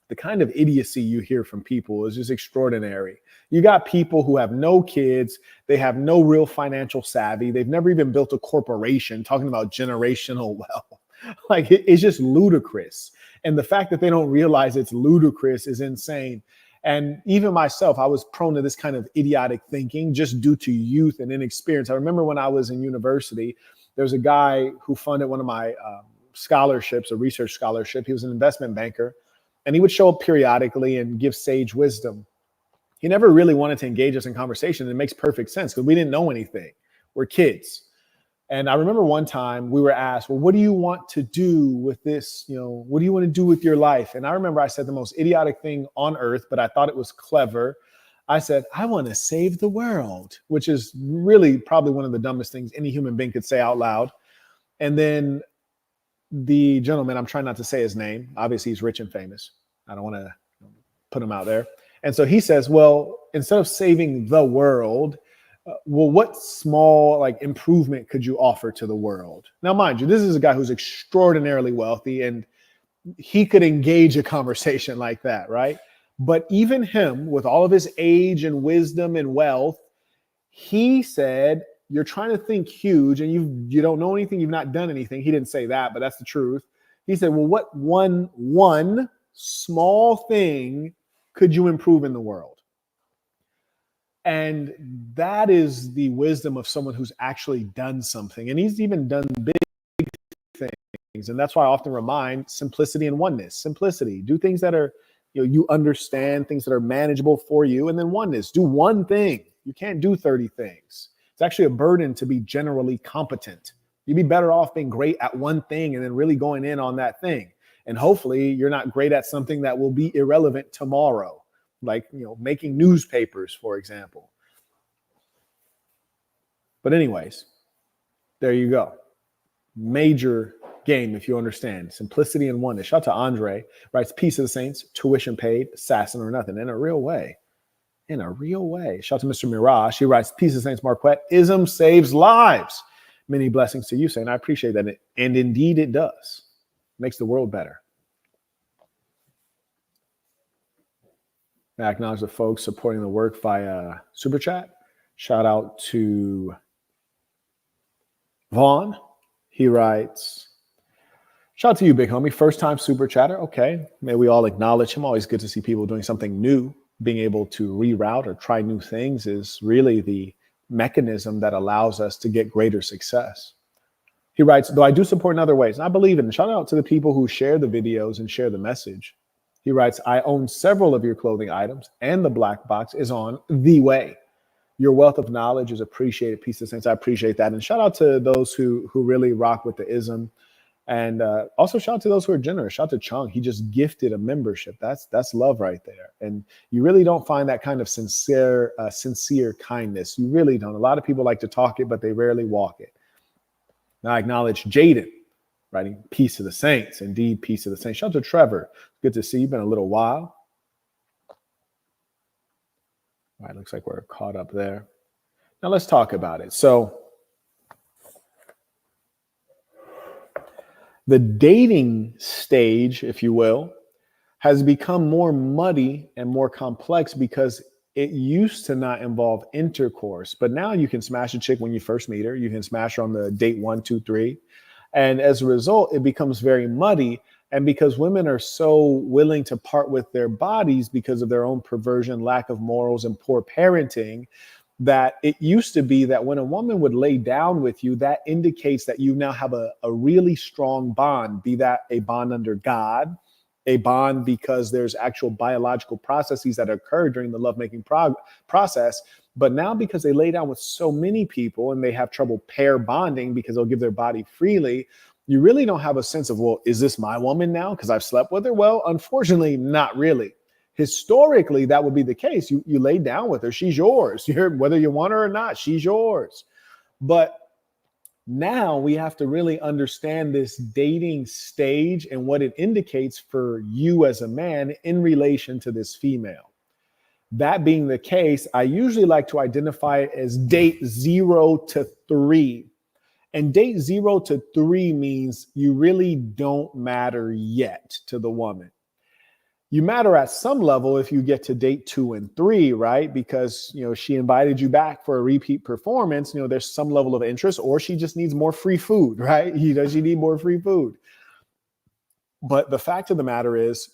The kind of idiocy you hear from people is just extraordinary. You got people who have no kids. They have no real financial savvy. They've never even built a corporation, talking about generational wealth. Like, it's just ludicrous. And the fact that they don't realize it's ludicrous is insane. And even myself, I was prone to this kind of idiotic thinking just due to youth and inexperience. I remember when I was in university, there was a guy who funded one of my scholarships, a research scholarship. He was an investment banker, and he would show up periodically and give sage wisdom. He never really wanted to engage us in conversation. And it makes perfect sense because we didn't know anything. We're kids. And I remember one time we were asked, well, what do you want to do with this? What do you want to do with your life? And I remember I said the most idiotic thing on earth, but I thought it was clever. I said, I want to save the world, which is really probably one of the dumbest things any human being could say out loud. And then the gentleman, I'm trying not to say his name. Obviously, he's rich and famous. I don't want to put him out there. And so he says, well, instead of saving the world, well, what small improvement could you offer to the world? Now, mind you, this is a guy who's extraordinarily wealthy, and he could engage a conversation like that, right? But even him, with all of his age and wisdom and wealth, He said, you're trying to think huge and you don't know anything, you've not done anything. He didn't say that, but that's the truth. He said, well, what one small thing could you improve in the world? And that is the wisdom of someone who's actually done something. And he's even done big things. And that's why I often remind simplicity and oneness. Simplicity, do things that are, you understand, things that are manageable for you. And then oneness, do one thing. You can't do 30 things. It's actually a burden to be generally competent. You'd be better off being great at one thing and then really going in on that thing. And hopefully you're not great at something that will be irrelevant tomorrow, like, making newspapers, for example. But anyways, there you go. Major game, if you understand. Simplicity and oneness. Shout out to Andre, writes, peace of the saints, tuition paid, assassin or nothing. In a real way. In a real way. Shout out to Mr. Mirage. He writes, peace of the saints, Marquett. Ism saves lives. Many blessings to you, Saint. I appreciate that. And indeed it does. Makes the world better. I acknowledge the folks supporting the work via Super Chat. Shout out to Vaughn. He writes, shout out to you, big homie. First time Super Chatter. Okay. May we all acknowledge him. Always good to see people doing something new. Being able to reroute or try new things is really the mechanism that allows us to get greater success. He writes, though I do support in other ways, and I believe in it. Shout out to the people who share the videos and share the message. He writes, I own several of your clothing items and the black box is on the way. Your wealth of knowledge is appreciated. Peace of saints. I appreciate that. And shout out to those who really rock with the ism. And also shout out to those who are generous. Shout out to Chung. He just gifted a membership. That's love right there. And you really don't find that kind of sincere kindness. You really don't. A lot of people like to talk it, but they rarely walk it. Now I acknowledge Jaden, writing peace to the saints. Indeed, peace to the saints. Shout out to Trevor. Good to see you. Been a little while. All right, looks like we're caught up there. Now let's talk about it. So the dating stage, if you will, has become more muddy and more complex because it used to not involve intercourse. But now you can smash a chick when you first meet her. You can smash her on the date 1, 2, 3. And as a result, it becomes very muddy. And because women are so willing to part with their bodies because of their own perversion, lack of morals, and poor parenting, that it used to be that when a woman would lay down with you, that indicates that you now have a really strong bond, be that a bond under God, a bond because there's actual biological processes that occur during the lovemaking process. But now because they lay down with so many people and they have trouble pair bonding because they'll give their body freely, you really don't have a sense of, well, is this my woman now because I've slept with her? Well, unfortunately, not really. Historically, that would be the case. You lay down with her. She's yours. Whether you want her or not, she's yours. But now we have to really understand this dating stage and what it indicates for you as a man in relation to this female. That being the case, I usually like to identify it as date 0 to 3. And date 0 to 3 means you really don't matter yet to the woman. You matter at some level if you get to date 2 and 3, right? Because, she invited you back for a repeat performance. There's some level of interest, or she just needs more free food, right? She need more free food. But the fact of the matter is,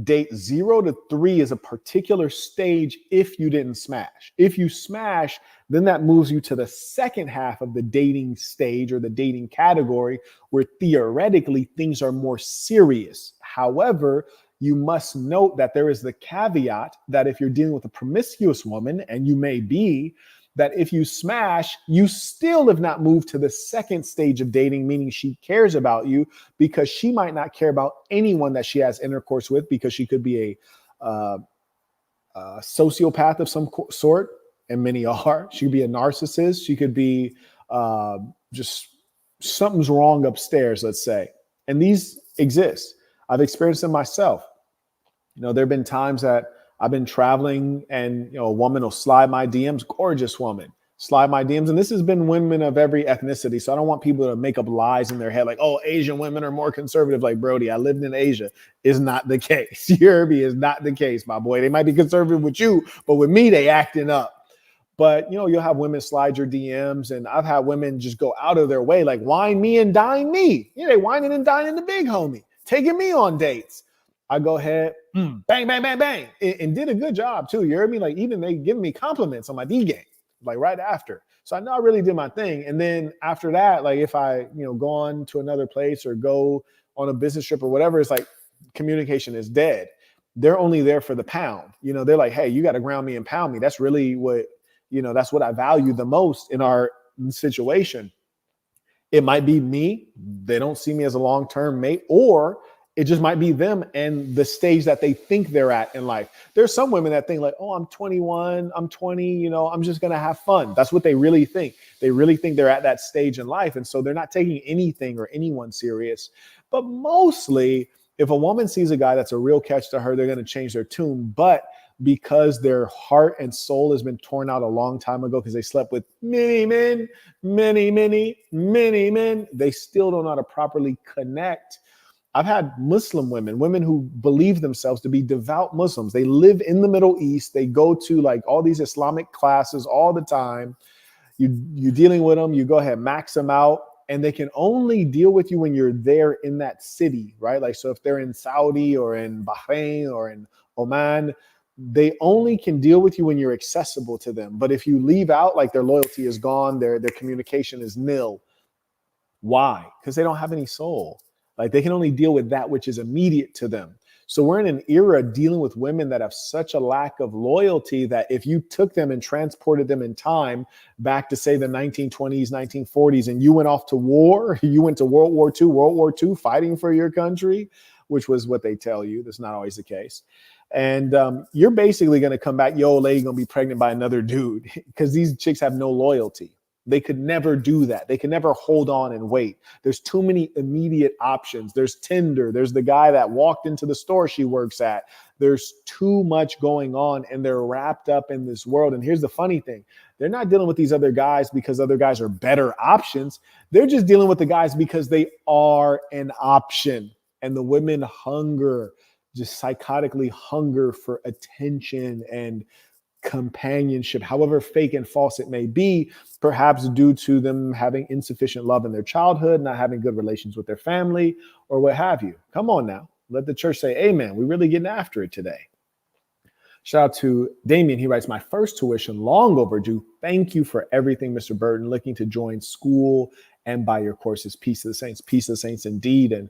date 0 to 3 is a particular stage if you didn't smash. If you smash, then that moves you to the second half of the dating stage or the dating category where theoretically things are more serious. However, you must note that there is the caveat that if you're dealing with a promiscuous woman, and you may be, that if you smash, you still have not moved to the second stage of dating, meaning she cares about you, because she might not care about anyone that she has intercourse with, because she could be a sociopath of some sort, and many are. She could be a narcissist. She could be just something's wrong upstairs, let's say. And these exist. I've experienced them myself. There have been times that I've been traveling and, a woman will slide my DMs, gorgeous woman, slide my DMs. And this has been women of every ethnicity. So I don't want people to make up lies in their head like, oh, Asian women are more conservative. Like, Brody, I lived in Asia. Is not the case. You hear me? Is not the case, my boy. They might be conservative with you, but with me, they acting up. But, you'll have women slide your DMs, and I've had women just go out of their way, like wine me and dine me. They whining and dining the big homie, taking me on dates. I go ahead, bang, bang, bang, bang, and did a good job too. You heard me? Like even they giving me compliments on my D game, like right after. So I know I really did my thing. And then after that, like if I, go on to another place or go on a business trip or whatever, it's like communication is dead. They're only there for the pound. They're like, hey, you got to ground me and pound me. That's really what, that's what I value the most in our situation. It might be me. They don't see me as a long-term mate, or it just might be them and the stage that they think they're at in life. There's some women that think like, oh, I'm 21, I'm 20, I'm just going to have fun. That's what they really think. They really think they're at that stage in life. And so they're not taking anything or anyone serious. But mostly, if a woman sees a guy that's a real catch to her, they're going to change their tune. But because their heart and soul has been torn out a long time ago because they slept with many men, many men, they still don't know how to properly connect. I've had Muslim women who believe themselves to be devout Muslims. They live in the Middle East. They go to like all these Islamic classes all the time. You're dealing with them. You go ahead, max them out. And they can only deal with you when you're there in that city, right? Like, so if they're in Saudi or in Bahrain or in Oman, they only can deal with you when you're accessible to them. But if you leave out, like their loyalty is gone, their communication is nil. Why? Because they don't have any soul. Like they can only deal with that which is immediate to them. So we're in an era dealing with women that have such a lack of loyalty that if you took them and transported them in time back to say the 1920s, 1940s, and you went off to war, you went to World War II, fighting for your country, which was what they tell you. That's not always the case. And you're basically going to come back, your old lady going to be pregnant by another dude because these chicks have no loyalty. They could never do that. They can never hold on and wait. There's too many immediate options. There's Tinder. There's the guy that walked into the store she works at. There's too much going on and they're wrapped up in this world. And here's the funny thing. They're not dealing with these other guys because other guys are better options. They're just dealing with the guys because they are an option. And the women hunger, just psychotically hunger for attention and companionship, however fake and false it may be, perhaps due to them having insufficient love in their childhood, not having good relations with their family, or what have you. Come on now. Let the church say amen. We're really getting after it today. Shout out to Damien. He writes, my first tuition, long overdue. Thank you for everything, Mr. Burton. Looking to join school and buy your courses. Peace of the Saints. Peace of the Saints indeed. And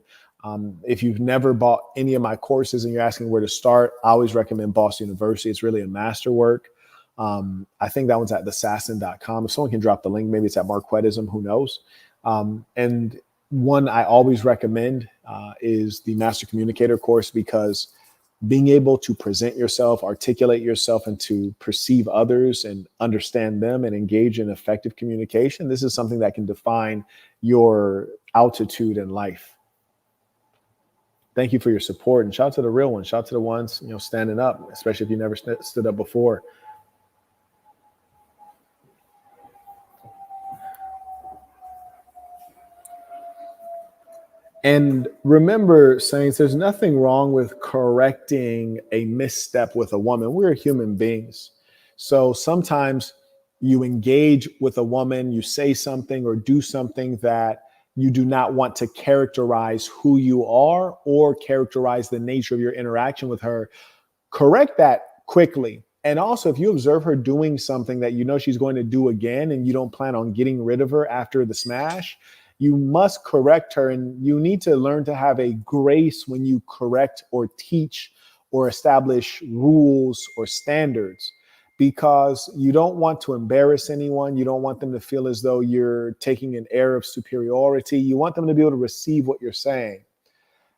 if you've never bought any of my courses and you're asking where to start, I always recommend Boston University. It's really a masterwork. I think that one's at thesassin.com. If someone can drop the link, maybe it's at Marquettism, who knows? And one I always recommend is the Master Communicator course, because being able to present yourself, articulate yourself, and to perceive others and understand them and engage in effective communication, this is something that can define your altitude in life. Thank you for your support, and shout out to the real ones. Shout out to the ones, standing up, especially if you never stood up before. And remember, Saints, there's nothing wrong with correcting a misstep with a woman. We're human beings. So sometimes you engage with a woman, you say something or do something that you do not want to characterize who you are or characterize the nature of your interaction with her. Correct that quickly. And also, if you observe her doing something that you know she's going to do again and you don't plan on getting rid of her after the smash, you must correct her. And you need to learn to have a grace when you correct or teach or establish rules or standards, because you don't want to embarrass anyone. You don't want them to feel as though you're taking an air of superiority. You want them to be able to receive what you're saying.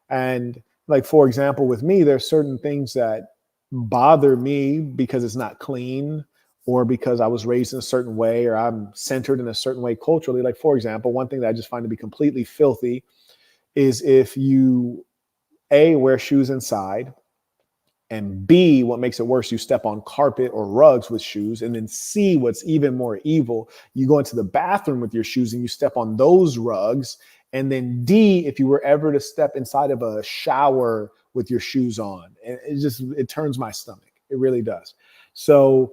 And like, for example, with me, there's certain things that bother me because it's not clean, or because I was raised in a certain way, or I'm centered in a certain way culturally. Like, for example, one thing that I just find to be completely filthy is if you, A, wear shoes inside, and B, what makes it worse, you step on carpet or rugs with shoes, and then C, what's even more evil, you go into the bathroom with your shoes and you step on those rugs, and then D, if you were ever to step inside of a shower with your shoes on, it turns my stomach. It really does. So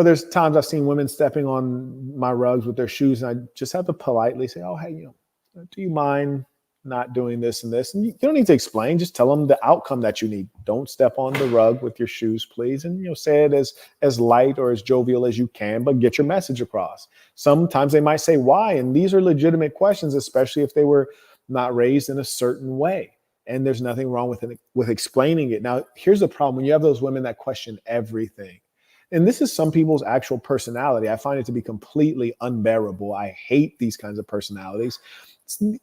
there's times I've seen women stepping on my rugs with their shoes, and I just have to politely say, oh, hey, do you mind not doing this and this? And you don't need to explain. Just tell them the outcome that you need. Don't step on the rug with your shoes, please. And, say it as light or as jovial as you can, but get your message across. Sometimes they might say why, and these are legitimate questions, especially if they were not raised in a certain way. And there's nothing wrong with explaining it. Now, here's the problem. When you have those women that question everything, and this is some people's actual personality, I find it to be completely unbearable. I hate these kinds of personalities.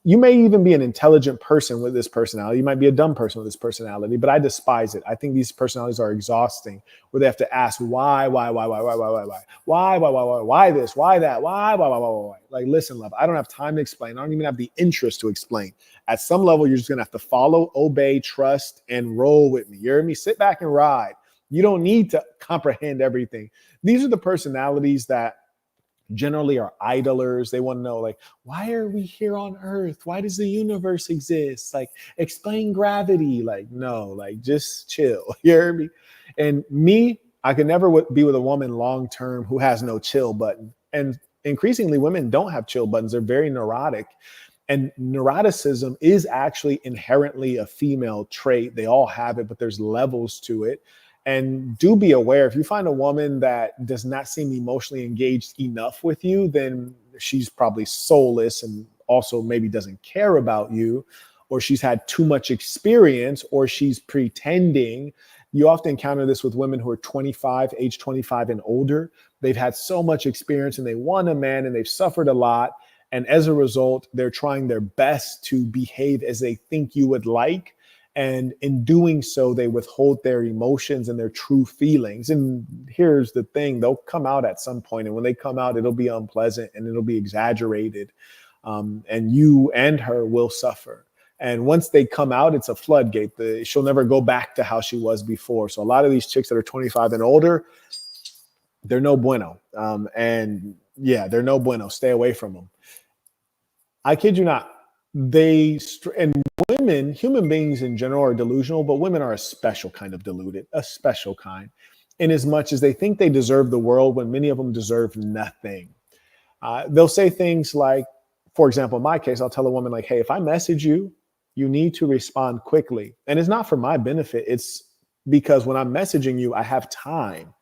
You may even be an intelligent person with this personality. You might be a dumb person with this personality, but I despise it. I think these personalities are exhausting, where they have to ask why this, why that, why. Like, listen, love, I don't have time to explain. I don't even have the interest to explain. At some level, you're just going to have to follow, obey, trust, and roll with me. You hear me? Sit back and ride. You don't need to comprehend everything. These are the personalities that generally are idlers. They want to know, like, why are we here on earth? Why does the universe exist? Like, explain gravity. Like, no, like, just chill. You hear me? And me, I could never be with a woman long-term who has no chill button. And increasingly, women don't have chill buttons. They're very neurotic. And neuroticism is actually inherently a female trait. They all have it, but there's levels to it. And do be aware, if you find a woman that does not seem emotionally engaged enough with you, then she's probably soulless and also maybe doesn't care about you, or she's had too much experience, or she's pretending. You often encounter this with women who are age 25 and older. They've had so much experience and they want a man and they've suffered a lot. And as a result, they're trying their best to behave as they think you would like. And in doing so, they withhold their emotions and their true feelings. And here's the thing, they'll come out at some point. And when they come out, it'll be unpleasant and it'll be exaggerated. And you and her will suffer. And once they come out, it's a floodgate. She'll never go back to how she was before. So a lot of these chicks that are 25 and older, they're no bueno. They're no bueno. Stay away from them. I kid you not. And women, human beings in general, are delusional, but women are a special kind of deluded, a special kind, in as much as they think they deserve the world when many of them deserve nothing. They'll say things like, for example, in my case, I'll tell a woman, like, hey, if I message you, you need to respond quickly. And it's not for my benefit. It's because when I'm messaging you, I have time.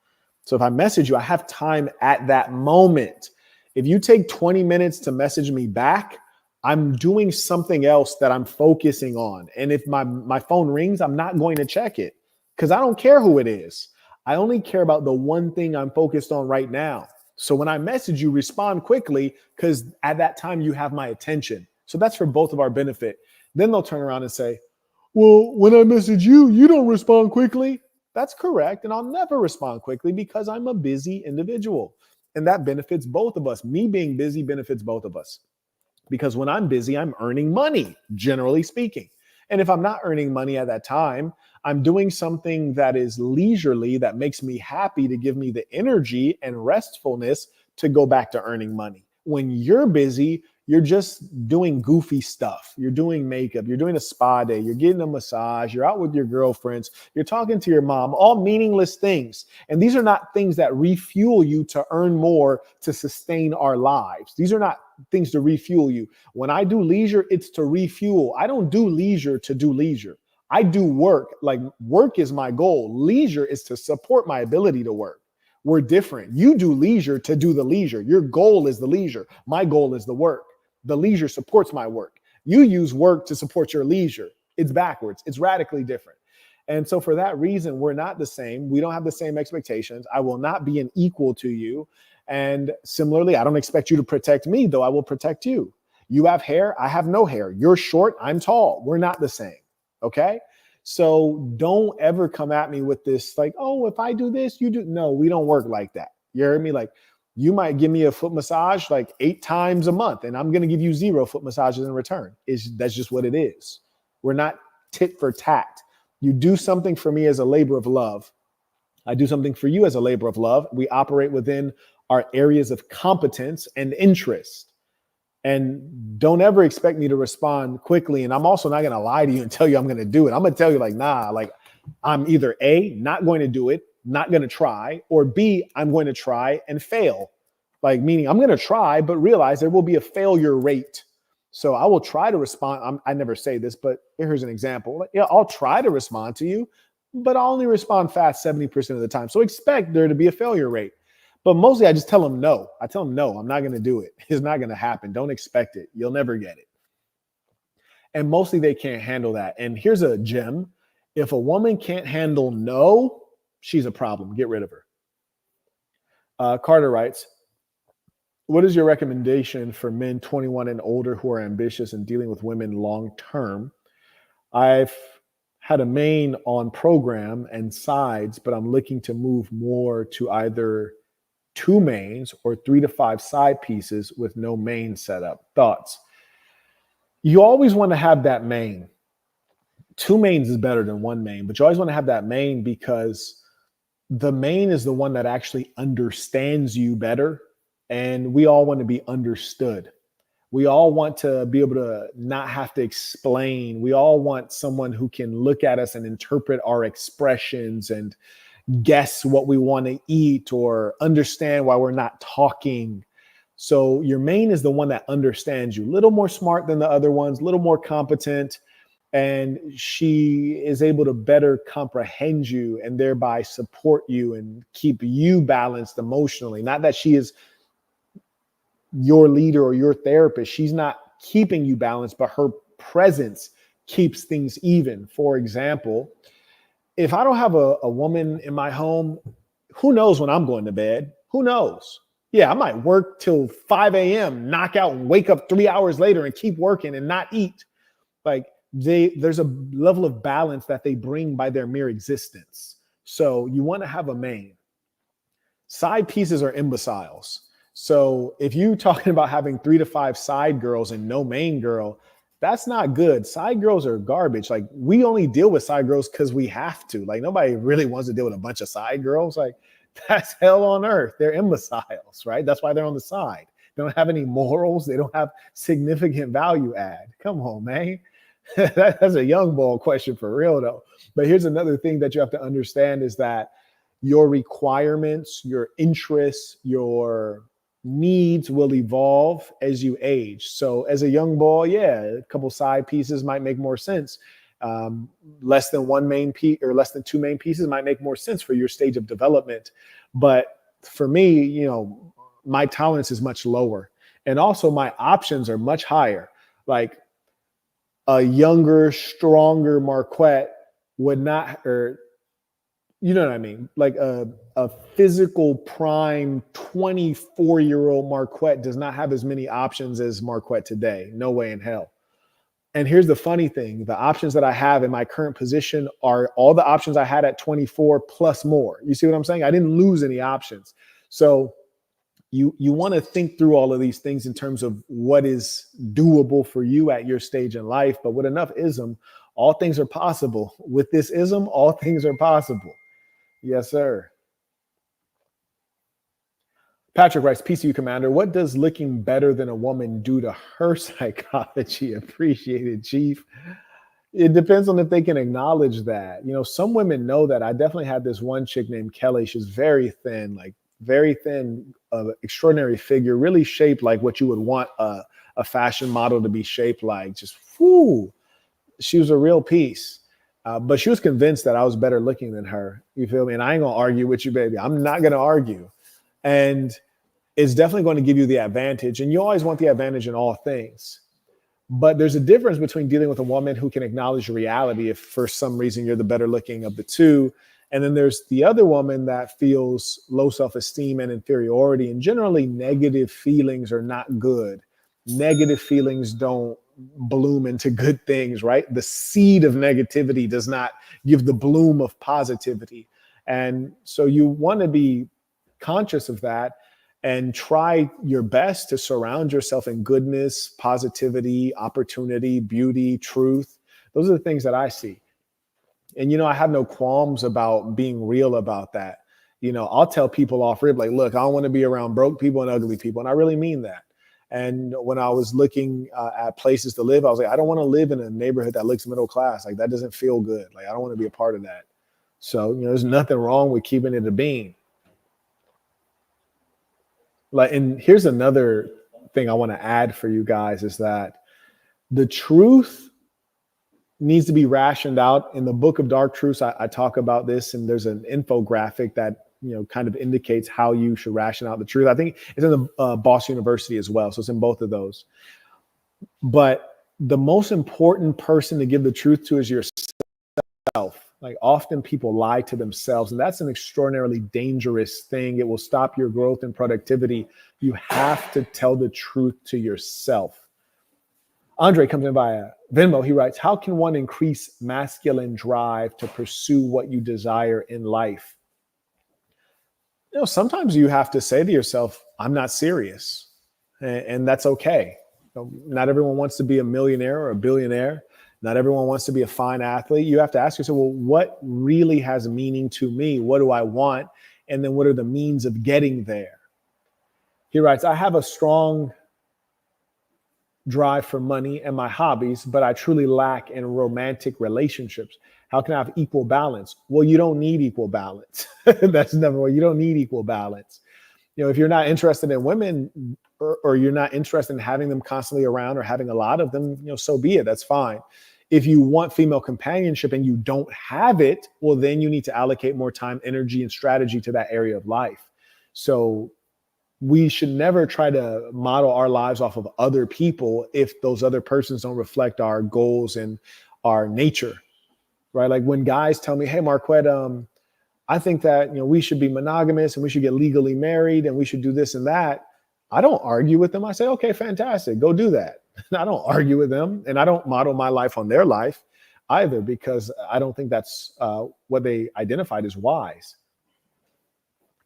So if I message you, I have time at that moment. If you take 20 minutes to message me back, I'm doing something else that I'm focusing on. And if my phone rings, I'm not going to check it because I don't care who it is. I only care about the one thing I'm focused on right now. So when I message you, respond quickly because at that time you have my attention. So that's for both of our benefit. Then they'll turn around and say, well, when I message you, you don't respond quickly. That's correct. And I'll never respond quickly because I'm a busy individual. And that benefits both of us. Me being busy benefits both of us. Because when I'm busy, I'm earning money, generally speaking. And if I'm not earning money at that time, I'm doing something that is leisurely, that makes me happy, to give me the energy and restfulness to go back to earning money. When you're busy, you're just doing goofy stuff. You're doing makeup. You're doing a spa day. You're getting a massage. You're out with your girlfriends. You're talking to your mom, all meaningless things. And these are not things that refuel you to earn more to sustain our lives. These are not things to refuel you. When I do leisure, it's to refuel. I don't do leisure to do leisure. I do work. Like, work is my goal. Leisure is to support my ability to work. We're different. You do leisure to do the leisure. Your goal is the leisure. My goal is the work. The leisure supports my work. You use work to support your leisure. It's backwards. It's radically different. And so for that reason, we're not the same. We don't have the same expectations. I will not be an equal to you. And similarly, I don't expect you to protect me, though I will protect you. You have hair. I have no hair. You're short. I'm tall. We're not the same. Okay? So don't ever come at me with this, like, oh, if I do this, you do. No, we don't work like that. You hear me? Like, you might give me a foot massage like 8 times a month, and I'm going to give you 0 foot massages in return. That's just what it is. We're not tit for tat. You do something for me as a labor of love. I do something for you as a labor of love. We operate within our areas of competence and interest. And don't ever expect me to respond quickly. And I'm also not going to lie to you and tell you I'm going to do it. I'm going to tell you, like, nah, like, I'm either A, not going to do it, not going to try, or B, I'm going to try and fail. Like, meaning I'm going to try, but realize there will be a failure rate. So I will try to respond. I never say this, but here's an example. Yeah, I'll try to respond to you, but I'll only respond fast 70% of the time. So expect there to be a failure rate. But mostly I just tell them no. I tell them, no, I'm not going to do it. It's not going to happen. Don't expect it. You'll never get it. And mostly they can't handle that. And here's a gem. If a woman can't handle no, she's a problem. Get rid of her. Carter writes, what is your recommendation for men 21 and older who are ambitious and dealing with women long term? I've had a main on program and sides, but I'm looking to move more to either 2 mains or 3 to 5 side pieces with no main setup. Thoughts? You always want to have that main. 2 mains is better than 1 main, but you always want to have that main because the main is the one that actually understands you better. And we all want to be understood. We all want to be able to not have to explain. We all want someone who can look at us and interpret our expressions and guess what we want to eat or understand why we're not talking. So your main is the one that understands you, a little more smart than the other ones, a little more competent, and she is able to better comprehend you and thereby support you and keep you balanced emotionally. Not that she is your leader or your therapist. She's not keeping you balanced, but her presence keeps things even. For example, if I don't have a woman in my home, who knows when I'm going to bed? Who knows? Yeah, I might work till 5 a.m., knock out and wake up 3 hours later and keep working and not eat. Like there's a level of balance that they bring by their mere existence. So you want to have a main. Side pieces are imbeciles. So if you're talking about having 3 to 5 side girls and no main girl, that's not good. Side girls are garbage. Like, we only deal with side girls because we have to. Like, nobody really wants to deal with a bunch of side girls. Like, that's hell on earth. They're imbeciles, right? That's why they're on the side. They don't have any morals. They don't have significant value add. Come on, man. That's a young boy question for real, though. But here's another thing that you have to understand is that your requirements, your interests, your needs will evolve as you age. So as a young boy, yeah, a couple side pieces might make more sense. Less than 1 main piece or less than 2 main pieces might make more sense for your stage of development. But for me, my tolerance is much lower. And also my options are much higher. Like a younger, stronger Marquett would not, or you know what I mean? Like a physical prime 24-year-old Marquett does not have as many options as Marquett today. No way in hell. And here's the funny thing. The options that I have in my current position are all the options I had at 24 plus more. You see what I'm saying? I didn't lose any options. So you want to think through all of these things in terms of what is doable for you at your stage in life. But with enough ism, all things are possible. With this ism, all things are possible. Yes, sir. Patrick writes, PCU Commander, what does looking better than a woman do to her psychology? Appreciated, Chief. It depends on if they can acknowledge that. Some women know that. I definitely had this one chick named Kelly. She's very thin, extraordinary figure, really shaped like what you would want a fashion model to be shaped like. Just, whoo, she was a real piece. But she was convinced that I was better looking than her. You feel me? And I ain't going to argue with you, baby. I'm not going to argue. And it's definitely going to give you the advantage. And you always want the advantage in all things. But there's a difference between dealing with a woman who can acknowledge reality if for some reason you're the better looking of the two. And then there's the other woman that feels low self-esteem and inferiority. And generally, negative feelings are not good. Negative feelings don't bloom into good things, right? The seed of negativity does not give the bloom of positivity. And so you want to be conscious of that and try your best to surround yourself in goodness, positivity, opportunity, beauty, truth. Those are the things that I see. And, I have no qualms about being real about that. I'll tell people off rip, like, look, I don't want to be around broke people and ugly people. And I really mean that. And when I was looking at places to live, I was like, I don't want to live in a neighborhood that looks middle class. Like, that doesn't feel good. Like, I don't want to be a part of that. So, there's nothing wrong with keeping it a bean. And here's another thing I want to add for you guys is that the truth needs to be rationed out. In the book of Dark Truths, I talk about this, and there's an infographic that kind of indicates how you should ration out the truth. I think it's in the Boss University as well, so it's in both of those. But the most important person to give the truth to is yourself. Like, often people lie to themselves, and that's an extraordinarily dangerous thing. It will stop your growth and productivity. You have to tell the truth to yourself. Andre comes in via Venmo. He writes, how can one increase masculine drive to pursue what you desire in life? Sometimes you have to say to yourself, I'm not serious. And that's okay. Not everyone wants to be a millionaire or a billionaire. Not everyone wants to be a fine athlete. You have to ask yourself, well, what really has meaning to me? What do I want? And then what are the means of getting there? He writes, I have a strong drive for money and my hobbies, but I truly lack in romantic relationships. How can I have equal balance? Well, you don't need equal balance. That's number one. You don't need equal balance. If you're not interested in women or you're not interested in having them constantly around or having a lot of them, so be it. That's fine. If you want female companionship and you don't have it, well, then you need to allocate more time, energy, and strategy to that area of life. So we should never try to model our lives off of other people if those other persons don't reflect our goals and our nature, right? Like when guys tell me, hey, Marquett, I think that, we should be monogamous and we should get legally married and we should do this and that. I don't argue with them. I say, okay, fantastic. Go do that. I don't argue with them, and I don't model my life on their life either, because I don't think that's what they identified as wise.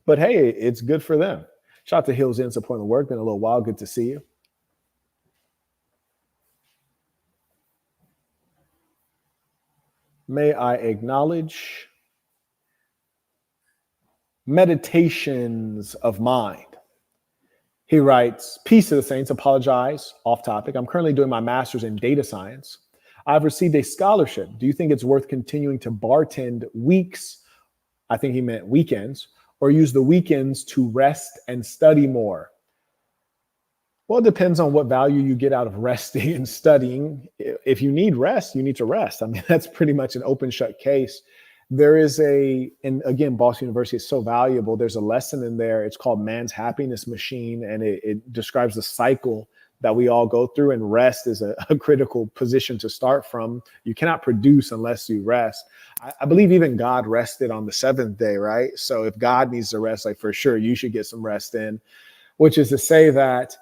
But hey, it's good for them. Shout out to Hills in supporting the work. Been a little while. Good to see you. May I acknowledge meditations of mind. He writes, peace to the saints, apologize, off topic. I'm currently doing my master's in data science. I've received a scholarship. Do you think it's worth continuing to bartend weeks? I think he meant weekends, or use the weekends to rest and study more? Well, it depends on what value you get out of resting and studying. If you need rest, you need to rest. I mean, that's pretty much an open shut case. There is and again, Boss University is so valuable. There's a lesson in there. It's called Man's Happiness Machine, and it describes the cycle that we all go through, and rest is a critical position to start from. You cannot produce unless you rest. I believe even God rested on the seventh day, right? So if God needs to rest, like for sure, you should get some rest in, which is to say that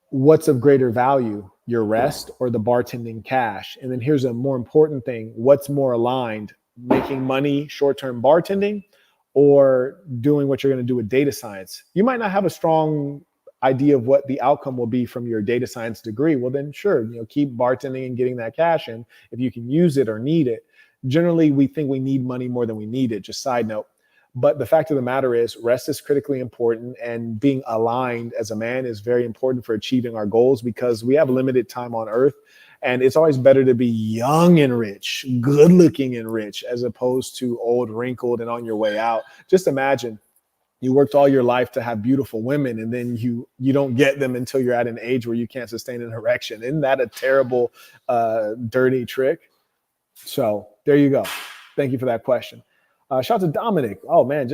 what's of greater value, your rest or the bartending cash? And then here's a more important thing. What's more aligned? Making money, short-term bartending, or doing what you're going to do with data science? You might not have a strong idea of what the outcome will be from your data science degree. Well, then sure, keep bartending and getting that cash in if you can use it or need it. Generally, we think we need money more than we need it, just side note. But the fact of the matter is, rest is critically important, and being aligned as a man is very important for achieving our goals, because we have limited time on earth. And it's always better to be young and rich, good looking and rich, as opposed to old, wrinkled, and on your way out. Just imagine you worked all your life to have beautiful women, and then you don't get them until you're at an age where you can't sustain an erection. Isn't that a terrible, dirty trick? So there you go. Thank you for that question. Shout out to Dominic. Oh man,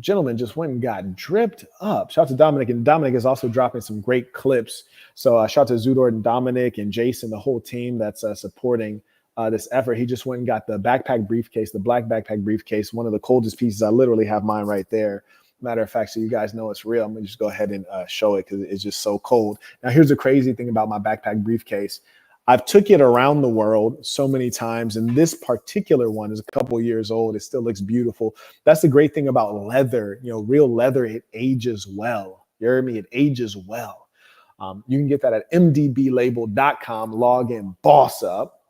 gentlemen just went and got dripped up. Shout out to Dominic, and Dominic is also dropping some great clips. So shout out to Zudor and Dominic and Jason, the whole team that's supporting this effort. He just went and got the backpack briefcase, the black backpack briefcase, one of the coldest pieces. I literally have mine right there. Matter of fact, so you guys know it's real, I'm gonna just go ahead and show it because it's just so cold. Now, here's the crazy thing about my backpack briefcase. I've took it around the world so many times, and this particular one is a couple years old. It still looks beautiful. That's the great thing about leather. Real leather, it ages well. You heard me? It ages well. You can get that at mdblabel.com. Log in, boss up,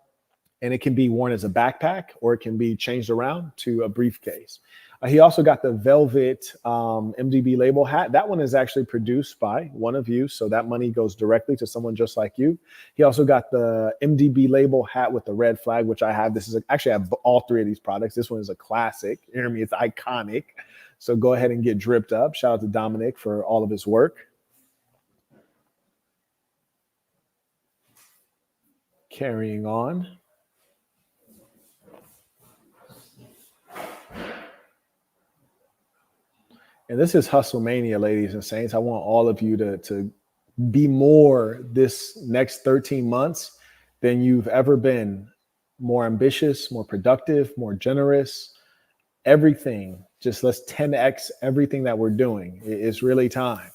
and it can be worn as a backpack, or it can be changed around to a briefcase. He also got the velvet MDB label hat. That one is actually produced by one of you, so that money goes directly to someone just like you. He also got the MDB label hat with the red flag, which I have. Actually, I have all three of these products. This one is a classic. You hear me? It's iconic. So go ahead and get dripped up. Shout out to Dominic for all of his work. Carrying on. And this is Hustle Mania, ladies and saints. I want all of you to be more this next 13 months than you've ever been. More ambitious, more productive, more generous, everything. Just let's 10x everything that we're doing. It's really time.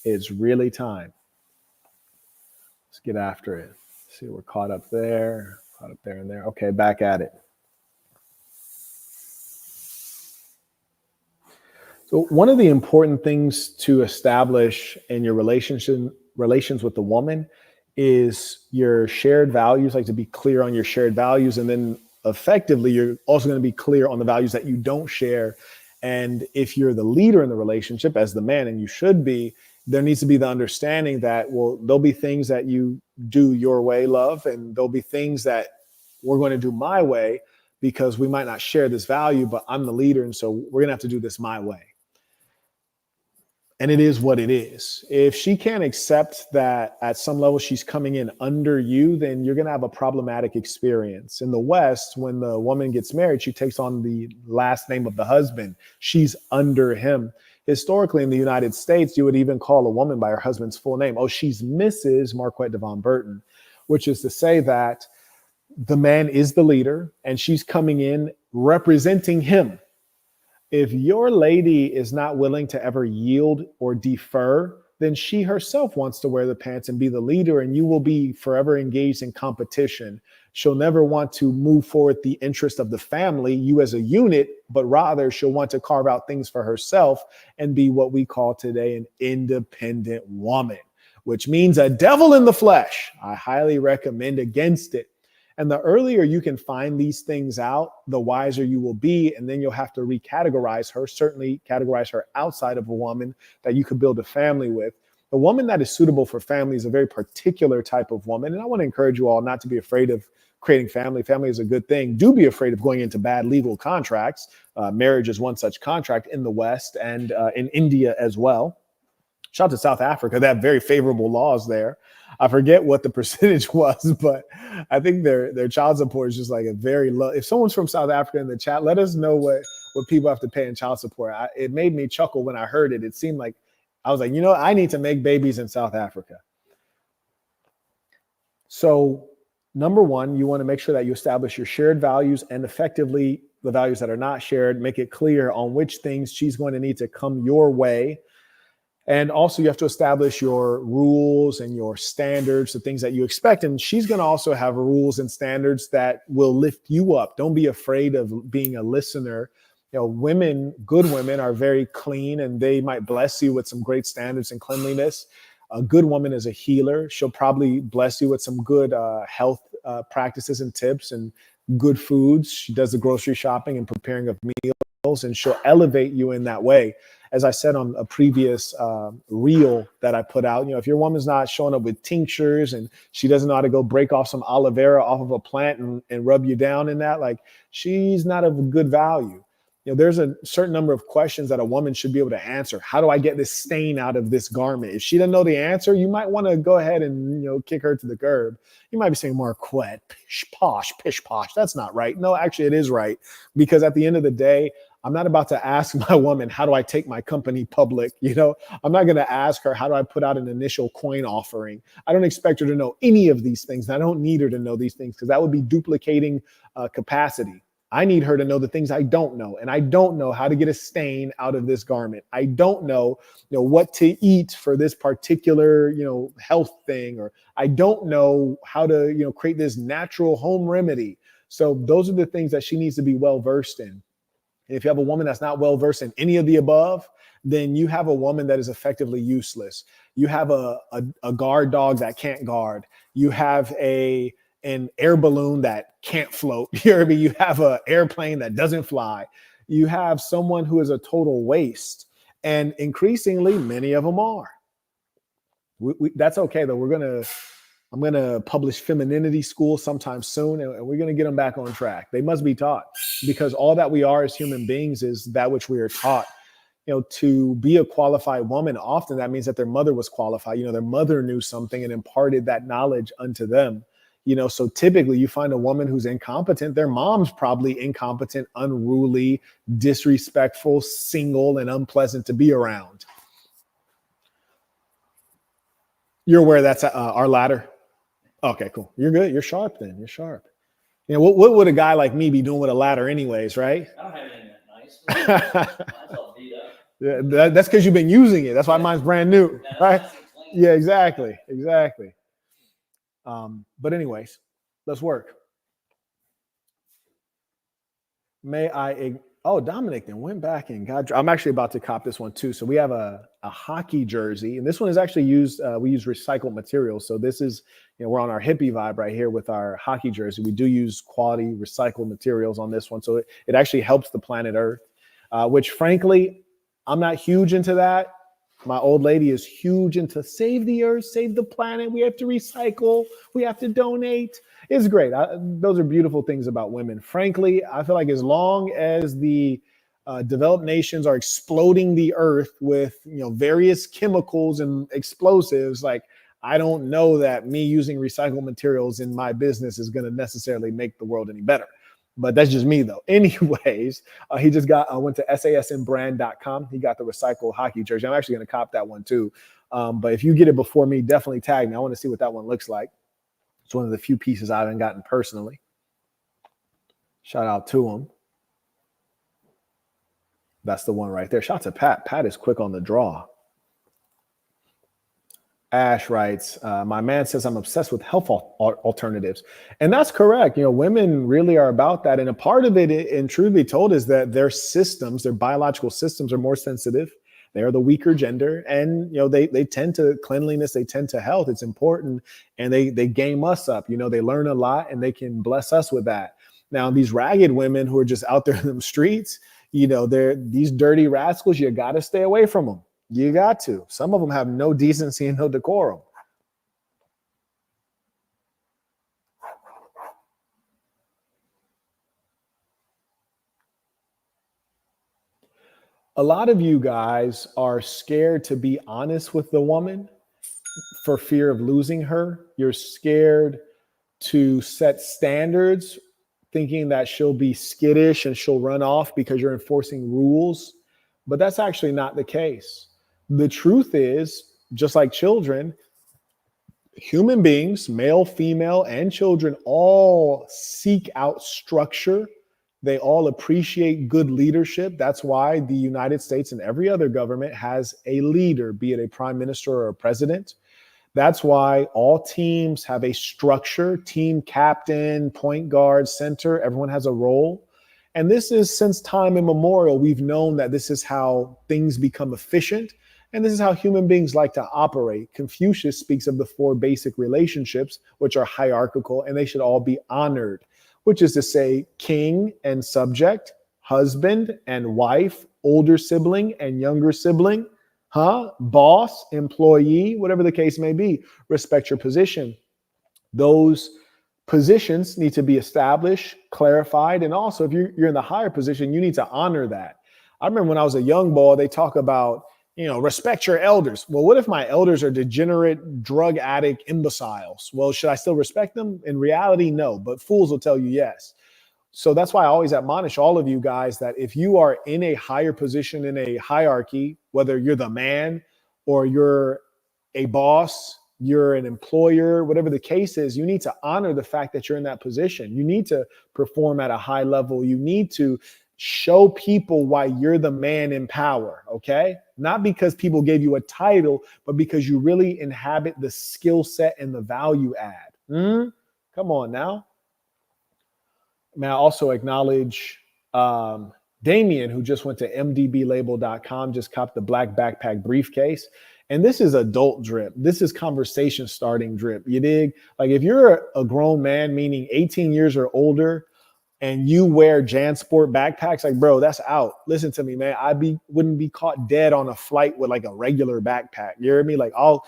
It's really time. Let's get after it. See, we're caught up there and there. Okay, back at it. So one of the important things to establish in your relations with the woman is your shared values, like to be clear on your shared values. And then effectively, you're also going to be clear on the values that you don't share. And if you're the leader in the relationship as the man, and you should be, there needs to be the understanding that, well, there'll be things that you do your way, love, and there'll be things that we're going to do my way because we might not share this value, but I'm the leader. And so we're going to have to do this my way. And it is what it is. If she can't accept that at some level she's coming in under you, then you're going to have a problematic experience. In the West, when the woman gets married, she takes on the last name of the husband. She's under him. Historically, in the United States, you would even call a woman by her husband's full name. Oh, she's Mrs. Marquett Devon Burton, which is to say that the man is the leader and she's coming in representing him. If your lady is not willing to ever yield or defer, then she herself wants to wear the pants and be the leader, and you will be forever engaged in competition. She'll never want to move forward the interest of the family, you as a unit, but rather she'll want to carve out things for herself and be what we call today an independent woman, which means a devil in the flesh. I highly recommend against it. And the earlier you can find these things out, the wiser you will be. And then you'll have to recategorize her, certainly categorize her outside of a woman that you could build a family with. The woman that is suitable for family is a very particular type of woman. And I want to encourage you all not to be afraid of creating family. Family is a good thing. Do be afraid of going into bad legal contracts. Marriage is one such contract in the West and in India as well. Shout out to South Africa. They have very favorable laws there. I forget what the percentage was, but I think their child support is just like a very low. If someone's from South Africa in the chat, let us know what people have to pay in child support. It made me chuckle when I heard it. It seemed like I was like, I need to make babies in South Africa. So number one, you want to make sure that you establish your shared values and effectively the values that are not shared. Make it clear on which things she's going to need to come your way. And also you have to establish your rules and your standards, the things that you expect. And she's going to also have rules and standards that will lift you up. Don't be afraid of being a listener. Women, good women are very clean and they might bless you with some great standards and cleanliness. A good woman is a healer. She'll probably bless you with some good health practices and tips and good foods. She does the grocery shopping and preparing of meals, and she'll elevate you in that way. As I said on a previous reel that I put out, if your woman's not showing up with tinctures and she doesn't know how to go break off some aloe vera off of a plant and rub you down in that, like she's not of good value. There's a certain number of questions that a woman should be able to answer. How do I get this stain out of this garment? If she doesn't know the answer, you might want to go ahead and, kick her to the curb. You might be saying, Marquett, pish posh. That's not right. No, actually it is right. Because at the end of the day, I'm not about to ask my woman, how do I take my company public? I'm not going to ask her, how do I put out an initial coin offering? I don't expect her to know any of these things. And I don't need her to know these things because that would be duplicating capacity. I need her to know the things I don't know. And I don't know how to get a stain out of this garment. I don't know, what to eat for this particular, health thing, or I don't know how to, create this natural home remedy. So those are the things that she needs to be well-versed in. And if you have a woman that's not well-versed in any of the above, then you have a woman that is effectively useless. You have a guard dog that can't guard. You have an air balloon that can't float. You have an airplane that doesn't fly. you have someone who is a total waste. And increasingly, many of them are. That's okay, though. I'm going to publish Femininity School sometime soon, and we're going to get them back on track. They must be taught, because all that we are as human beings is that which we are taught. To be a qualified woman, often that means that their mother was qualified. Their mother knew something and imparted that knowledge unto them. So typically you find a woman who's incompetent, their mom's probably incompetent, unruly, disrespectful, single, and unpleasant to be around. You're aware that's our ladder? Okay, cool. You're good. You're sharp then. You're sharp. What would a guy like me be doing with a ladder anyways, right? I don't have anything that nice. Mine's all beat up. Yeah, that's because you've been using it. That's why mine's brand new, right? Yeah, exactly. But anyways, let's work. Dominic then went back and I'm actually about to cop this one too. So we have a hockey jersey, and this one is actually used. We use recycled materials. So this is, we're on our hippie vibe right here with our hockey jersey. We do use quality recycled materials on this one. So it actually helps the planet Earth, which frankly, I'm not huge into that. My old lady is huge into save the earth, save the planet. We have to recycle. We have to donate. It's great. Those are beautiful things about women. Frankly, I feel like as long as the developed nations are exploding the earth with various chemicals and explosives, like I don't know that me using recycled materials in my business is going to necessarily make the world any better. But that's just me, though. Anyways, he just went to sasnbrand.com. He got the recycled hockey jersey. I'm actually going to cop that one, too. But if you get it before me, definitely tag me. I want to see what that one looks like. It's one of the few pieces I haven't gotten personally. Shout out to him. That's the one right there. Shout out to Pat. Pat is quick on the draw. Ash writes, my man says I'm obsessed with health alternatives. And that's correct. Women really are about that. And a part of it, and truth be told, is that their systems, their biological systems are more sensitive. They are the weaker gender. And, they tend to cleanliness. They tend to health. It's important. And they game us up. They learn a lot and they can bless us with that. Now, these ragged women who are just out there in the streets, they're these dirty rascals. You got to stay away from them. You got to. Some of them have no decency and no decorum. A lot of you guys are scared to be honest with the woman for fear of losing her. You're scared to set standards, thinking that she'll be skittish and she'll run off because you're enforcing rules. But that's actually not the case. The truth is, just like children, human beings, male, female, and children all seek out structure. They all appreciate good leadership. That's why the United States and every other government has a leader, be it a prime minister or a president. That's why all teams have a structure, team captain, point guard, center. Everyone has a role. And this is since time immemorial. We've known that this is how things become efficient. And this is how human beings like to operate. Confucius speaks of the 4 basic relationships, which are hierarchical, and they should all be honored, which is to say king and subject, husband and wife, older sibling and younger sibling, boss, employee, whatever the case may be. Respect your position. Those positions need to be established, clarified, and also if you're in the higher position, you need to honor that. I remember when I was a young boy, they talk about, respect your elders. Well, what if my elders are degenerate, drug addict imbeciles? Well, should I still respect them? In reality, no, but fools will tell you yes. So that's why I always admonish all of you guys that if you are in a higher position in a hierarchy, whether you're the man or you're a boss, you're an employer, whatever the case is, you need to honor the fact that you're in that position. You need to perform at a high level. You need to show people why you're the man in power, okay? Not because people gave you a title, but because you really inhabit the skill set and the value add. Come on now. May I also acknowledge Damien, who just went to mdblabel.com, just copped the black backpack briefcase. And this is adult drip. This is conversation starting drip. You dig? Like if you're a grown man, meaning 18 years or older, and you wear JanSport backpacks, like, bro, that's out. Listen to me, man. Wouldn't be caught dead on a flight with like a regular backpack. You hear me? Like, I'll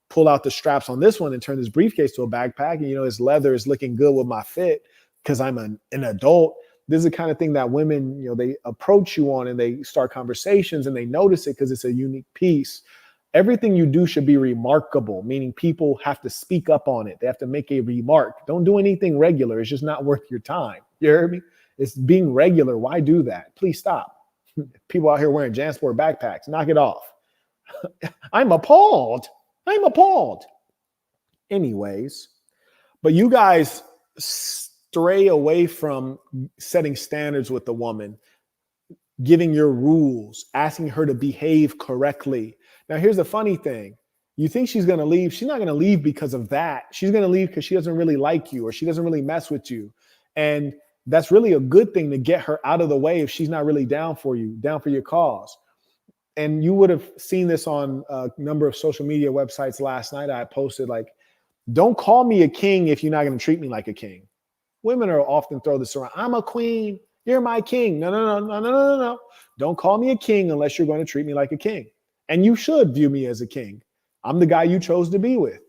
pull out the straps on this one and turn this briefcase to a backpack. And, it's leather is looking good with my fit because I'm an adult. This is the kind of thing that women, they approach you on and they start conversations and they notice it because it's a unique piece. Everything you do should be remarkable, meaning people have to speak up on it. They have to make a remark. Don't do anything regular. It's just not worth your time. You heard me? It's being regular. Why do that? Please stop. People out here wearing JanSport backpacks. Knock it off. I'm appalled. Anyways, but you guys stray away from setting standards with the woman, giving your rules, asking her to behave correctly. Now, here's the funny thing. You think she's going to leave. She's not going to leave because of that. She's going to leave because she doesn't really like you or she doesn't really mess with you. And that's really a good thing to get her out of the way if she's not really down for you, down for your cause. And you would have seen this on a number of social media websites last night. I posted like, don't call me a king if you're not going to treat me like a king. Women are often throw this around. I'm a queen. You're my king. No. Don't call me a king unless you're going to treat me like a king. And you should view me as a king. I'm the guy you chose to be with.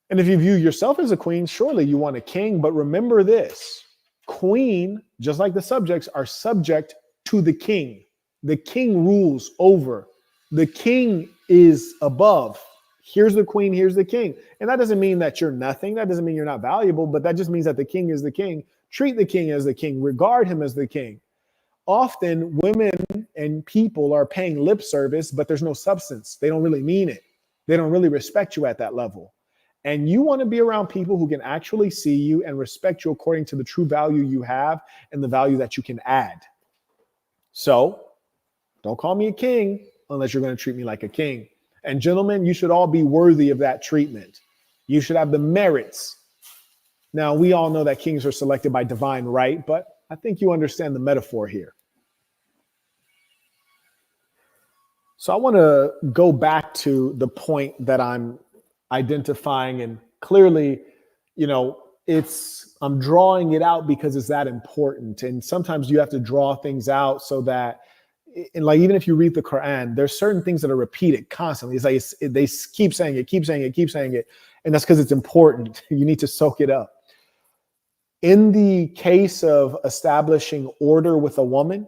And if you view yourself as a queen, surely you want a king. But remember this, queen, just like the subjects, are subject to the king. The king rules over. The king is above. Here's the queen, here's the king. And that doesn't mean that you're nothing. That doesn't mean you're not valuable, but that just means that the king is the king. Treat the king as the king. Regard him as the king. Often women and people are paying lip service, but there's no substance. They don't really mean it. They don't really respect you at that level. And you want to be around people who can actually see you and respect you according to the true value you have and the value that you can add. So don't call me a king unless you're going to treat me like a king. And gentlemen, you should all be worthy of that treatment. You should have the merits. Now, we all know that kings are selected by divine right, but I think you understand the metaphor here. So I want to go back to the point that I'm identifying, and clearly, I'm drawing it out because it's that important. And sometimes you have to draw things out so that, and like, even if you read the Quran, there's certain things that are repeated constantly. It's like they keep saying it. And that's because it's important. You need to soak it up. In the case of establishing order with a woman,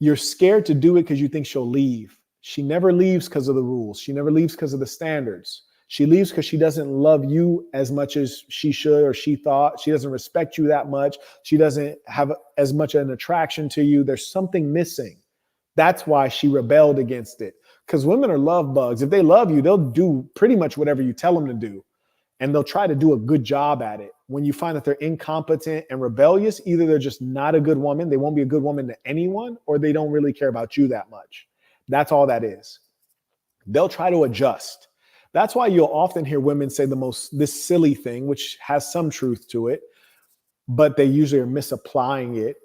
you're scared to do it because you think she'll leave. She never leaves because of the rules. She never leaves because of the standards. She leaves because she doesn't love you as much as she should or she thought. She doesn't respect you that much. She doesn't have as much an attraction to you. There's something missing. That's why she rebelled against it. Because women are love bugs. If they love you, they'll do pretty much whatever you tell them to do. And they'll try to do a good job at it. When you find that they're incompetent and rebellious, either they're just not a good woman, they won't be a good woman to anyone, or they don't really care about you that much. That's all that is. They'll try to adjust. That's why you'll often hear women say this silly thing, which has some truth to it, but they usually are misapplying it.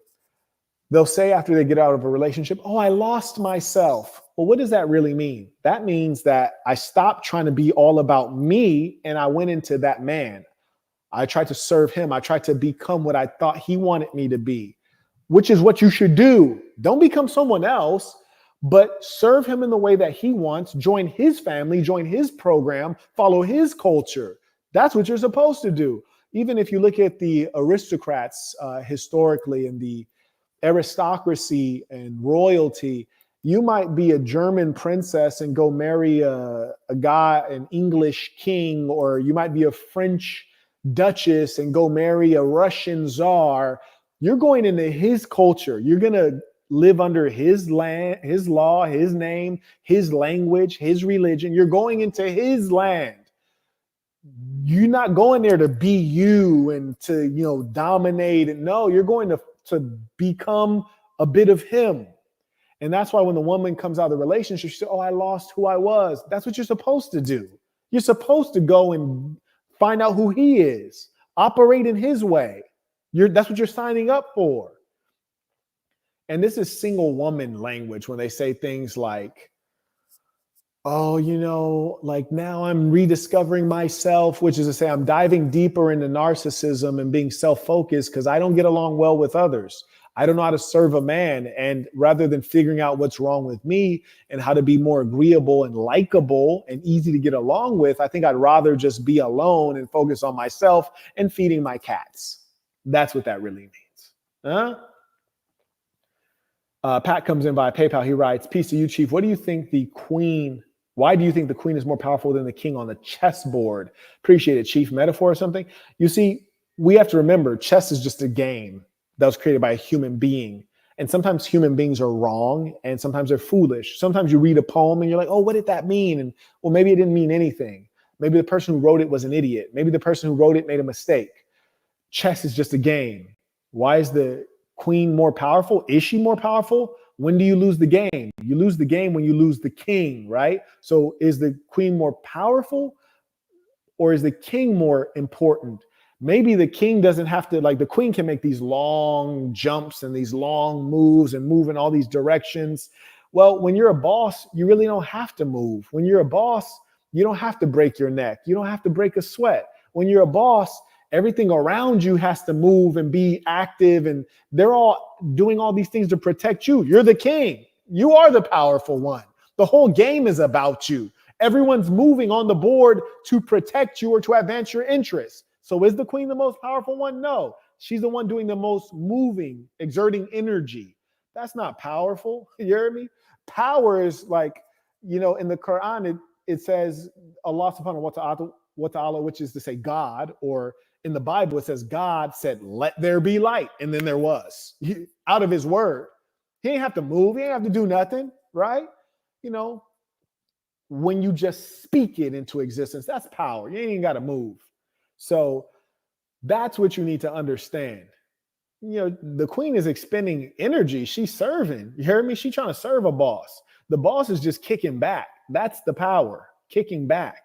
They'll say after they get out of a relationship, oh, I lost myself. Well, what does that really mean? That means that I stopped trying to be all about me and I went into that man. I tried to serve him. I tried to become what I thought he wanted me to be, which is what you should do. Don't become someone else, but serve him in the way that he wants. Join his family, join his program, follow his culture. That's what you're supposed to do. Even if you look at the aristocrats historically and the aristocracy and royalty, you might be a German princess and go marry a guy, an English king, or you might be a French duchess and go marry a Russian czar. You're going into his culture. You're going to live under his land, his law, his name, his language, his religion. You're going into his land. You're not going there to be you and to, dominate. No, you're going to become a bit of him. And that's why when the woman comes out of the relationship, she says, oh, I lost who I was. That's what you're supposed to do. You're supposed to go and find out who he is, operate in his way. That's what you're signing up for. And this is single woman language when they say things like, oh, like now I'm rediscovering myself, which is to say I'm diving deeper into narcissism and being self-focused because I don't get along well with others. I don't know how to serve a man. And rather than figuring out what's wrong with me and how to be more agreeable and likable and easy to get along with, I think I'd rather just be alone and focus on myself and feeding my cats. That's what that really means. Huh? Pat comes in via PayPal. He writes, peace to you, Chief. Why do you think the queen is more powerful than the king on the chessboard? Appreciate it, Chief. Metaphor or something? You see, we have to remember chess is just a game that was created by a human being. And sometimes human beings are wrong and sometimes they're foolish. Sometimes you read a poem and you're like, oh, what did that mean? And well, maybe it didn't mean anything. Maybe the person who wrote it was an idiot. Maybe the person who wrote it made a mistake. Chess is just a game. Why is the queen more powerful? Is she more powerful? When do you lose the game? You lose the game when you lose the king, right? So is the queen more powerful or is the king more important? Maybe the king doesn't have to, like the queen can make these long jumps and these long moves and move in all these directions. Well, when you're a boss, you really don't have to move. When you're a boss, you don't have to break your neck. You don't have to break a sweat. When you're a boss, everything around you has to move and be active, and they're all doing all these things to protect you. You're the king. You are the powerful one. The whole game is about you. Everyone's moving on the board to protect you or to advance your interests. So is the queen the most powerful one? No. She's the one doing the most moving, exerting energy. That's not powerful. You hear me? Power is like, in the Quran, it says Allah subhanahu wa ta'ala, which is to say God, or in the Bible, it says God said, let there be light. And then there was. Out of his word. He ain't have to move. He ain't have to do nothing, right? When you just speak it into existence, that's power. You ain't even got to move. So that's what you need to understand. The queen is expending energy. She's serving. You hear me? She's trying to serve a boss. The boss is just kicking back. That's the power, kicking back.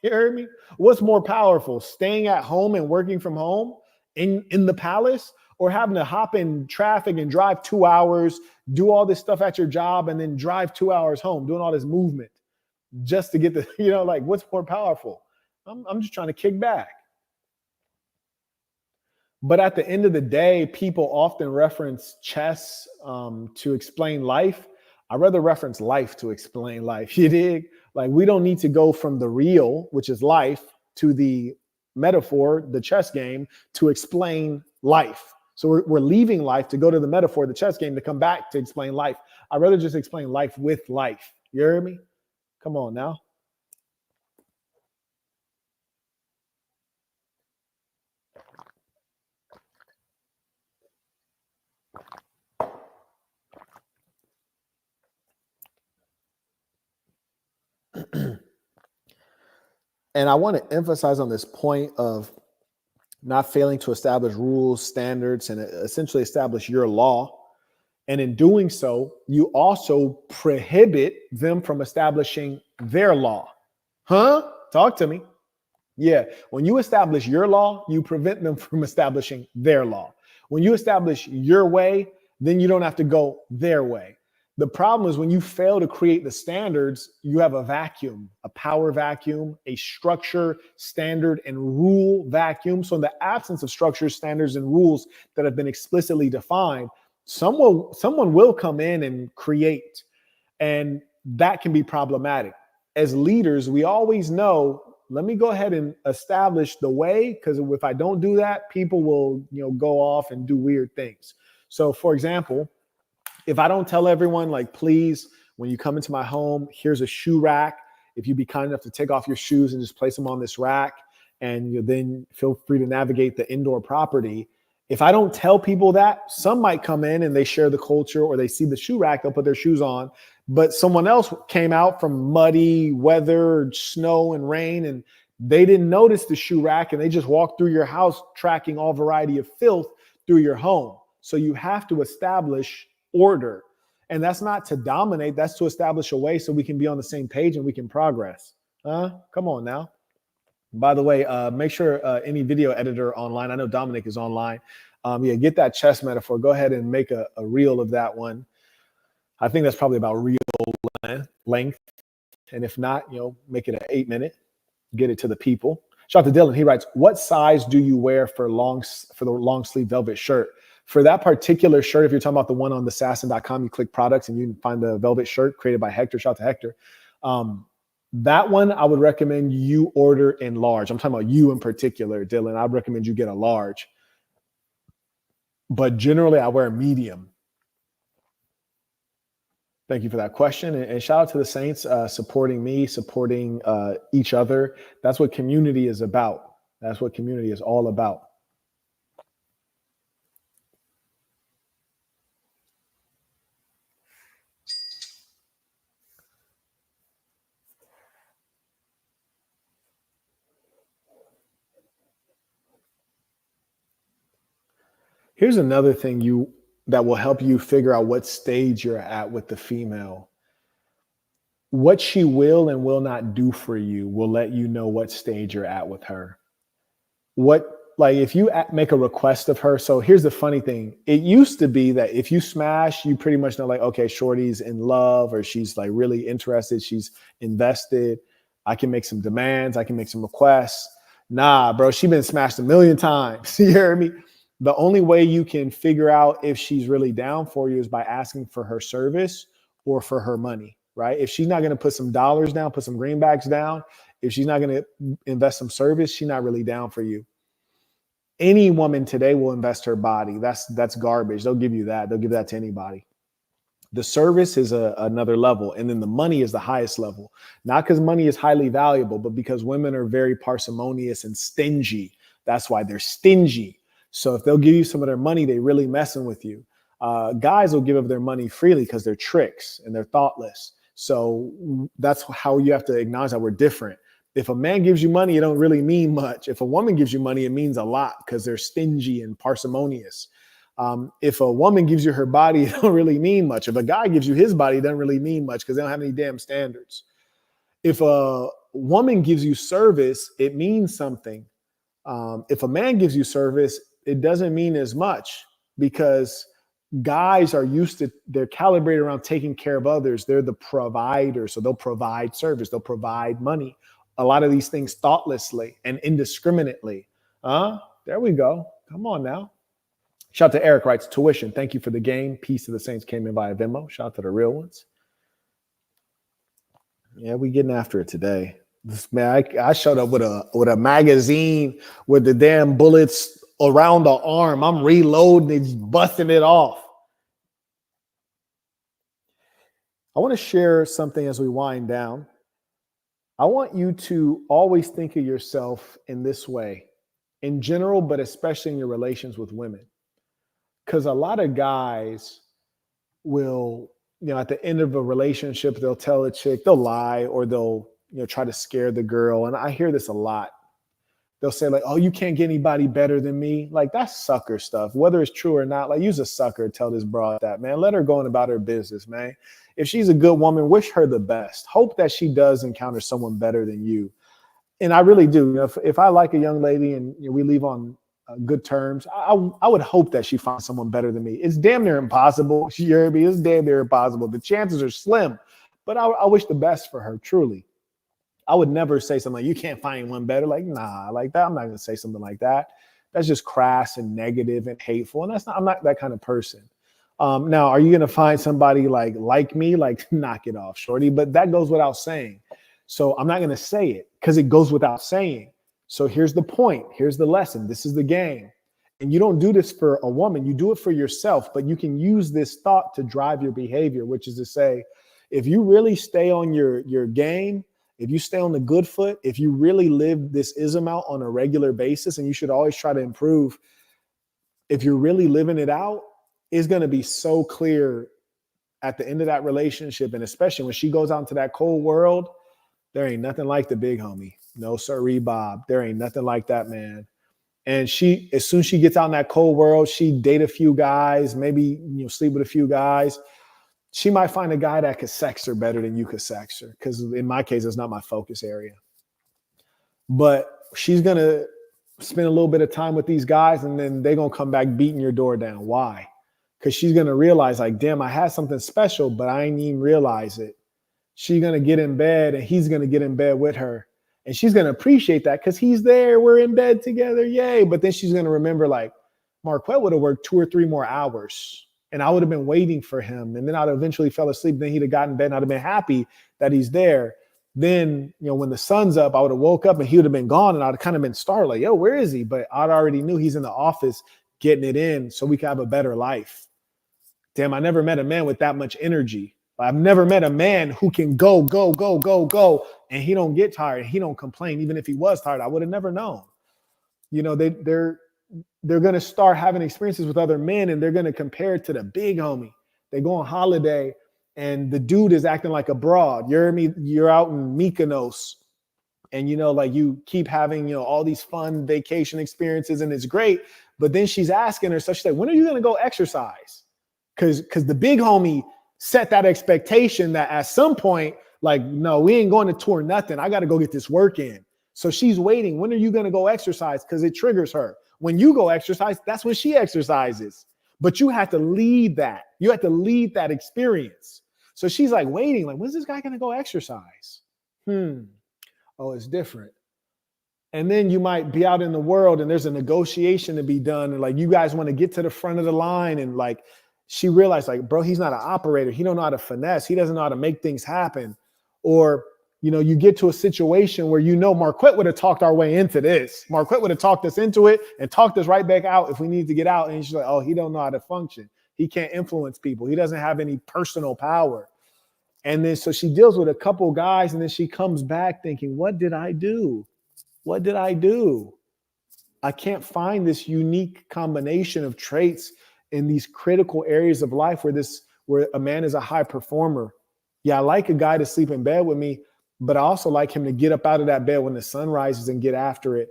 You hear me? What's more powerful, staying at home and working from home in the palace, or having to hop in traffic and drive 2 hours, do all this stuff at your job, and then drive 2 hours home, doing all this movement just to get the, what's more powerful? I'm just trying to kick back. But at the end of the day, people often reference chess to explain life. I'd rather reference life to explain life. You dig? Like, we don't need to go from the real, which is life, to the metaphor, the chess game, to explain life. So we're leaving life to go to the metaphor, the chess game, to come back to explain life. I'd rather just explain life with life. You hear me? Come on now. And I want to emphasize on this point of not failing to establish rules, standards, and essentially establish your law. And in doing so, you also prohibit them from establishing their law. Huh? Talk to me. Yeah. When you establish your law, you prevent them from establishing their law. When you establish your way, then you don't have to go their way. The problem is when you fail to create the standards, you have a vacuum, a power vacuum, a structure, standard, and rule vacuum. So in the absence of structures, standards, and rules that have been explicitly defined, someone will come in and create, and that can be problematic. As leaders, we always know, let me go ahead and establish the way, because if I don't do that, people will, go off and do weird things. So for example, if I don't tell everyone, like, please, when you come into my home, here's a shoe rack. If you'd be kind enough to take off your shoes and just place them on this rack, and then feel free to navigate the indoor property. If I don't tell people that, some might come in and they share the culture, or they see the shoe rack, they'll put their shoes on. But someone else came out from muddy weather, snow and rain, and they didn't notice the shoe rack, and they just walked through your house tracking all variety of filth through your home. So you have to establish order. And that's not to dominate, that's to establish a way so we can be on the same page and we can progress. Come on now. By the way, make sure any video editor online, I know Dominic is online. Get that chess metaphor. Go ahead and make a reel of that one. I think that's probably about real length. And if not, make it an 8-minute, get it to the people. Shout out to Dylan. He writes, what size do you wear for the long sleeve velvet shirt? For that particular shirt, if you're talking about the one on the Sasson.com, you click products and you can find the velvet shirt created by Hector. Shout out to Hector. That one, I would recommend you order in large. I'm talking about you in particular, Dylan. I'd recommend you get a large. But generally, I wear a medium. Thank you for that question. And shout out to the Saints supporting me, supporting each other. That's what community is about. That's what community is all about. Here's another thing that will help you figure out what stage you're at with the female. What she will and will not do for you will let you know what stage you're at with her. If you make a request of her. So here's the funny thing. It used to be that if you smash, you pretty much know like, okay, shorty's in love or she's like really interested. She's invested. I can make some demands. I can make some requests. Nah, bro, she been smashed a million times. You hear me? The only way you can figure out if she's really down for you is by asking for her service or for her money, right? If she's not going to put some dollars down, put some greenbacks down, if she's not going to invest some service, she's not really down for you. Any woman today will invest her body. That's garbage. They'll give you that. They'll give that to anybody. The service is another level. And then the money is the highest level. Not because money is highly valuable, but because women are very parsimonious and stingy. That's why they're stingy. So if they'll give you some of their money, they really messing with you. Guys will give up their money freely because they're tricks and they're thoughtless. So that's how you have to acknowledge that we're different. If a man gives you money, it don't really mean much. If a woman gives you money, it means a lot because they're stingy and parsimonious. If a woman gives you her body, it don't really mean much. If a guy gives you his body, it doesn't really mean much because they don't have any damn standards. If a woman gives you service, it means something. If a man gives you service, it doesn't mean as much because guys are they're calibrated around taking care of others. They're the provider. So they'll provide service. They'll provide money. A lot of these things thoughtlessly and indiscriminately. There we go. Come on now. Shout out to Eric writes, tuition. Thank you for the game. Peace to the Saints came in via Venmo. Shout out to the real ones. Yeah, we getting after it today. Man, I showed up with a magazine with the damn bullets around the arm. I'm reloading and busting it off. I want to share something as we wind down. I want you to always think of yourself in this way, in general, but especially in your relations with women. Because a lot of guys will, at the end of a relationship, they'll tell a chick, they'll lie, or they'll, try to scare the girl. And I hear this a lot. They'll say like, oh, you can't get anybody better than me. Like that's sucker stuff, whether it's true or not. Like use a sucker, tell this broad that, man, let her go on about her business, man. If she's a good woman, wish her the best. Hope that she does encounter someone better than you. And I really do. If I like a young lady and we leave on good terms, I would hope that she finds someone better than me. It's damn near impossible. You hear me? It's damn near impossible. The chances are slim, but I wish the best for her, truly. I would never say something like, you can't find one better. Like, nah, like that. I'm not going to say something like that. That's just crass and negative and hateful. And I'm not that kind of person. Now, are you going to find somebody like me? Like, knock it off, shorty. But that goes without saying. So I'm not going to say it because it goes without saying. So here's the point. Here's the lesson. This is the game. And you don't do this for a woman. You do it for yourself. But you can use this thought to drive your behavior, which is to say, if you really stay on your game, if you stay on the good foot, if you really live this ism out on a regular basis, and you should always try to improve, if you're really living it out, it's going to be so clear at the end of that relationship. And especially when she goes out into that cold world, there ain't nothing like the big homie. No, sirree, Bob. There ain't nothing like that, man. And as soon as she gets out in that cold world, she date a few guys, maybe sleep with a few guys. She might find a guy that could sex her better than you could sex her. Because in my case, it's not my focus area. But she's going to spend a little bit of time with these guys, and then they're going to come back beating your door down. Why? Because she's going to realize, like, damn, I had something special, but I didn't even realize it. she's going to get in bed and he's going to get in bed with her. And she's going to appreciate that because he's there. We're in bed together. Yay. But then she's going to remember, like, Marquett would have worked 2 or 3 more hours and I would have been waiting for him. And then I'd eventually fell asleep. Then he'd have gotten in bed and I'd have been happy that he's there. Then, when the sun's up, I would have woke up and he would have been gone and I'd have kind of been startled, like, yo, where is he? But I'd already knew he's in the office getting it in so we could have a better life. Damn, I never met a man with that much energy. I've never met a man who can go, and he don't get tired. He don't complain. Even if he was tired, I would have never known. They're going to start having experiences with other men and they're going to compare it to the big homie. They go on holiday and the dude is acting like a broad. You're out in Mykonos and, you keep having, all these fun vacation experiences and it's great. But then she's asking her, so she's like, when are you going to go exercise? Because the big homie set that expectation that at some point, like, no, we ain't going to tour nothing. I got to go get this work in. So she's waiting. When are you going to go exercise? Because it triggers her. When you go exercise, that's when she exercises. But you have to lead that. You have to lead that experience. So she's like waiting, like, when's this guy going to go exercise? Oh, it's different. And then you might be out in the world and there's a negotiation to be done. And like, you guys want to get to the front of the line and like, she realized, like, bro, he's not an operator. He don't know how to finesse. He doesn't know how to make things happen. Or, you get to a situation where, Marquett would have talked our way into this. Marquett would have talked us into it and talked us right back out if we need to get out. And she's like, oh, he don't know how to function. He can't influence people. He doesn't have any personal power. And then so she deals with a couple guys and then she comes back thinking, what did I do? What did I do? I can't find this unique combination of traits in these critical areas of life where a man is a high performer. Yeah, I like a guy to sleep in bed with me, but I also like him to get up out of that bed when the sun rises and get after it.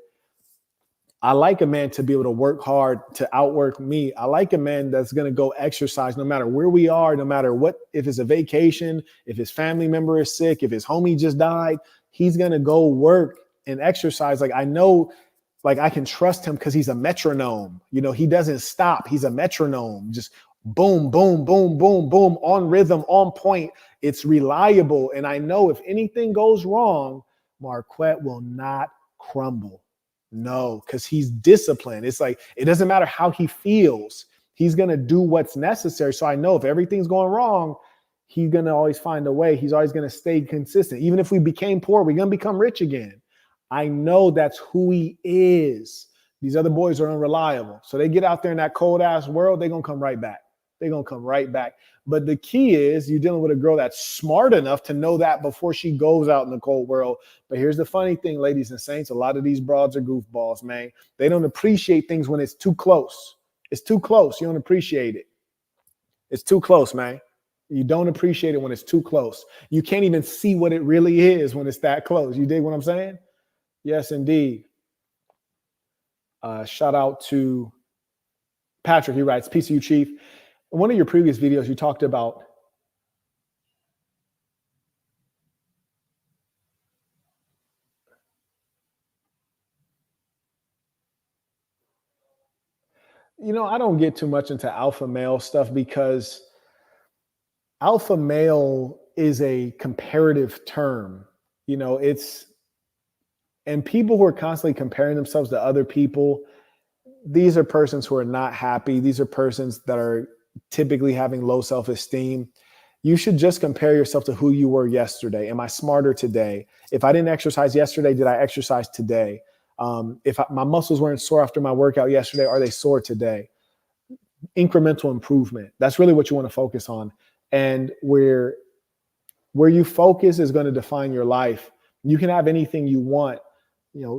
I like a man to be able to work hard to outwork me. I like a man that's going to go exercise no matter where we are, no matter what, if it's a vacation, if his family member is sick, if his homie just died, he's going to go work and exercise. Like, I know, like, I can trust him because he's a metronome. He doesn't stop. He's a metronome. Just boom, boom, boom, boom, boom, on rhythm, on point. It's reliable. And I know if anything goes wrong, Marquett will not crumble. No, because he's disciplined. It's like, it doesn't matter how he feels. He's going to do what's necessary. So I know if everything's going wrong, he's going to always find a way. He's always going to stay consistent. Even if we became poor, we're going to become rich again. I know that's who he is. These other boys are unreliable. So they get out there in that cold ass world, they're going to come right back. They're going to come right back. But the key is you're dealing with a girl that's smart enough to know that before she goes out in the cold world. But here's the funny thing, ladies and saints, a lot of these broads are goofballs, man. They don't appreciate things when it's too close. It's too close. You don't appreciate it. It's too close, man. You don't appreciate it when it's too close. You can't even see what it really is when it's that close. You dig what I'm saying? Yes, indeed. Shout out to Patrick. He writes, peace to you, Chief. In one of your previous videos, you talked about I don't get too much into alpha male stuff because alpha male is a comparative term. And people who are constantly comparing themselves to other people, these are persons who are not happy. These are persons that are typically having low self-esteem. You should just compare yourself to who you were yesterday. Am I smarter today? If I didn't exercise yesterday, did I exercise today? If my muscles weren't sore after my workout yesterday, are they sore today? Incremental improvement. That's really what you want to focus on. And where you focus is going to define your life. You can have anything you want.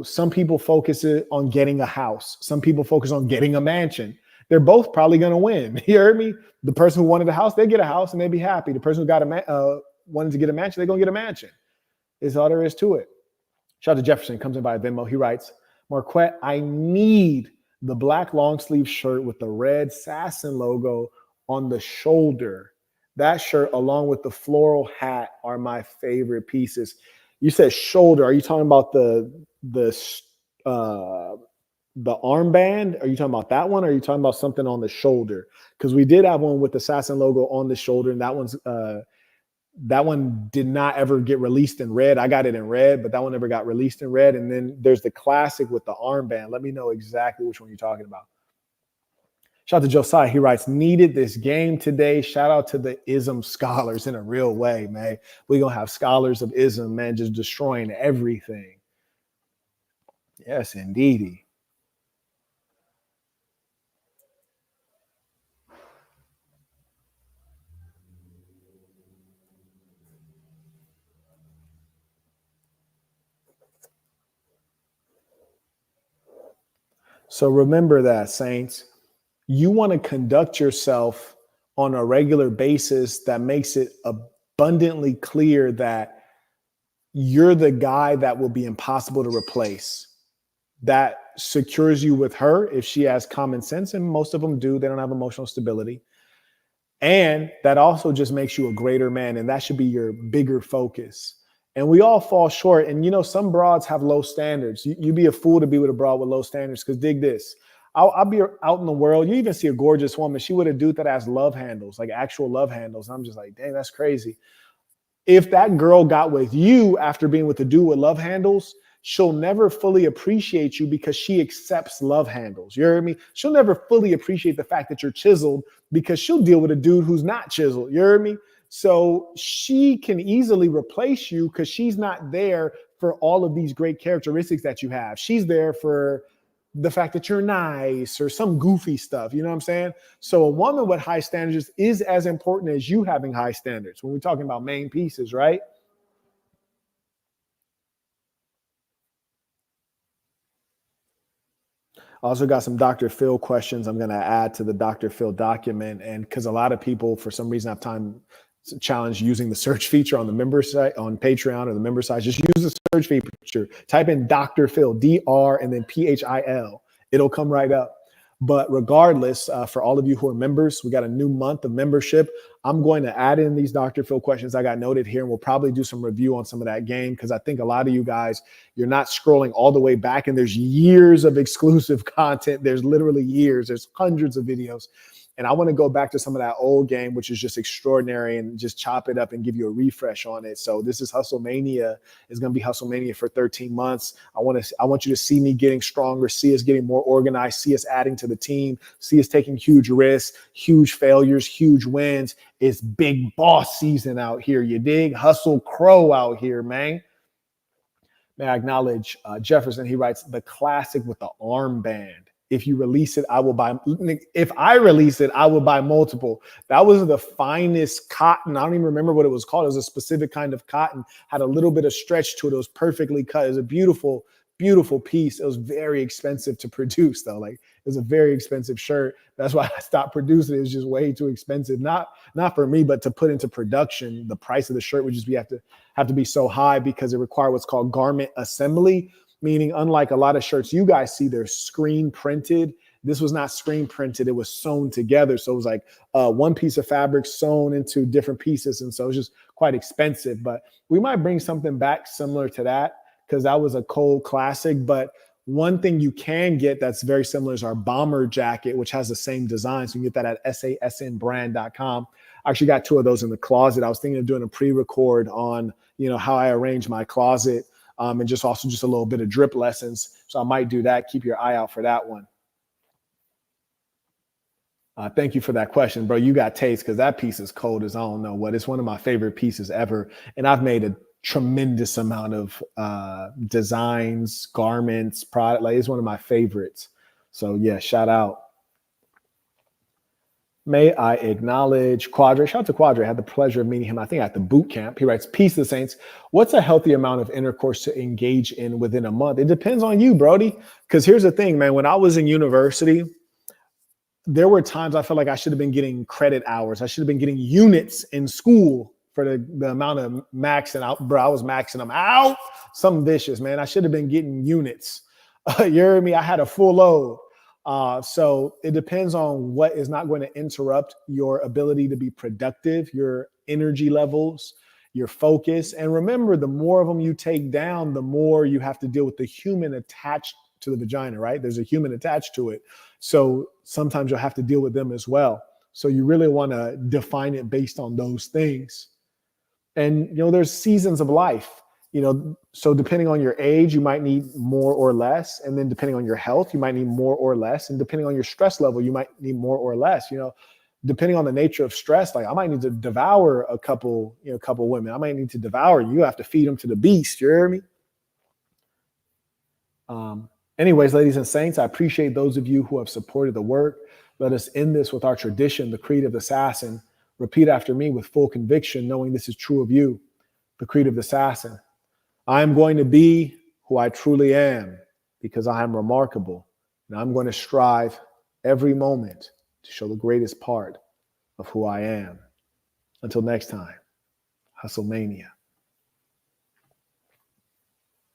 Some people focus on getting a house. Some people focus on getting a mansion. They're both probably going to win. You heard me? The person who wanted a house, they get a house and they be happy. The person who wanted to get a mansion, they're going to get a mansion. Is all there is to it. Shout out to Jefferson, comes in by Venmo. He writes, Marquett, I need the black long sleeve shirt with the red Sasson logo on the shoulder. That shirt, along with the floral hat, are my favorite pieces. You said shoulder. Are you talking about the armband? Are you talking about that one? Or are you talking about something on the shoulder? Because we did have one with the Sasson logo on the shoulder, and that one's That one did not ever get released in red. I got it in red, but that one never got released in red. And then there's the classic with the armband. Let me know exactly which one you're talking about. Shout out to Josiah. He writes, needed this game today. Shout out to the ism scholars in a real way, man. We're going to have scholars of ism, man, just destroying everything. Yes, indeedy. So remember that, saints. You want to conduct yourself on a regular basis that makes it abundantly clear that you're the guy that will be impossible to replace. That secures you with her if she has common sense, and most of them do. They don't have emotional stability. And that also just makes you a greater man, and that should be your bigger focus. And we all fall short. And, you know, some broads have low standards. You'd be a fool to be with a broad with low standards, because dig this. I'll be out in the world. You even see a gorgeous woman. She would a dude that has love handles, like actual love handles. I'm just like, dang, that's crazy. If that girl got with you after being with a dude with love handles, she'll never fully appreciate you because she accepts love handles. You hear me? She'll never fully appreciate the fact that you're chiseled because she'll deal with a dude who's not chiseled. You hear me? So she can easily replace you because she's not there for all of these great characteristics that you have. She's there for the fact that you're nice or some goofy stuff. You know what I'm saying? So a woman with high standards is as important as you having high standards when we're talking about main pieces, right? I also got some Dr. Phil questions I'm going to add to the Dr. Phil document. And because a lot of people, for some reason, have time challenge using the search feature on the member site on Patreon or the member site, just use the search feature, type in Dr. Phil, DR, and then PHIL. It'll come right up. But regardless, for all of you who are members, we got a new month of membership. I'm going to add in these Dr. Phil questions I got noted here, and we'll probably do some review on some of that game, because I think a lot of you guys, you're not scrolling all the way back, and there's years of exclusive content. There's literally years. There's hundreds of videos. And I want to go back to some of that old game, which is just extraordinary, and just chop it up and give you a refresh on it. So this is Hustle Mania. It's going to be Hustle Mania for 13 months. I want you to see me getting stronger, see us getting more organized, see us adding to the team, see us taking huge risks, huge failures, huge wins. It's big boss season out here. You dig? Hustle Crow out here, man. May I acknowledge Jefferson? He writes, the classic with the armband. If you release it, I will buy. If I release it, I will buy multiple. That was the finest cotton. I don't even remember what it was called. It was a specific kind of cotton. Had a little bit of stretch to it. It was perfectly cut. It was a beautiful, beautiful piece. It was very expensive to produce, though. Like, it was a very expensive shirt. That's why I stopped producing it. It was just way too expensive. Not for me, but to put into production, the price of the shirt would just have to be so high, because it required what's called garment assembly. Meaning, unlike a lot of shirts you guys see, they're screen printed. This was not screen printed. It was sewn together. So it was like one piece of fabric sewn into different pieces. And so it was just quite expensive. But we might bring something back similar to that, because that was a cold classic. But one thing you can get that's very similar is our bomber jacket, which has the same design. So you can get that at sasnbrand.com. I actually got 2 of those in the closet. I was thinking of doing a pre-record on, how I arrange my closet. And just a little bit of drip lessons. So I might do that. Keep your eye out for that one. Thank you for that question, bro. You got taste, because that piece is cold as I don't know what. It's one of my favorite pieces ever. And I've made a tremendous amount of designs, garments, product. Like, it's one of my favorites. So yeah, shout out. May I acknowledge Quadre. Shout out to Quadre. I had the pleasure of meeting him, I think, at the boot camp. He writes, peace to the saints. What's a healthy amount of intercourse to engage in within a month? It depends on you, Brody. Because here's the thing, man. When I was in university, there were times I felt like I should have been getting credit hours. I should have been getting units in school for the amount of maxing out. Bro, I was maxing them out. Something vicious, man. I should have been getting units. You hear me? I had a full load. So it depends on what is not going to interrupt your ability to be productive, your energy levels, your focus. And remember, the more of them you take down, the more you have to deal with the human attached to the vagina, right? There's a human attached to it. So sometimes you'll have to deal with them as well. So you really want to define it based on those things. And, there's seasons of life, so depending on your age, you might need more or less. And then depending on your health, you might need more or less. And depending on your stress level, you might need more or less, depending on the nature of stress. Like I might need to devour a couple women. I might need to devour you. You have to feed them to the beast. You hear me? Anyways, ladies and saints, I appreciate those of you who have supported the work. Let us end this with our tradition, the creed of the assassin. Repeat after me with full conviction, knowing this is true of you. The creed of the assassin. I am going to be who I truly am because I am remarkable. And I'm going to strive every moment to show the greatest part of who I am. Until next time, Hustlemania.